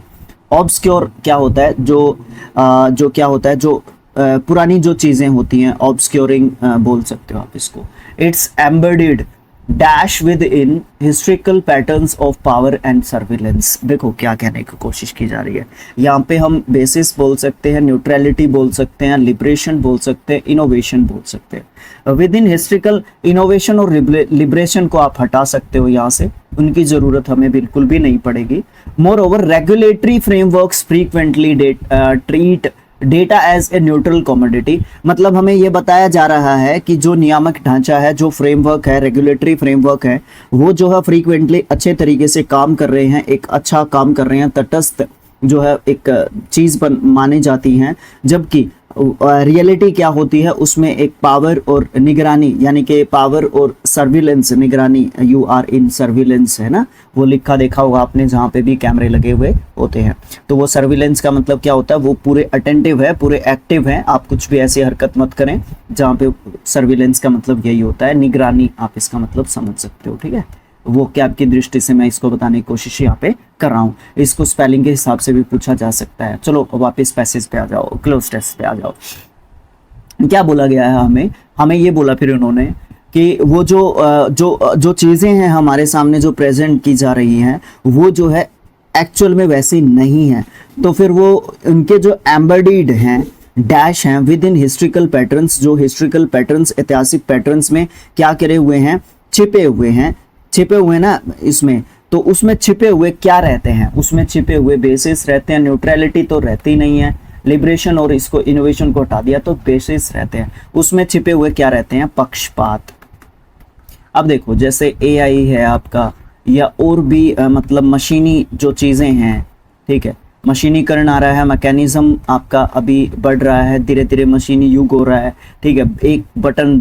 ऑब्सक्योर क्या होता है, जो क्या होता है, जो पुरानी जो चीजें होती हैं, ऑब्सक्योरिंग बोल सकते हो आप इसको। It's embedded dash with in historical patterns of power and surveillance. देखो क्या कहने की कोशिश की जा रही है यहाँ पे, हम बेसिस बोल सकते हैं, न्यूट्रलिटी बोल सकते हैं, लिबरेशन बोल सकते हैं, इनोवेशन बोल सकते हैं। विद इन हिस्ट्रिकल इनोवेशन और लिबरेशन को आप हटा सकते हो यहाँ से, उनकी जरूरत हमें बिल्कुल भी नहीं पड़ेगी। Moreover regulatory frameworks frequently treat data as a neutral commodity. मतलब हमें यह बताया जा रहा है कि जो नियामक ढांचा है, जो फ्रेमवर्क है, रेगुलेटरी फ्रेमवर्क है, वो जो है फ्रीक्वेंटली अच्छे तरीके से काम कर रहे हैं, एक अच्छा काम कर रहे हैं, तटस्थ जो है एक चीज मानी जाती हैं। जबकि रियलिटी क्या होती है, उसमें एक पावर और निगरानी, यानी कि पावर और सर्विलेंस, निगरानी, यू आर इन सर्विलेंस है ना, वो लिखा देखा होगा आपने जहाँ पे भी कैमरे लगे हुए होते हैं। तो वो सर्विलेंस का मतलब क्या होता है, वो पूरे अटेंटिव है, पूरे एक्टिव है, आप कुछ भी ऐसी हरकत मत करें। जहाँ पे सर्विलेंस का मतलब यही होता है, निगरानी आप इसका मतलब समझ सकते हो, ठीक है। वो क्या आपकी दृष्टि से मैं इसको बताने की कोशिश यहाँ पे कर रहा हूँ। इसको स्पेलिंग के हिसाब से भी पूछा जा सकता है। चलो वापस पैसेज पे आ जाओ, क्लोज टेस्ट पे आ जाओ। क्या बोला गया है हमें ये बोला फिर उन्होंने कि वो जो चीजें हैं हमारे सामने जो प्रेजेंट की जा रही हैं, वो जो है एक्चुअल में वैसी नहीं है। तो फिर वो उनके जो एम्बेडेड हैं, डैश हैं विद इन हिस्ट्रिकल पैटर्न्स, जो हिस्ट्रिकल पैटर्न्स, ऐतिहासिक पैटर्न्स में क्या करे हुए हैं, छिपे हुए ना इसमें। तो उसमें छिपे हुए क्या रहते हैं, उसमें छिपे हुए बेसिस रहते हैं, न्यूट्रलिटी तो रहती नहीं है, लिबरेशन और इसको इनोवेशन को हटा दिया तो बेसिस रहते हैं। उसमें छिपे हुए क्या रहते हैं, पक्षपात। अब देखो जैसे एआई है आपका, या और भी मतलब मशीनी जो चीजें हैं, ठीक है, मशीनीकरण आ रहा है, मैकेनिज्म आपका अभी बढ़ रहा है, धीरे धीरे मशीनी युग हो रहा है, ठीक है। एक बटन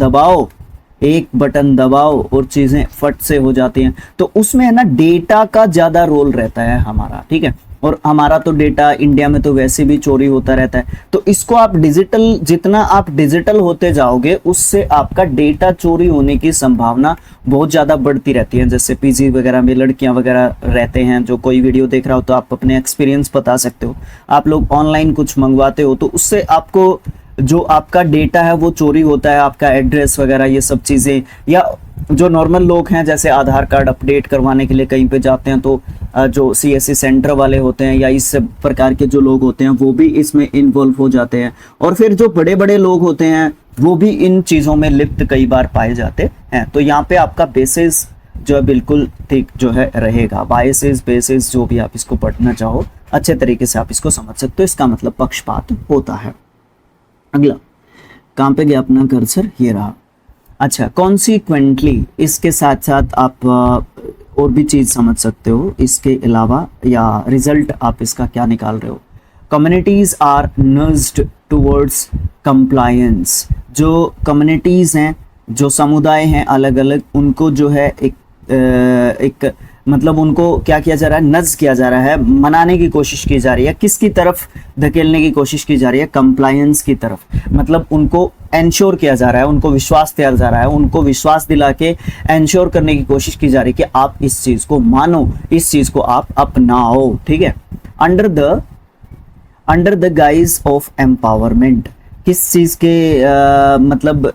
दबाओ और चीजें फट से हो जाती हैं। तो उसमें है ना डेटा का ज्यादा रोल रहता है हमारा, ठीक है। और हमारा तो डेटा इंडिया में तो वैसे भी चोरी होता रहता है। तो इसको आप डिजिटल, जितना आप डिजिटल होते जाओगे उससे आपका डेटा चोरी होने की संभावना बहुत ज्यादा बढ़ती रहती है। जैसे पीजी वगैरह में लड़कियां वगैरह रहते हैं, जो कोई वीडियो देख रहा हो तो आप अपने एक्सपीरियंस बता सकते हो। आप लोग ऑनलाइन कुछ मंगवाते हो तो उससे आपको जो आपका डेटा है वो चोरी होता है, आपका एड्रेस वगैरह ये सब चीज़ें। या जो नॉर्मल लोग हैं, जैसे आधार कार्ड अपडेट करवाने के लिए कहीं पे जाते हैं तो जो सीएससी सेंटर वाले होते हैं या इस प्रकार के जो लोग होते हैं वो भी इसमें इन्वॉल्व हो जाते हैं। और फिर जो बड़े बड़े लोग होते हैं वो भी इन चीज़ों में लिप्त कई बार पाए जाते हैं। तो यहाँ पे आपका बेसिस जो है बिल्कुल ठीक जो है रहेगा। बायसेस, बेसिस, जो भी आप इसको पढ़ना चाहो अच्छे तरीके से आप इसको समझ सकते हो। इसका मतलब पक्षपात होता है। अगला कहाँ पे गया अपना कर्सर, ये रहा। अच्छा, कॉन्सिक्वेंटली इसके साथ साथ आप और भी चीज समझ सकते हो इसके अलावा, या रिजल्ट आप इसका क्या निकाल रहे हो। Communities are nudged towards compliance. जो कम्युनिटीज हैं, जो समुदाय हैं अलग अलग, उनको जो है एक मतलब उनको क्या किया जा रहा है, नज़ किया जा रहा है, मनाने की कोशिश की जा रही है। किसकी तरफ धकेलने की कोशिश की जा रही है, कंप्लायंस की तरफ। मतलब उनको एंश्योर किया जा रहा है, उनको विश्वास दिया जा रहा है, उनको विश्वास दिला के एंश्योर करने की कोशिश की जा रही है कि आप इस चीज़ को मानो, इस चीज़ को आप अपनाओ, ठीक है। Under the guys of empowerment. किस चीज़ के मतलब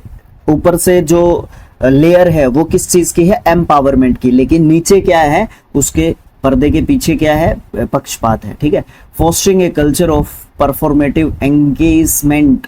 ऊपर से जो लेयर है वो किस चीज की है, एम्पावरमेंट की। लेकिन नीचे क्या है, उसके पर्दे के पीछे क्या है, पक्षपात है, ठीक है। Fostering a culture of performative engagement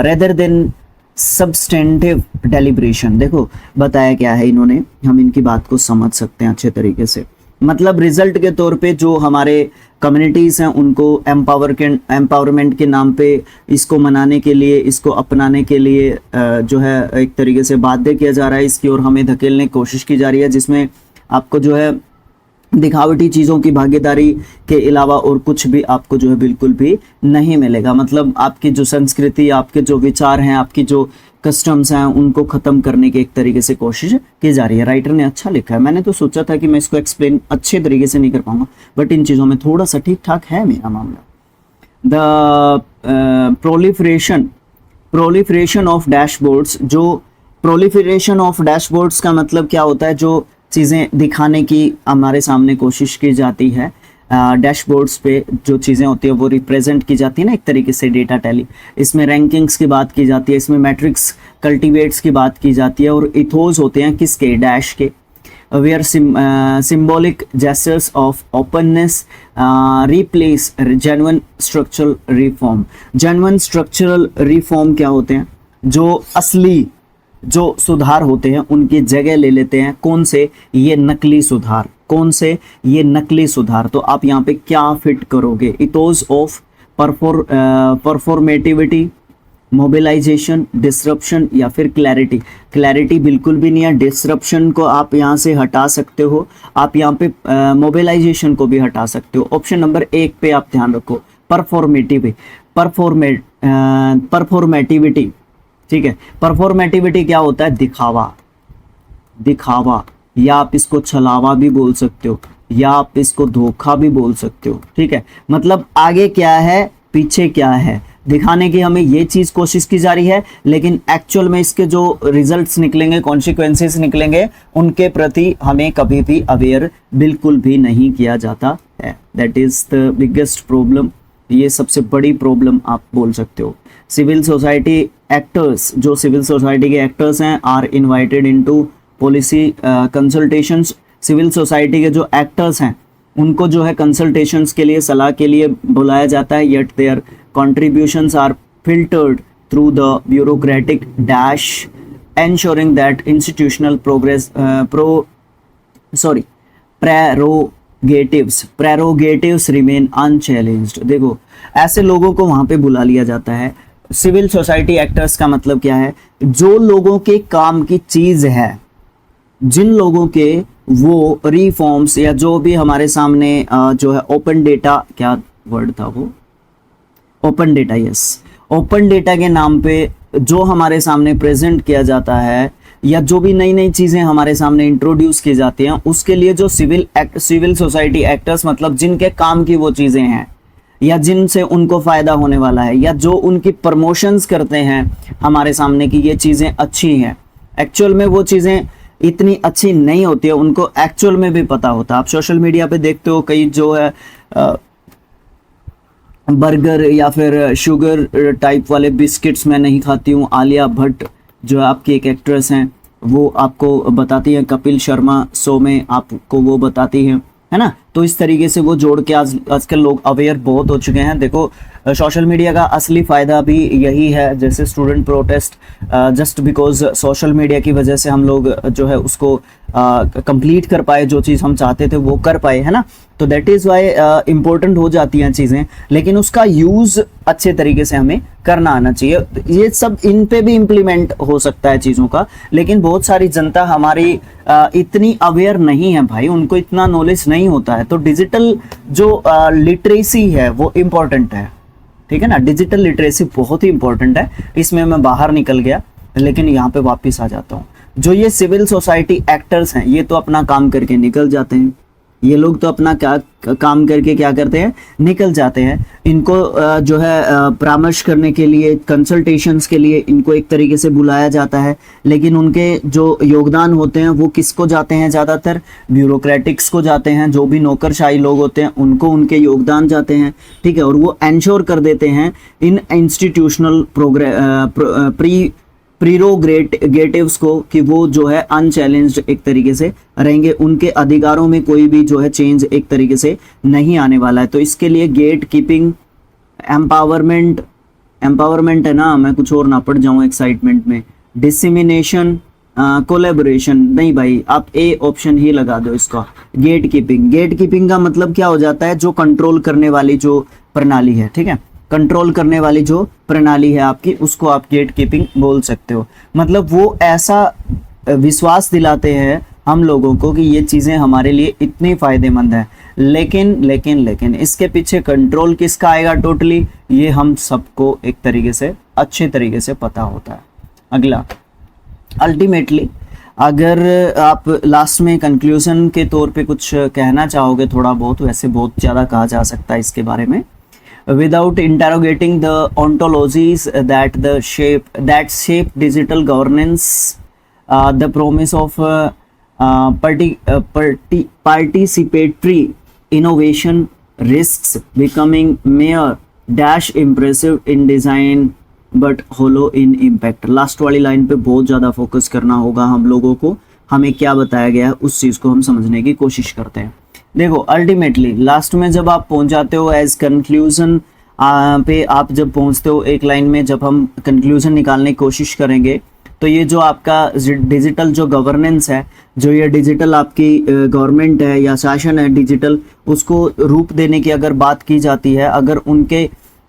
rather than substantive deliberation. देखो बताया क्या है इन्होंने, हम इनकी बात को समझ सकते हैं अच्छे तरीके से। मतलब रिजल्ट के तौर पे जो हमारे कम्युनिटीज़ हैं उनको एम्पावरमेंट के नाम पे इसको मनाने के लिए, इसको अपनाने के लिए जो है एक तरीके से बाध्य किया जा रहा है, इसकी ओर हमें धकेलने की कोशिश की जा रही है, जिसमें आपको जो है दिखावटी चीज़ों की भागीदारी के अलावा और कुछ भी आपको जो है बिल्कुल भी नहीं मिलेगा। मतलब आपकी जो संस्कृति, आपके जो विचार हैं, आपकी जो कस्टम्स हैं, उनको ख़त्म करने की एक तरीके से कोशिश की जा रही है। राइटर ने अच्छा लिखा है, मैंने तो सोचा था कि मैं इसको एक्सप्लेन अच्छे तरीके से नहीं कर पाऊंगा, बट इन चीज़ों में थोड़ा सा ठीक ठाक है मेरा मामला। द प्रोलिफरेशन ऑफ डैशबोर्ड्स, जो प्रोलिफरेशन ऑफ डैशबोर्ड्स का मतलब क्या होता है, जो चीज़ें दिखाने की हमारे सामने कोशिश की जाती है, डैशबोर्ड्स पे जो चीज़ें होती है वो रिप्रेजेंट की जाती है ना एक तरीके से, डेटा टैली। इसमें रैंकिंग्स की बात की जाती है, इसमें मैट्रिक्स कल्टीवेट्स की बात की जाती है, और इथोस होते हैं किसके, डैश के। Where symbolic gestures of openness replace genuine structural reform. Genuine structural reform क्या होते हैं, जो असली जो सुधार होते हैं उनकी जगह ले लेते हैं कौन से, ये नकली सुधार। कौन से, ये नकली सुधार। तो आप यहाँ पे क्या फिट करोगे, ethos of performativity, mobilisation, disruption या फिर क्लैरिटी। क्लैरिटी बिल्कुल भी नहीं है, डिसरप्शन को आप यहाँ से हटा सकते हो, आप यहाँ पे मोबिलाइजेशन को भी हटा सकते हो। ऑप्शन नंबर 1 पे आप ध्यान रखो, परफॉर्मेटिविटी, ठीक है। परफॉर्मेटिविटी क्या होता है, दिखावा, दिखावा, या आप इसको छलावा भी बोल सकते हो, या आप इसको धोखा भी बोल सकते हो, ठीक है। मतलब आगे क्या है, पीछे क्या है, दिखाने की हमें ये चीज कोशिश की जा रही है, लेकिन एक्चुअल में इसके जो रिजल्ट्स निकलेंगे, कॉन्सिक्वेंसेस निकलेंगे, उनके प्रति हमें कभी भी अवेयर बिल्कुल भी नहीं किया जाता है। That is the biggest problem, ये सबसे बड़ी प्रॉब्लम आप बोल सकते हो। सिविल सोसाइटी एक्टर्स, जो सिविल सोसाइटी के एक्टर्स हैं, are invited into policy consultations. Civil society के जो एक्टर्स हैं उनको जो है कंसल्टेशंस के लिए, सलाह के लिए बुलाया जाता है, yet their contributions are filtered through the bureaucratic dash, ensuring that institutional prerogatives remain unchallenged। देखो ऐसे लोगों को वहां पे बुला लिया जाता है। सिविल सोसाइटी एक्टर्स का मतलब क्या है, जो लोगों के काम की चीज है, जिन लोगों के वो रिफॉर्म्स या जो भी हमारे सामने जो है ओपन डेटा, क्या वर्ड था वो, open data, yes, open data के नाम पे जो हमारे सामने प्रेजेंट किया जाता है, या जो भी नई नई चीज़ें हमारे सामने इंट्रोड्यूस की जाती हैं, उसके लिए जो सिविल सोसाइटी एक्टर्स, मतलब जिनके काम की वो चीज़ें हैं, या जिनसे उनको फ़ायदा होने वाला है, या जो उनकी प्रमोशंस करते हैं हमारे सामने कि ये चीज़ें अच्छी हैं, एक्चुअल में वो चीज़ें इतनी अच्छी नहीं होती है, उनको एक्चुअल में भी पता होता है। आप सोशल मीडिया पे देखते हो कई जो है बर्गर या फिर शुगर टाइप वाले बिस्किट्स मैं नहीं खाती हूँ। आलिया भट्ट जो आपकी एक एक्ट्रेस हैं, वो आपको बताती हैं, कपिल शर्मा शो में आपको वो बताती हैं, है ना। तो इस तरीके से वो जोड़ के आजकल लोग अवेयर बहुत हो चुके हैं। देखो सोशल मीडिया का असली फ़ायदा भी यही है, जैसे student protest, just because social media की वजह से हम लोग जो है उसको कंप्लीट कर पाए, जो चीज़ हम चाहते थे वो कर पाए, है ना। तो दैट इज़ वाई इम्पोर्टेंट हो जाती हैं चीज़ें, लेकिन उसका यूज़ अच्छे तरीके से हमें करना आना चाहिए। ये सब इन पे भी इम्प्लीमेंट हो सकता है चीज़ों का, लेकिन बहुत सारी जनता हमारी इतनी अवेयर नहीं है भाई, उनको इतना नॉलेज नहीं होता है। तो डिजिटल जो लिटरेसी है वो इम्पोर्टेंट है, ठीक है ना। डिजिटल लिटरेसी बहुत ही इंपॉर्टेंट है, इसमें मैं बाहर निकल गया, लेकिन यहाँ पे वापस आ जाता हूँ। जो ये सिविल सोसाइटी एक्टर्स हैं, ये तो अपना काम करके निकल जाते हैं, ये लोग तो अपना क्या काम करके क्या करते हैं, निकल जाते हैं। इनको जो है परामर्श करने के लिए, कंसल्टेशंस के लिए इनको एक तरीके से बुलाया जाता है, लेकिन उनके जो योगदान होते हैं वो किसको जाते हैं, ज़्यादातर ब्यूरोक्रेटिक्स को जाते हैं, जो भी नौकरशाही लोग होते हैं उनको उनके योगदान जाते हैं, ठीक है। और वो एंश्योर कर देते हैं इन इंस्टीट्यूशनल प्रीरोगेटिव्स को कि वो जो है अनचैलेंज्ड एक तरीके से रहेंगे, उनके अधिकारों में कोई भी जो है चेंज एक तरीके से नहीं आने वाला है। तो इसके लिए गेट कीपिंग, एम्पावरमेंट है ना, मैं कुछ और ना पढ़ जाऊं एक्साइटमेंट में, डिसिमिनेशन, कोलेबोरेशन, नहीं भाई आप ए ऑप्शन ही लगा दो इसका, गेट कीपिंग। गेट कीपिंग का मतलब क्या हो जाता है, जो कंट्रोल करने वाली जो प्रणाली है, ठीक है, कंट्रोल करने वाली जो प्रणाली है आपकी, उसको आप गेट कीपिंग बोल सकते हो। मतलब वो ऐसा विश्वास दिलाते हैं हम लोगों को कि ये चीज़ें हमारे लिए इतनी फायदेमंद है, लेकिन इसके पीछे कंट्रोल किसका आएगा टोटली, ये हम सबको एक तरीके से अच्छे तरीके से पता होता है। अगला, अल्टीमेटली अगर आप लास्ट में कंक्लूजन के तौर पे कुछ कहना चाहोगे थोड़ा बहुत, वैसे बहुत ज़्यादा कहा जा सकता है इसके बारे में, without interrogating the ontologies that shape digital governance, the promise of participatory innovation risks becoming mere dash impressive in design but hollow in impact। Last वाली लाइन पे बहुत ज़्यादा फोकस करना होगा हम लोगों को, हमें क्या बताया गया है उस चीज़ को हम समझने की कोशिश करते हैं। देखो अल्टीमेटली लास्ट में जब आप पहुंच जाते हो एज कंक्लूजन पे, आप जब पहुंचते हो एक लाइन में, जब हम कंक्लूजन निकालने की कोशिश करेंगे, तो ये जो आपका डिजिटल जो गवर्नेंस है, जो ये डिजिटल आपकी गवर्नमेंट है या शासन है डिजिटल, उसको रूप देने की अगर बात की जाती है, अगर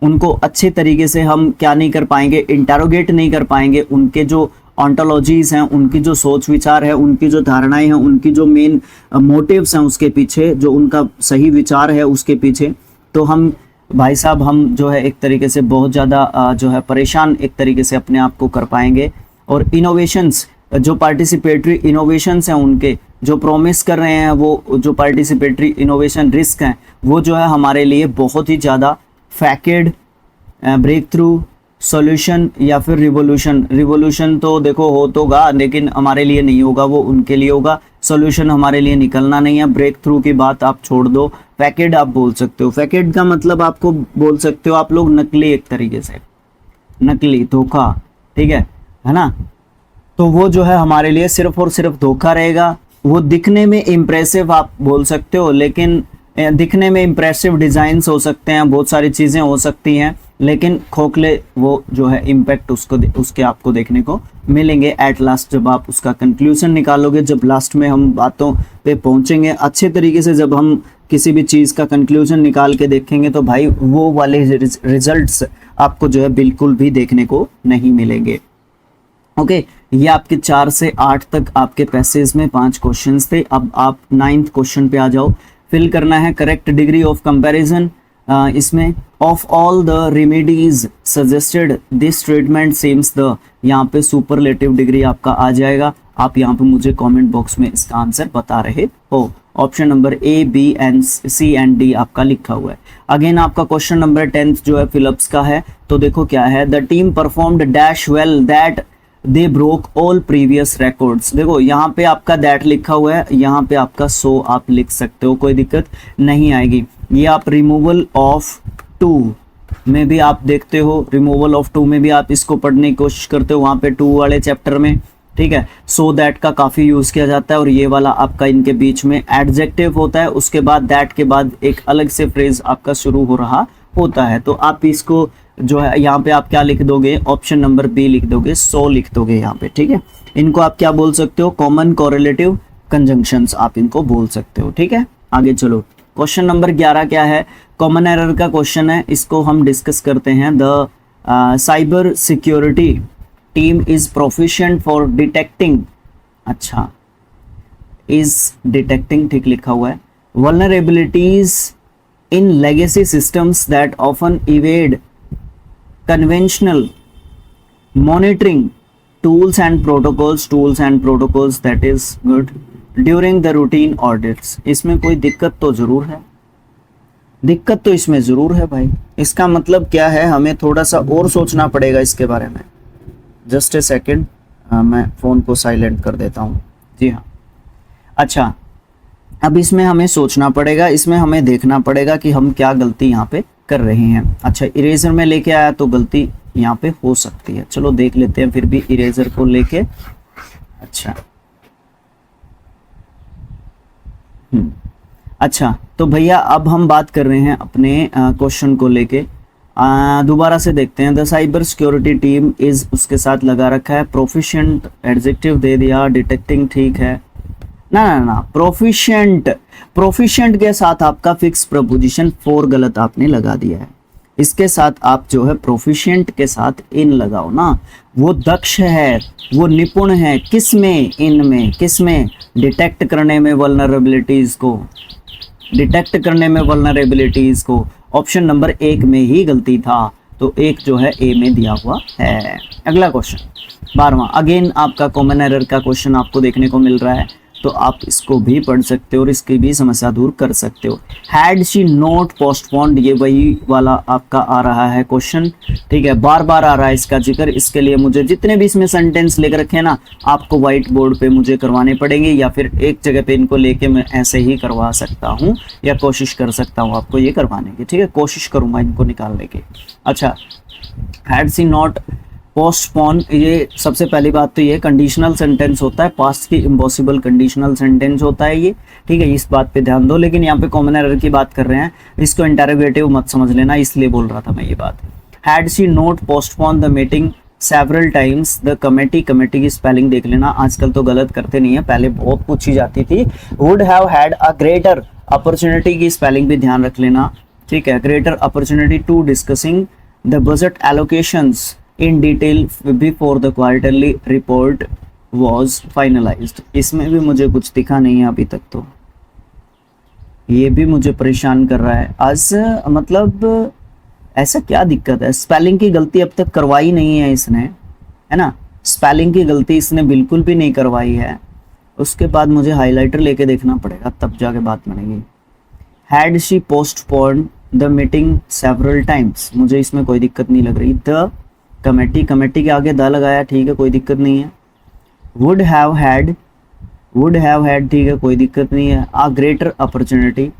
उनको अच्छे तरीके से हम क्या नहीं कर पाएंगे, इंटरोगेट नहीं कर पाएंगे, उनके जो ऑन्टोलॉजीज हैं, उनकी जो सोच विचार है, उनकी जो धारणाएं हैं, उनकी जो मेन मोटिव्स हैं उसके पीछे, जो उनका सही विचार है उसके पीछे, तो हम भाई साहब हम जो है एक तरीके से बहुत ज़्यादा जो है परेशान एक तरीके से अपने आप को कर पाएंगे। और इनोवेशंस, जो पार्टिसिपेटरी इनोवेशंस हैं, उनके जो प्रॉमिस कर रहे हैं, वो जो पार्टिसिपेटरी इनोवेशन रिस्क हैं, वो जो है हमारे लिए बहुत ही ज़्यादा फैकेड, ब्रेक थ्रू, सॉल्यूशन या फिर रिवोल्यूशन तो देखो हो तो होगा, लेकिन हमारे लिए नहीं होगा, वो उनके लिए होगा। सॉल्यूशन हमारे लिए निकलना नहीं है, ब्रेक थ्रू की बात आप छोड़ दो, फैकेड आप बोल सकते हो। फैकेड का मतलब आपको बोल सकते हो आप लोग नकली, एक तरीके से नकली, धोखा, ठीक है ना। तो वो जो है हमारे लिए सिर्फ और सिर्फ धोखा रहेगा। वो दिखने में इम्प्रेसिव आप बोल सकते हो, लेकिन दिखने में इम्प्रेसिव डिज़ाइंस हो सकते हैं, बहुत सारी चीज़ें हो सकती हैं, लेकिन खोखले वो जो है इम्पैक्ट उसके आपको देखने को मिलेंगे एट लास्ट, जब आप उसका कंक्लूजन निकालोगे, जब लास्ट में हम बातों पे पहुंचेंगे अच्छे तरीके से, जब हम किसी भी चीज़ का कंक्लूजन निकाल के देखेंगे, तो भाई वो वाले रिजल्ट्स आपको जो है बिल्कुल भी देखने को नहीं मिलेंगे। ओके, ये आपके 4 से 8 तक आपके पैसेज में 5 क्वेश्चंस थे। अब आप 9th क्वेश्चन पे आ जाओ। फिल करना है करेक्ट डिग्री ऑफ कंपैरिजन। इसमें of all the remedies suggested this treatment seems the, यहाँ पे सुपरलेटिव डिग्री आपका आ जाएगा। आप यहाँ पे मुझे कमेंट बॉक्स में इसका आंसर बता रहे हो। Option number A, B and C and D आपका लिखा हुआ है। अगेन आपका क्वेश्चन नंबर 10th जो है फिलिप्स का है। तो देखो क्या है, the team performed dash well that they broke all previous records. देखो यहाँ पे आपका दैट लिखा हुआ है, यहाँ पे आपका सो आप लिख सकते हो, कोई दिक्कत नहीं आएगी। ये आप रिमूवल ऑफ 2 में भी आप देखते हो, रिमूवल ऑफ 2 में भी आप इसको पढ़ने की कोशिश करते हो, वहाँ पे 2 वाले चैप्टर में, ठीक है। सो दैट का काफ़ी यूज़ किया जाता है, और ये वाला आपका इनके बीच में एडजेक्टिव होता है, उसके बाद दैट के बाद एक अलग से फ्रेज आपका शुरू हो रहा होता है। तो आप इसको जो है यहाँ पे आप क्या लिख दोगे, ऑप्शन नंबर बी लिख दोगे, सो लिख दोगे यहाँ पे, ठीक है। इनको आप क्या बोल सकते हो, कॉमन कोरिलेटिव कंजंक्शंस आप इनको बोल सकते हो, ठीक है। आगे चलो, क्वेश्चन नंबर 11 क्या है, कॉमन एरर का क्वेश्चन है, इसको हम डिस्कस करते हैं। The cyber security team is proficient for detecting, अच्छा इज डिटेक्टिंग ठीक लिखा हुआ है, vulnerabilities in legacy systems that often evade conventional monitoring tools and protocols that is good during the routine audits। इसमें कोई दिक्कत तो जरूर है, दिक्कत तो इसमें जरूर है भाई। इसका मतलब क्या है, हमें थोड़ा सा और सोचना पड़ेगा इसके बारे में। जस्ट ए सेकेंड, मैं फ़ोन को साइलेंट कर देता हूँ। जी हाँ, अच्छा अब इसमें हमें सोचना पड़ेगा, इसमें हमें देखना पड़ेगा कि हम क्या गलती यहाँ पे कर रहे हैं। अच्छा, इरेजर में लेके आया तो गलती यहाँ पे हो सकती है। चलो देख लेते हैं फिर भी इरेजर को लेके। अच्छा अच्छा, तो भैया अब हम बात कर रहे हैं अपने क्वेश्चन को लेके। दोबारा से देखते हैं। The cyber security team is, उसके साथ लगा रखा है प्रोफिशिएंट, एडजेक्टिव दे दिया, डिटेक्टिंग ठीक है ना ना ना, प्रोफिशिएंट, प्रोफिशिएंट के साथ आपका फिक्स प्रपोजिशन फॉर गलत आपने लगा दिया है। इसके साथ आप जो है प्रोफिशिएंट के साथ इन लगाओ ना। वो दक्ष है, वो निपुण है, किस में? इन में। किस में? डिटेक्ट करने में वल्नरेबिलिटीज को, डिटेक्ट करने में वल्नरेबिलिटीज को। ऑप्शन नंबर 1 में ही गलती था, तो 1 जो है ए में दिया हुआ है। अगला क्वेश्चन 12वां, अगेन आपका कॉमन एरर का क्वेश्चन आपको देखने को मिल रहा है, तो आप इसको भी पढ़ सकते हो और इसकी भी समस्या दूर कर सकते हो। हैड शी नोट पोस्टपोन्ड, ये वही वाला आपका आ रहा है क्वेश्चन, ठीक है, बार बार आ रहा है इसका जिक्र। इसके लिए मुझे जितने भी इसमें सेंटेंस लेकर रखे हैं ना, आपको व्हाइट बोर्ड पे मुझे करवाने पड़ेंगे, या फिर एक जगह पे इनको लेके मैं ऐसे ही करवा सकता हूँ, या कोशिश कर सकता हूँ आपको ये करवाने की, ठीक है, कोशिश करूँगा इनको निकालने की। अच्छा, हैड सी नॉट पोस्टपोन, ये सबसे पहली बात तो ये कंडीशनल सेंटेंस होता है, पास्ट की इम्पॉसिबल कंडीशनल सेंटेंस होता है ये, ठीक है, इस बात पे ध्यान दो। लेकिन यहाँ पे कॉमन एरर की बात कर रहे हैं, इसको इंटरोगेटिव मत समझ लेना, इसलिए बोल रहा था मैं ये बात। Had she note postpone the meeting several times the committee, committee की स्पेलिंग देख लेना, आजकल तो गलत करते नहीं है, पहले बहुत पूछी जाती थी। Would have had a greater opportunity की स्पेलिंग भी ध्यान रख लेना, ठीक है, greater opportunity to discussing the budget allocations in detail before the quarterly report was finalized। इसमें भी मुझे कुछ दिखा नहीं है अभी तक, तो ये भी मुझे परेशान कर रहा है आज, मतलब ऐसा क्या दिक्कत है? स्पेलिंग की गलती अब तक करवाई नहीं है इसने, है ना, स्पेलिंग की गलती इसने बिल्कुल भी नहीं करवाई है। उसके बाद मुझे हाईलाइटर लेके देखना पड़ेगा, तब जाके बात बनेगी। Had she postponed the meeting several times, मुझे इसमें कोई दिक्कत नहीं लग रही। द कमेटी, कमेटी के आगे द लगाया, ठीक है, कोई दिक्कत नहीं है। Would have had, would have had, ठीक है, कोई दिक्कत नहीं है। A greater opportunity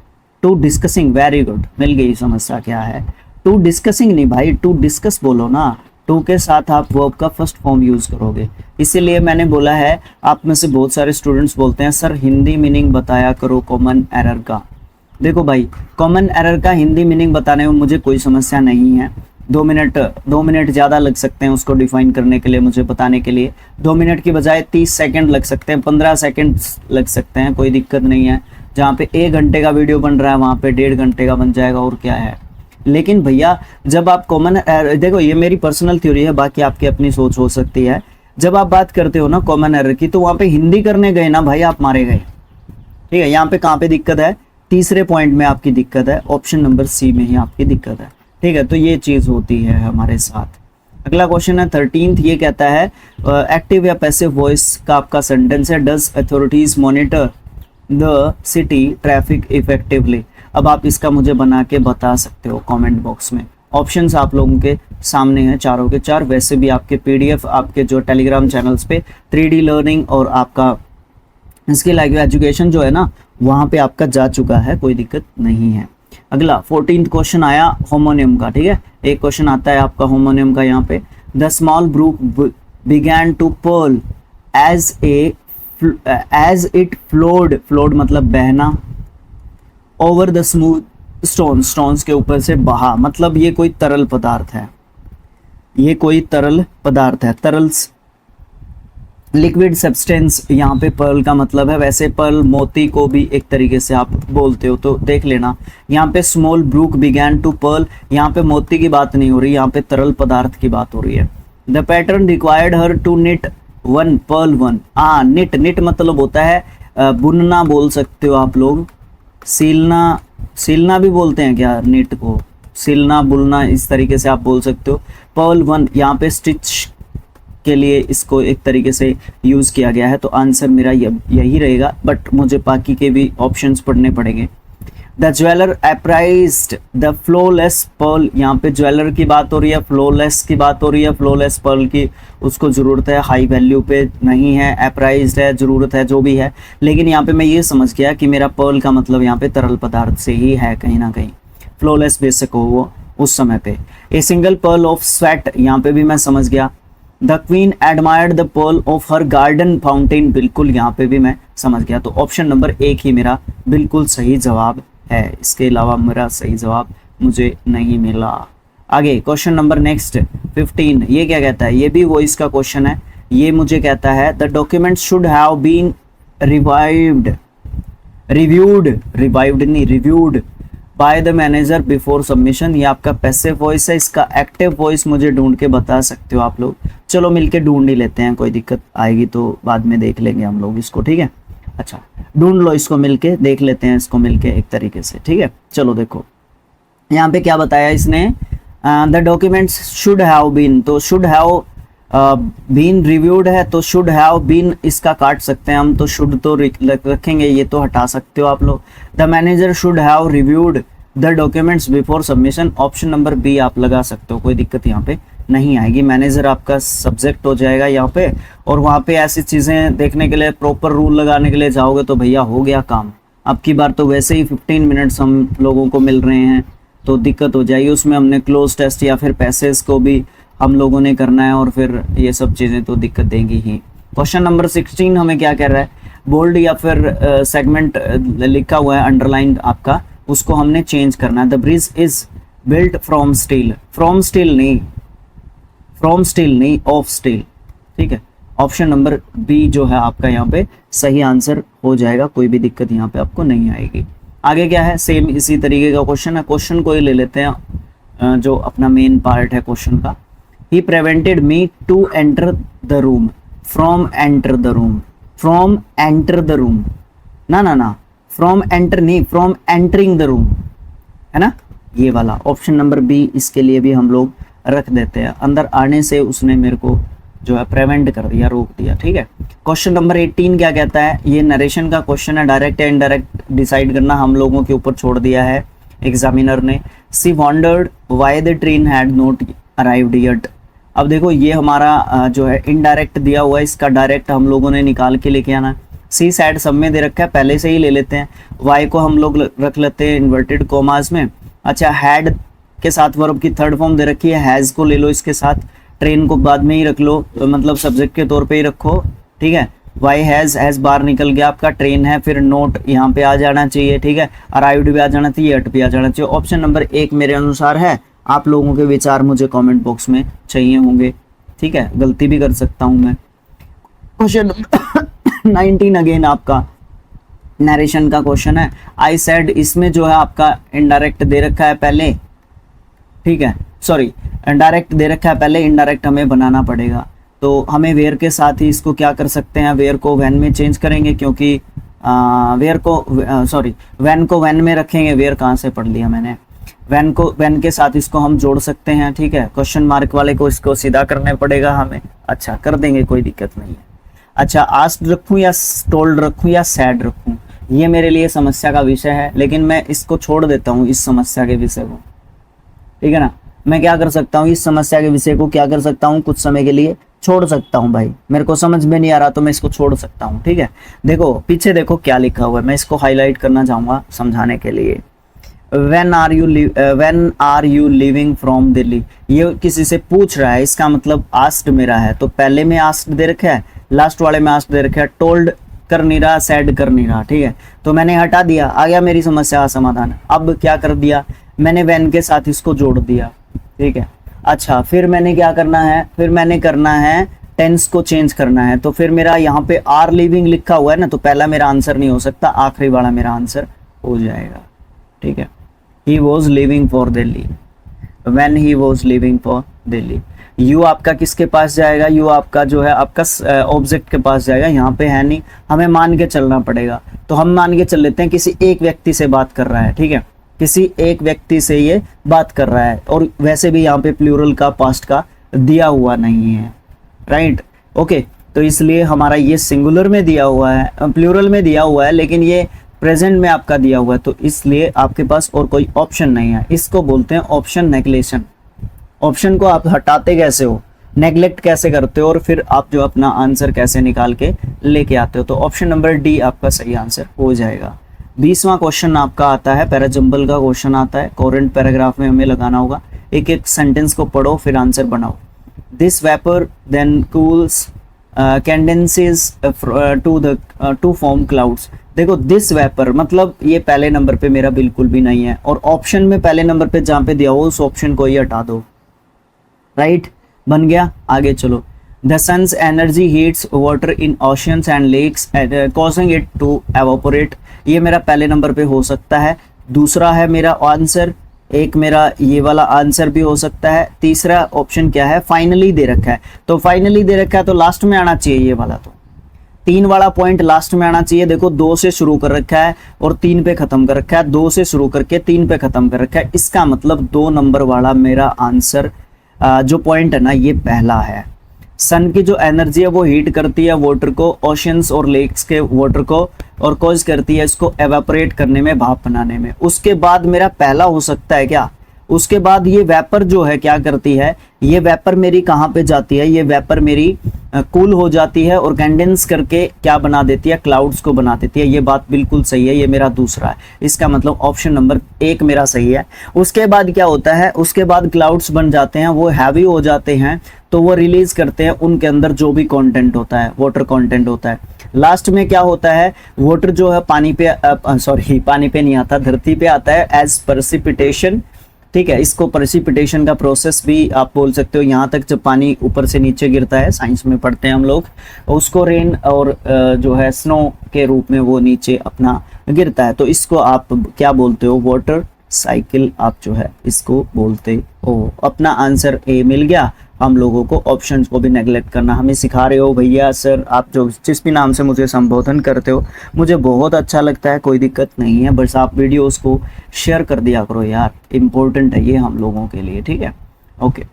to discussing, very good, मिल गई समस्या क्या है। टू डिस्कसिंग नहीं भाई, टू डिस्कस बोलो ना, टू के साथ आप वर्ब का फर्स्ट फॉर्म यूज करोगे, इसीलिए मैंने बोला है। आप में से बहुत सारे स्टूडेंट्स बोलते हैं सर हिंदी मीनिंग बताया करो कॉमन एरर का। देखो भाई, कॉमन एरर का हिंदी मीनिंग बताने में मुझे कोई समस्या नहीं है। 2 मिनट ज़्यादा लग सकते हैं उसको डिफाइन करने के लिए, मुझे बताने के लिए। 2 मिनट की बजाय 30 सेकंड लग सकते हैं, 15 सेकंड लग सकते हैं, कोई दिक्कत नहीं है। जहाँ पे 1 घंटे का वीडियो बन रहा है वहाँ पे 1.5 घंटे का बन जाएगा, और क्या है। लेकिन भैया जब आप कॉमन, देखो ये मेरी पर्सनल थ्योरी है, बाकी आपकी अपनी सोच हो सकती है। जब आप बात करते हो ना कॉमन एरर की, तो वहाँ पे हिंदी करने गए ना भाई, आप मारे गए, ठीक है। यहाँ पे कहाँ पे दिक्कत है? तीसरे पॉइंट में आपकी दिक्कत है, ऑप्शन नंबर सी में ही आपकी दिक्कत है, ठीक है। तो ये चीज़ होती है हमारे साथ। अगला क्वेश्चन है 13th, ये कहता है एक्टिव या पैसिव वॉइस का आपका सेंटेंस है। Does authorities monitor the city traffic effectively. अब आप इसका मुझे बना के बता सकते हो कमेंट बॉक्स में। ऑप्शंस आप लोगों के सामने हैं, चारों के चार। वैसे भी आपके पीडीएफ आपके जो टेलीग्राम चैनल्स पे 3D लर्निंग और आपका स्किल IQ एजुकेशन जो है ना, वहाँ पे आपका जा चुका है, कोई दिक्कत नहीं है। अगला 14th क्वेश्चन आया होमोनियम का, ठीक है। एक क्वेश्चन आता है आपका होमोनियम का यहाँ पे। The small brook began to purl as it flowed मतलब बहना, ओवर द स्मूथ स्टोन्स के ऊपर से बहा, मतलब ये कोई तरल पदार्थ है, ये कोई तरल पदार्थ है। तरल्स लिक्विड सब्सटेंस, यहाँ पे पर्ल का मतलब है। वैसे पर्ल मोती को भी एक तरीके से आप बोलते हो, तो देख लेना। यहाँ पे small brook began to purl, यहाँ पे मोती की बात नहीं हो रही, यहाँ पे तरल पदार्थ की बात हो रही है। The pattern required her to knit one purl one. Knit मतलब होता है बुनना, बोल सकते हो आप लोग। सिलना भी बोलते हैं क्या निट को? सिलना बुनना इस तरीके से आप बोल सकते हो। पर्ल वन यहाँ पे स्टिच के लिए इसको एक तरीके से यूज़ किया गया है, तो आंसर मेरा यही रहेगा, बट मुझे बाकी के भी ऑप्शंस पढ़ने पड़ेंगे। The jeweller appraised the flawless pearl, यहाँ पे ज्वेलर की बात हो रही है, फ्लोलेस की बात हो रही है। फ्लोलेस पर्ल की उसको ज़रूरत है, हाई वैल्यू पे नहीं है। अप्राइज्ड है, ज़रूरत है, जो भी है। लेकिन यहाँ पे मैं ये समझ गया कि मेरा पर्ल का मतलब यहाँ पे तरल पदार्थ से ही है कहीं ना कहीं। फ्लोलेस बेशक हो वो उस समय पे। A single pearl of sweat, यहाँ पे भी मैं समझ गया। The queen admired the pearl of her garden fountain, बिल्कुल यहाँ पे भी मैं समझ गया। तो ऑप्शन नंबर 1 ही मेरा बिल्कुल सही जवाब है, इसके अलावा मेरा सही जवाब मुझे नहीं मिला। आगे क्वेश्चन नंबर नेक्स्ट 15, ये क्या कहता है, ये भी वॉइस का क्वेश्चन है। ये मुझे कहता है the document should have been reviewed by the manager before submission. ये आपका पैसिव वॉइस है, इसका एक्टिव वॉइस मुझे ढूंढ के बता सकते हो आप लोग। चलो मिलके ढूंढ ही लेते हैं, कोई दिक्कत आएगी तो बाद में देख लेंगे हम लोग इसको, ठीक है। अच्छा ढूंढ लो इसको, मिलके देख लेते हैं इसको मिलके एक तरीके से, ठीक है। चलो देखो यहाँ पे क्या बताया इसने, the documents should have been, तो शुड हैव बीन रिव्यूड है तो शुड हैव बीन इसका काट सकते हैं हम, तो शुड तो रखेंगे, ये तो हटा सकते हो आप लोग। The manager should have reviewed the documents before submission, option number B आप लगा सकते हो, कोई दिक्कत यहाँ पे नहीं आएगी। मैनेजर आपका सब्जेक्ट हो जाएगा यहाँ पे, और वहाँ पे ऐसी चीज़ें देखने के लिए, प्रॉपर रूल लगाने के लिए जाओगे तो भैया हो गया काम। अब की बार तो वैसे ही 15 मिनट्स हम लोगों को मिल रहे हैं तो दिक्कत हो जाएगी, उसमें हमने क्लोज टेस्ट या फिर पैसेज को भी हम लोगों ने करना है, और फिर ये सब चीज़ें तो दिक्कत देंगी ही। क्वेश्चन नंबर 16 हमें क्या कह रहा है, बोल्ड या फिर सेगमेंट लिखा हुआ है अंडरलाइन आपका, उसको हमने चेंज करना है। The bridge is built from steel, from steel नहीं ऑफ स्टील, ठीक है। ऑप्शन नंबर बी जो है आपका यहाँ पे सही आंसर हो जाएगा, कोई भी दिक्कत यहाँ पे आपको नहीं आएगी। आगे क्या है, सेम इसी तरीके का क्वेश्चन है, क्वेश्चन को ही ले लेते हैं जो अपना मेन पार्ट है क्वेश्चन का। He prevented me to enter the room, from enter the room, from enter the room, ना from enter नहीं, from entering the room, है ना, ये वाला ऑप्शन नंबर बी इसके लिए भी हम लोग रख देते हैं, अंदर आने से उसने मेरे को जो है प्रिवेंट कर दिया, रोक दिया, ठीक है। क्वेश्चन नंबर 18 क्या कहता है, ये नरेशन का क्वेश्चन है, डायरेक्ट या इनडायरेक्ट डिसाइड करना हम लोगों के ऊपर छोड़ दिया है एग्जामिनर ने। She wondered why the train had not arrived yet, अब देखो ये हमारा जो है इनडायरेक्ट दिया हुआ है, इसका डायरेक्ट हम लोगों ने निकाल के लेके आना। सी साइड सब में दे रखा है, पहले से ही ले लेते हैं। वाई को हम लोग रख लेते हैं इन्वर्टेड कॉमास में। अच्छा हैड के साथ वर्ब की थर्ड फॉर्म दे रखी है, हैज़ को ले लो इसके साथ, ट्रेन को बाद में ही रख लो, तो मतलब सब्जेक्ट के तौर पे ही रखो, ठीक है। वाई हैज़ बाहर निकल गया आपका, ट्रेन है, फिर नोट यहाँ पे आ जाना चाहिए, ठीक है। अराइव्ड भी आ जाना चाहिए, एट भी आ जाना चाहिए। ऑप्शन नंबर 1 मेरे अनुसार है, आप लोगों के विचार मुझे कमेंट बॉक्स में चाहिए होंगे, ठीक है, गलती भी कर सकता हूं मैं। क्वेश्चन 19 अगेन आपका नरेशन का क्वेश्चन है। आई सेड, इसमें जो है आपका इनडायरेक्ट दे रखा है पहले, ठीक है, सॉरी डायरेक्ट दे रखा है पहले, इनडायरेक्ट हमें बनाना पड़ेगा। तो हमें वेयर के साथ ही इसको क्या कर सकते हैं, वेयर को वैन में चेंज करेंगे, क्योंकि वेयर को सॉरी वैन को वैन में रखेंगे, वेयर कहाँ से पढ़ लिया मैंने, वैन को वैन के साथ इसको हम जोड़ सकते हैं, ठीक है। क्वेश्चन मार्क वाले को इसको सीधा करना पड़ेगा हमें, अच्छा कर देंगे, कोई दिक्कत नहीं है। अच्छा आस्क्ड रखूं या टोल्ड रखूं या सैड रखूं, ये मेरे लिए समस्या का विषय है, लेकिन मैं इसको छोड़ देता हूँ, इस समस्या के विषय को, ठीक है ना। मैं क्या कर सकता हूँ, इस समस्या के विषय को क्या कर सकता हूँ, कुछ समय के लिए छोड़ सकता हूँ भाई, मेरे को समझ में नहीं आ रहा तो मैं इसको छोड़ सकता हूँ, ठीक है। देखो पीछे देखो क्या लिखा हुआ है, मैं इसको हाईलाइट करना चाहूँगा समझाने के लिए। when are you leaving from Delhi, ये किसी से पूछ रहा है, इसका मतलब आस्क्ड मेरा है, तो पहले में आस्क्ड दे रखा है, लास्ट वाले में आस्क्ड दे रखा है, टोल्ड कर नहीं रहा, सैड कर नहीं रहा, ठीक है। तो मैंने हटा दिया, आ गया मेरी समस्या का समाधान। अब क्या कर दिया मैंने, वैन के साथ इसको जोड़ दिया, ठीक है। अच्छा फिर मैंने क्या करना है, फिर मैंने करना है टेंस को चेंज करना है, तो फिर मेरा यहाँ पे आर लिविंग लिखा हुआ है ना, तो पहला मेरा आंसर नहीं हो सकता, आखिरी वाला मेरा आंसर हो जाएगा, ठीक है। He was leaving for Delhi. When he was leaving for Delhi. You आपका किसके पास जाएगा, यू आपका जो है आपका ऑब्जेक्ट के पास जाएगा, यहाँ पे है नहीं, हमें मान के चलना पड़ेगा। तो हम मान के चल लेते हैं किसी एक व्यक्ति से बात कर रहा है, ठीक है, किसी एक व्यक्ति से ये बात कर रहा है, और वैसे भी यहाँ पे प्लूरल का पास्ट का दिया हुआ नहीं है, राइट, ओके। तो इसलिए हमारा ये सिंगुलर में दिया हुआ है, प्लूरल में दिया हुआ है, लेकिन ये प्रेजेंट में आपका दिया हुआ है, तो इसलिए आपके पास और कोई ऑप्शन नहीं है। इसको बोलते हैं ऑप्शन नेग्लेक्शन। ऑप्शन को आप हटाते कैसे हो, नेग्लेक्ट कैसे करते हो, और फिर आप जो अपना आंसर कैसे निकाल के लेके आते हो। तो ऑप्शन नंबर डी आपका सही आंसर हो जाएगा। 20वां क्वेश्चन आपका आता है, पैराजंबल का क्वेश्चन आता है, कोरेंट पैराग्राफ में हमें लगाना होगा। एक एक सेंटेंस को पढ़ो फिर आंसर बनाओ। This vapour then cools condenses to form clouds. देखो दिस वेपर मतलब ये पहले नंबर पे मेरा बिल्कुल भी नहीं है, और ऑप्शन में पहले नंबर पे जहां पे दिया हो उस ऑप्शन को ही हटा दो। राइट, बन गया। आगे चलो। The sun's energy heats water in oceans and lakes causing it to evaporate. ये मेरा पहले नंबर पे हो सकता है। दूसरा है मेरा आंसर, एक मेरा ये वाला आंसर भी हो सकता है। तीसरा ऑप्शन क्या है, फाइनली दे रखा है, तो फाइनली दे रखा है तो लास्ट में आना चाहिए ये वाला, तो 3 वाला पॉइंट लास्ट में आना चाहिए। देखो 2 से शुरू कर रखा है और 3 पे खत्म कर रखा है, 2 से शुरू करके 3 पे खत्म कर रखा है। इसका मतलब 2 नंबर वाला मेरा आंसर जो पॉइंट है ना ये पहला है। सन की जो एनर्जी है वो हीट करती है वाटर को, ओशंस और लेक्स के वाटर को, और कॉज करती है इसको एवेपोरेट करने में, भाप बनाने में। उसके बाद मेरा पहला हो सकता है क्या, उसके बाद ये वेपर जो है क्या करती है, ये वेपर मेरी कहाँ पे जाती है, ये वेपर मेरी कूल हो जाती है और कंडेंस करके क्या बना देती है, क्लाउड्स को बना देती है। ये बात बिल्कुल सही है, ये मेरा दूसरा है। इसका मतलब ऑप्शन नंबर 1 मेरा सही है। उसके बाद क्या होता है, उसके बाद क्लाउड्स बन जाते हैं, वो हैवी हो जाते हैं, तो वो रिलीज करते हैं उनके अंदर जो भी कंटेंट होता है, वाटर कंटेंट होता है। लास्ट में क्या होता है, वाटर जो है पानी पे पानी पे नहीं आता, धरती पे आता है एज परसिपिटेशन। ठीक है, इसको प्रेसिपिटेशन का प्रोसेस भी आप बोल सकते हो। यहाँ तक जब पानी ऊपर से नीचे गिरता है, साइंस में पढ़ते हैं हम लोग, उसको रेन और जो है स्नो के रूप में वो नीचे अपना गिरता है, तो इसको आप क्या बोलते हो, वाटर साइकिल आप जो है इसको बोलते हो। अपना आंसर ए मिल गया। हम लोगों को ऑप्शंस को भी नेगलेक्ट करना हमें सिखा रहे हो भैया। सर आप जो जिस भी नाम से मुझे संबोधन करते हो मुझे बहुत अच्छा लगता है, कोई दिक्कत नहीं है, बस आप वीडियोस को शेयर कर दिया करो यार, इम्पोर्टेंट है ये हम लोगों के लिए। ठीक है, ओके।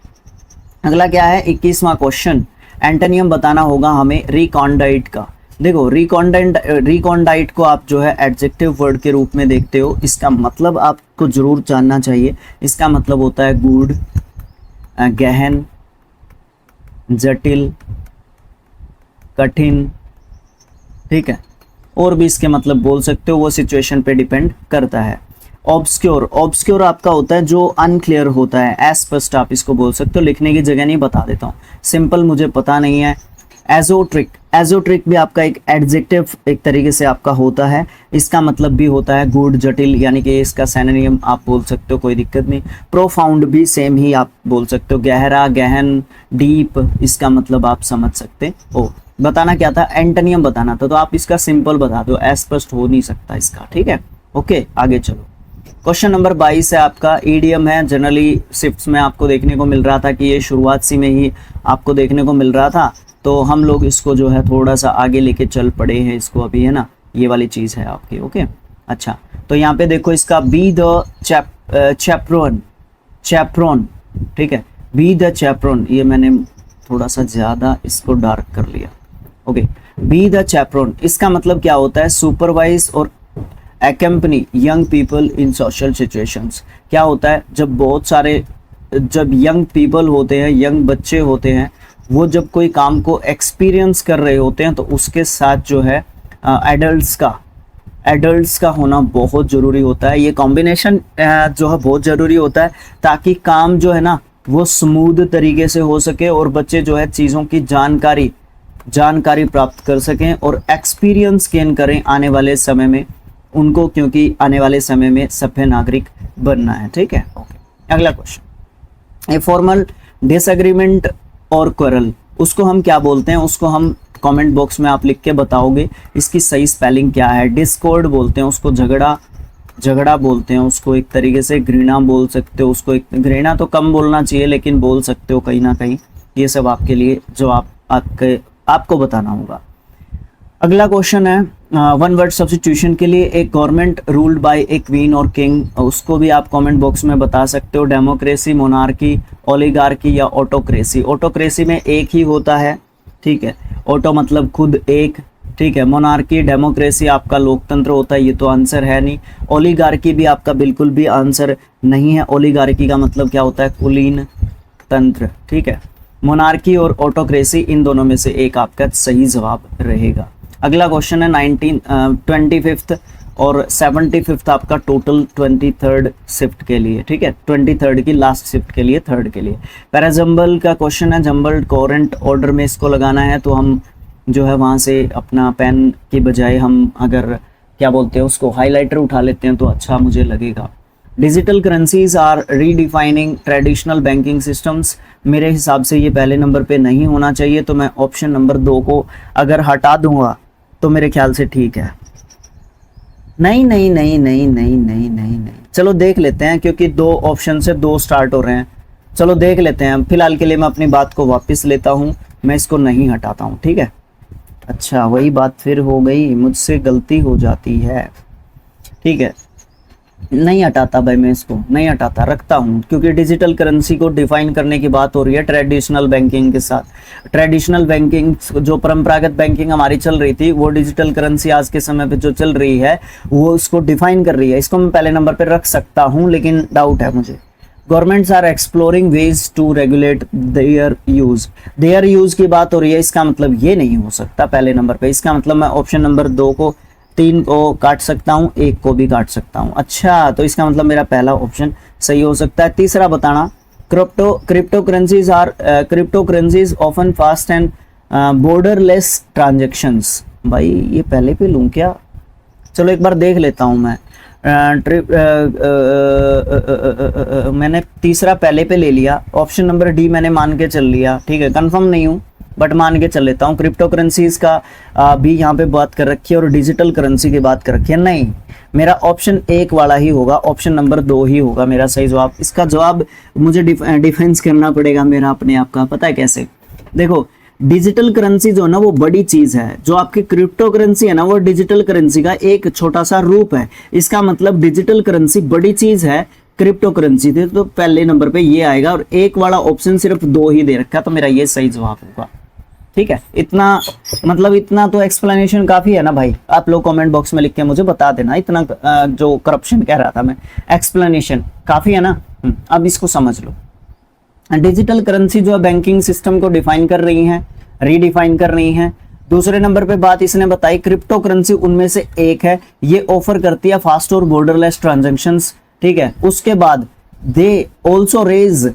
अगला क्या है, 21वां क्वेश्चन। एंटोनियम बताना होगा हमें रिकॉन्डाइट का। देखो रिकॉन्डाइट को आप जो है एडजेक्टिव वर्ड के रूप में देखते हो, इसका मतलब आपको जरूर जानना चाहिए। इसका मतलब होता है गूढ़, गहन, जटिल, कठिन। ठीक है, और भी इसके मतलब बोल सकते हो, वो सिचुएशन पे डिपेंड करता है। ऑब्सक्योर आपका होता है जो अनक्लियर होता है, अस्पष्ट आप इसको बोल सकते हो। लिखने की जगह नहीं बता देता हूँ, सिंपल मुझे पता नहीं है। एजोट्रिक भी आपका एक एडजेक्टिव एक तरीके से आपका होता है, इसका मतलब भी होता है गूढ़, जटिल, यानी कि इसका सिनोनिम आप बोल सकते हो, कोई दिक्कत नहीं। प्रोफाउंड भी सेम ही आप बोल सकते हो, गहरा, गहन, डीप, इसका मतलब आप समझ सकते हो। बताना क्या था, एंटोनियम बताना था, तो आप इसका सिंपल बता दो, अस्पष्ट हो नहीं सकता इसका। ठीक है, ओके, आगे चलो। क्वेश्चन नंबर 22 है आपका, ईडियम है। जनरली शिफ्ट्स में आपको देखने को मिल रहा था कि ये शुरुआत सी में ही आपको देखने को मिल रहा था, तो हम लोग इसको जो है थोड़ा सा आगे लेके चल पड़े हैं इसको अभी, है ना, ये वाली चीज़ है आपकी। ओके, अच्छा, तो यहाँ पे देखो इसका बी द चैपरॉन। ठीक है, बी द चैपरॉन, ये मैंने थोड़ा सा ज़्यादा इसको डार्क कर लिया। ओके, बी द चैपरॉन, इसका मतलब क्या होता है, सुपरवाइज और accompany young people in social situations। क्या होता है, जब बहुत सारे जब यंग पीपल होते हैं, यंग बच्चे होते हैं, वो जब कोई काम को एक्सपीरियंस कर रहे होते हैं, तो उसके साथ जो है एडल्ट्स का होना बहुत ज़रूरी होता है। ये कॉम्बिनेशन जो है बहुत ज़रूरी होता है, ताकि काम जो है ना वो स्मूथ तरीके से हो सके और बच्चे जो है चीज़ों की जानकारी प्राप्त कर सकें और एक्सपीरियंस गेन करें आने वाले समय में उनको, क्योंकि आने वाले समय में सभ्य नागरिक बनना है। ठीक है, ओके। अगला क्वेश्चन, ए फॉर्मल डिसएग्रीमेंट और क्वेरल, उसको हम क्या बोलते हैं, उसको हम कमेंट बॉक्स में आप लिख के बताओगे इसकी सही स्पेलिंग क्या है। डिस्कॉर्ड बोलते हैं उसको, झगड़ा बोलते हैं उसको, एक तरीके से घृणा बोल सकते हो उसको। घृणा तो कम बोलना चाहिए, लेकिन बोल सकते हो कहीं ना कहीं। ये सब आपके लिए जो आपको बताना होगा। अगला क्वेश्चन है वन वर्ड सब्स्टिट्यूशन के लिए, एक government ruled by A queen और किंग, उसको भी आप कमेंट बॉक्स में बता सकते हो। डेमोक्रेसी, मोनार्की, ओलिगार्की या ऑटोक्रेसी। ऑटोक्रेसी में एक ही होता है, ठीक है, ऑटो मतलब खुद एक, ठीक है। मोनार्की, डेमोक्रेसी आपका लोकतंत्र होता है, ये तो आंसर है नहीं। ओलिगार्की भी आपका बिल्कुल भी आंसर नहीं है, ओलिगार्की का मतलब क्या होता है, कुलीन तंत्र, ठीक है। मोनार्की और ऑटोक्रेसी, इन दोनों में से एक आपका सही जवाब रहेगा। अगला क्वेश्चन है 25th, और 75th आपका टोटल 23rd शिफ्ट के लिए, ठीक है, 23rd की लास्ट शिफ्ट के लिए, थर्ड के लिए। पैराजम्बल का क्वेश्चन है, जम्बल्ड कोरेंट ऑर्डर में इसको लगाना है, तो हम जो है वहाँ से अपना पेन के बजाय हम अगर क्या बोलते हैं उसको हाइलाइटर उठा लेते हैं तो अच्छा मुझे लगेगा। Digital currencies are redefining traditional banking systems, मेरे हिसाब से ये पहले नंबर पे नहीं होना चाहिए, तो मैं ऑप्शन नंबर 2 को अगर हटा दूंगा तो मेरे ख्याल से ठीक है। नहीं नहीं नहीं नहीं नहीं नहीं नहीं नहीं, चलो देख लेते हैं, क्योंकि 2 ऑप्शन से 2 स्टार्ट हो रहे हैं, चलो देख लेते हैं। फिलहाल के लिए मैं अपनी बात को वापस लेता हूँ, मैं इसको नहीं हटाता हूँ, ठीक है। अच्छा वही बात फिर हो गई, मुझसे गलती हो जाती है, ठीक है, नहीं हटाता भाई, मैं इसको नहीं हटाता, रखता हूँ, क्योंकि डिजिटल करेंसी को डिफाइन करने की बात हो रही है ट्रेडिशनल बैंकिंग के साथ। ट्रेडिशनल बैंकिंग, जो परंपरागत बैंकिंग हमारी चल रही थी, वो डिजिटल करेंसी आज के समय पे जो चल रही है वो उसको डिफाइन कर रही है। इसको मैं पहले नंबर पे रख सकता हूँ, लेकिन डाउट है मुझे। Governments are exploring ways to regulate their use की बात हो रही है, इसका मतलब ये नहीं हो सकता पहले नंबर पे। इसका मतलब मैं ऑप्शन नंबर 2 को, 3 को काट सकता हूँ, 1 को भी काट सकता हूँ। अच्छा, तो इसका मतलब मेरा पहला ऑप्शन सही हो सकता है। तीसरा बताना, crypto currencies often fast and borderless transactions. भाई ये पहले पे लूँ क्या? चलो एक बार देख लेता हूँ मैं। मैंने तीसरा पहले पे ले लिया, ऑप्शन नंबर डी मैंने मान के चल लिया, ठीक है, कंफर्म नहीं हूँ बट मान के चल लेता हूँ। क्रिप्टो करेंसीज का भी यहाँ पे बात कर रखी है और डिजिटल करेंसी की बात कर रखी है। नहीं, मेरा ऑप्शन 1 वाला ही होगा, ऑप्शन नंबर 2 ही होगा मेरा सही जवाब। इसका जवाब मुझे डिफेंस करना पड़ेगा मेरा अपने आप का, पता है कैसे? देखो, डिजिटल करेंसी जो है ना वो बड़ी चीज है, जो आपकी क्रिप्टो करेंसी है ना वो डिजिटल करेंसी का एक छोटा सा रूप है। इसका मतलब डिजिटल करेंसी बड़ी चीज है क्रिप्टो करेंसी थी, तो पहले नंबर पे ये आएगा, और 1 वाला ऑप्शन सिर्फ 2 ही दे रखा, तो मेरा ये सही जवाब होगा, ठीक है। इतना मतलब इतना तो एक्सप्लेनेशन काफी है ना भाई, आप लोग कमेंट बॉक्स में लिख के मुझे बता देना, इतना जो करप्शन कह रहा था मैं, एक्सप्लेनेशन काफी है ना। अब इसको समझ लो। डिजिटल करेंसी जो है बैंकिंग सिस्टम को डिफाइन कर रही है, रीडिफाइन कर रही है। दूसरे नंबर पे बात इसने बताई, क्रिप्टो करेंसी उनमें से एक है, ये ऑफर करती है फास्ट और बॉर्डरलेस ट्रांजैक्शंस, ठीक है। उसके बाद they also raise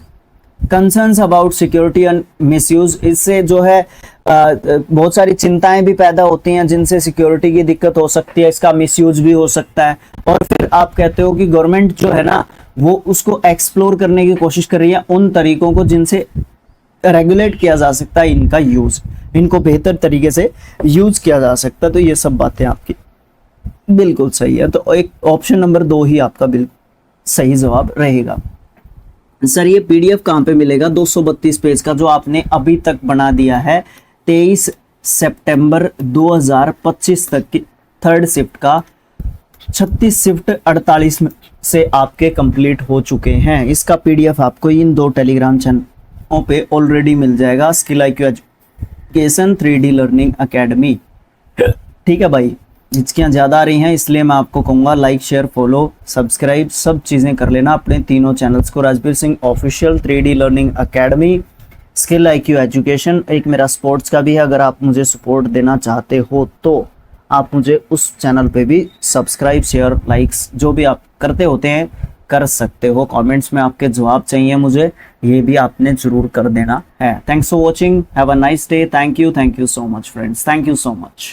concerns about security and misuse, इससे जो है बहुत सारी चिंताएं भी पैदा होती हैं जिनसे सिक्योरिटी की दिक्कत हो सकती है, इसका मिसयूज भी हो सकता है। और फिर आप कहते हो कि गवर्नमेंट जो है ना वो उसको एक्सप्लोर करने की कोशिश कर रही है, उन तरीकों को जिनसे रेगुलेट किया जा सकता है इनका यूज, इनको बेहतर तरीके से यूज किया जा सकता है। तो ये सब बातें आपकी बिल्कुल सही है, तो एक ऑप्शन नंबर 2 ही आपका बिल्कुल सही जवाब रहेगा। सर ये पीडीएफ कहाँ पे मिलेगा? 232 पेज का जो आपने अभी तक बना दिया है, 23 सितंबर 2025 तक की थर्ड शिफ्ट का, 36 शिफ्ट 48 से आपके कंप्लीट हो चुके हैं। इसका पीडीएफ आपको इन 2 टेलीग्राम चैनलों पे ऑलरेडी मिल जाएगा, skill IQ education 3D learning academy, ठीक है भाई। हिचकियाँ ज़्यादा आ रही हैं इसलिए मैं आपको कहूँगा लाइक शेयर फॉलो सब्सक्राइब सब चीज़ें कर लेना अपने तीनों चैनल्स को, Rajveer Singh official, 3D learning academy, skill IQ education, एक मेरा स्पोर्ट्स का भी है। अगर आप मुझे सपोर्ट देना चाहते हो तो आप मुझे उस चैनल पे भी सब्सक्राइब शेयर लाइक्स जो भी आप करते होते हैं कर सकते हो। कमेंट्स में आपके जवाब चाहिए मुझे, ये भी आपने जरूर कर देना है। Thanks for watching, have a nice day, thank you so much friends, thank you so much.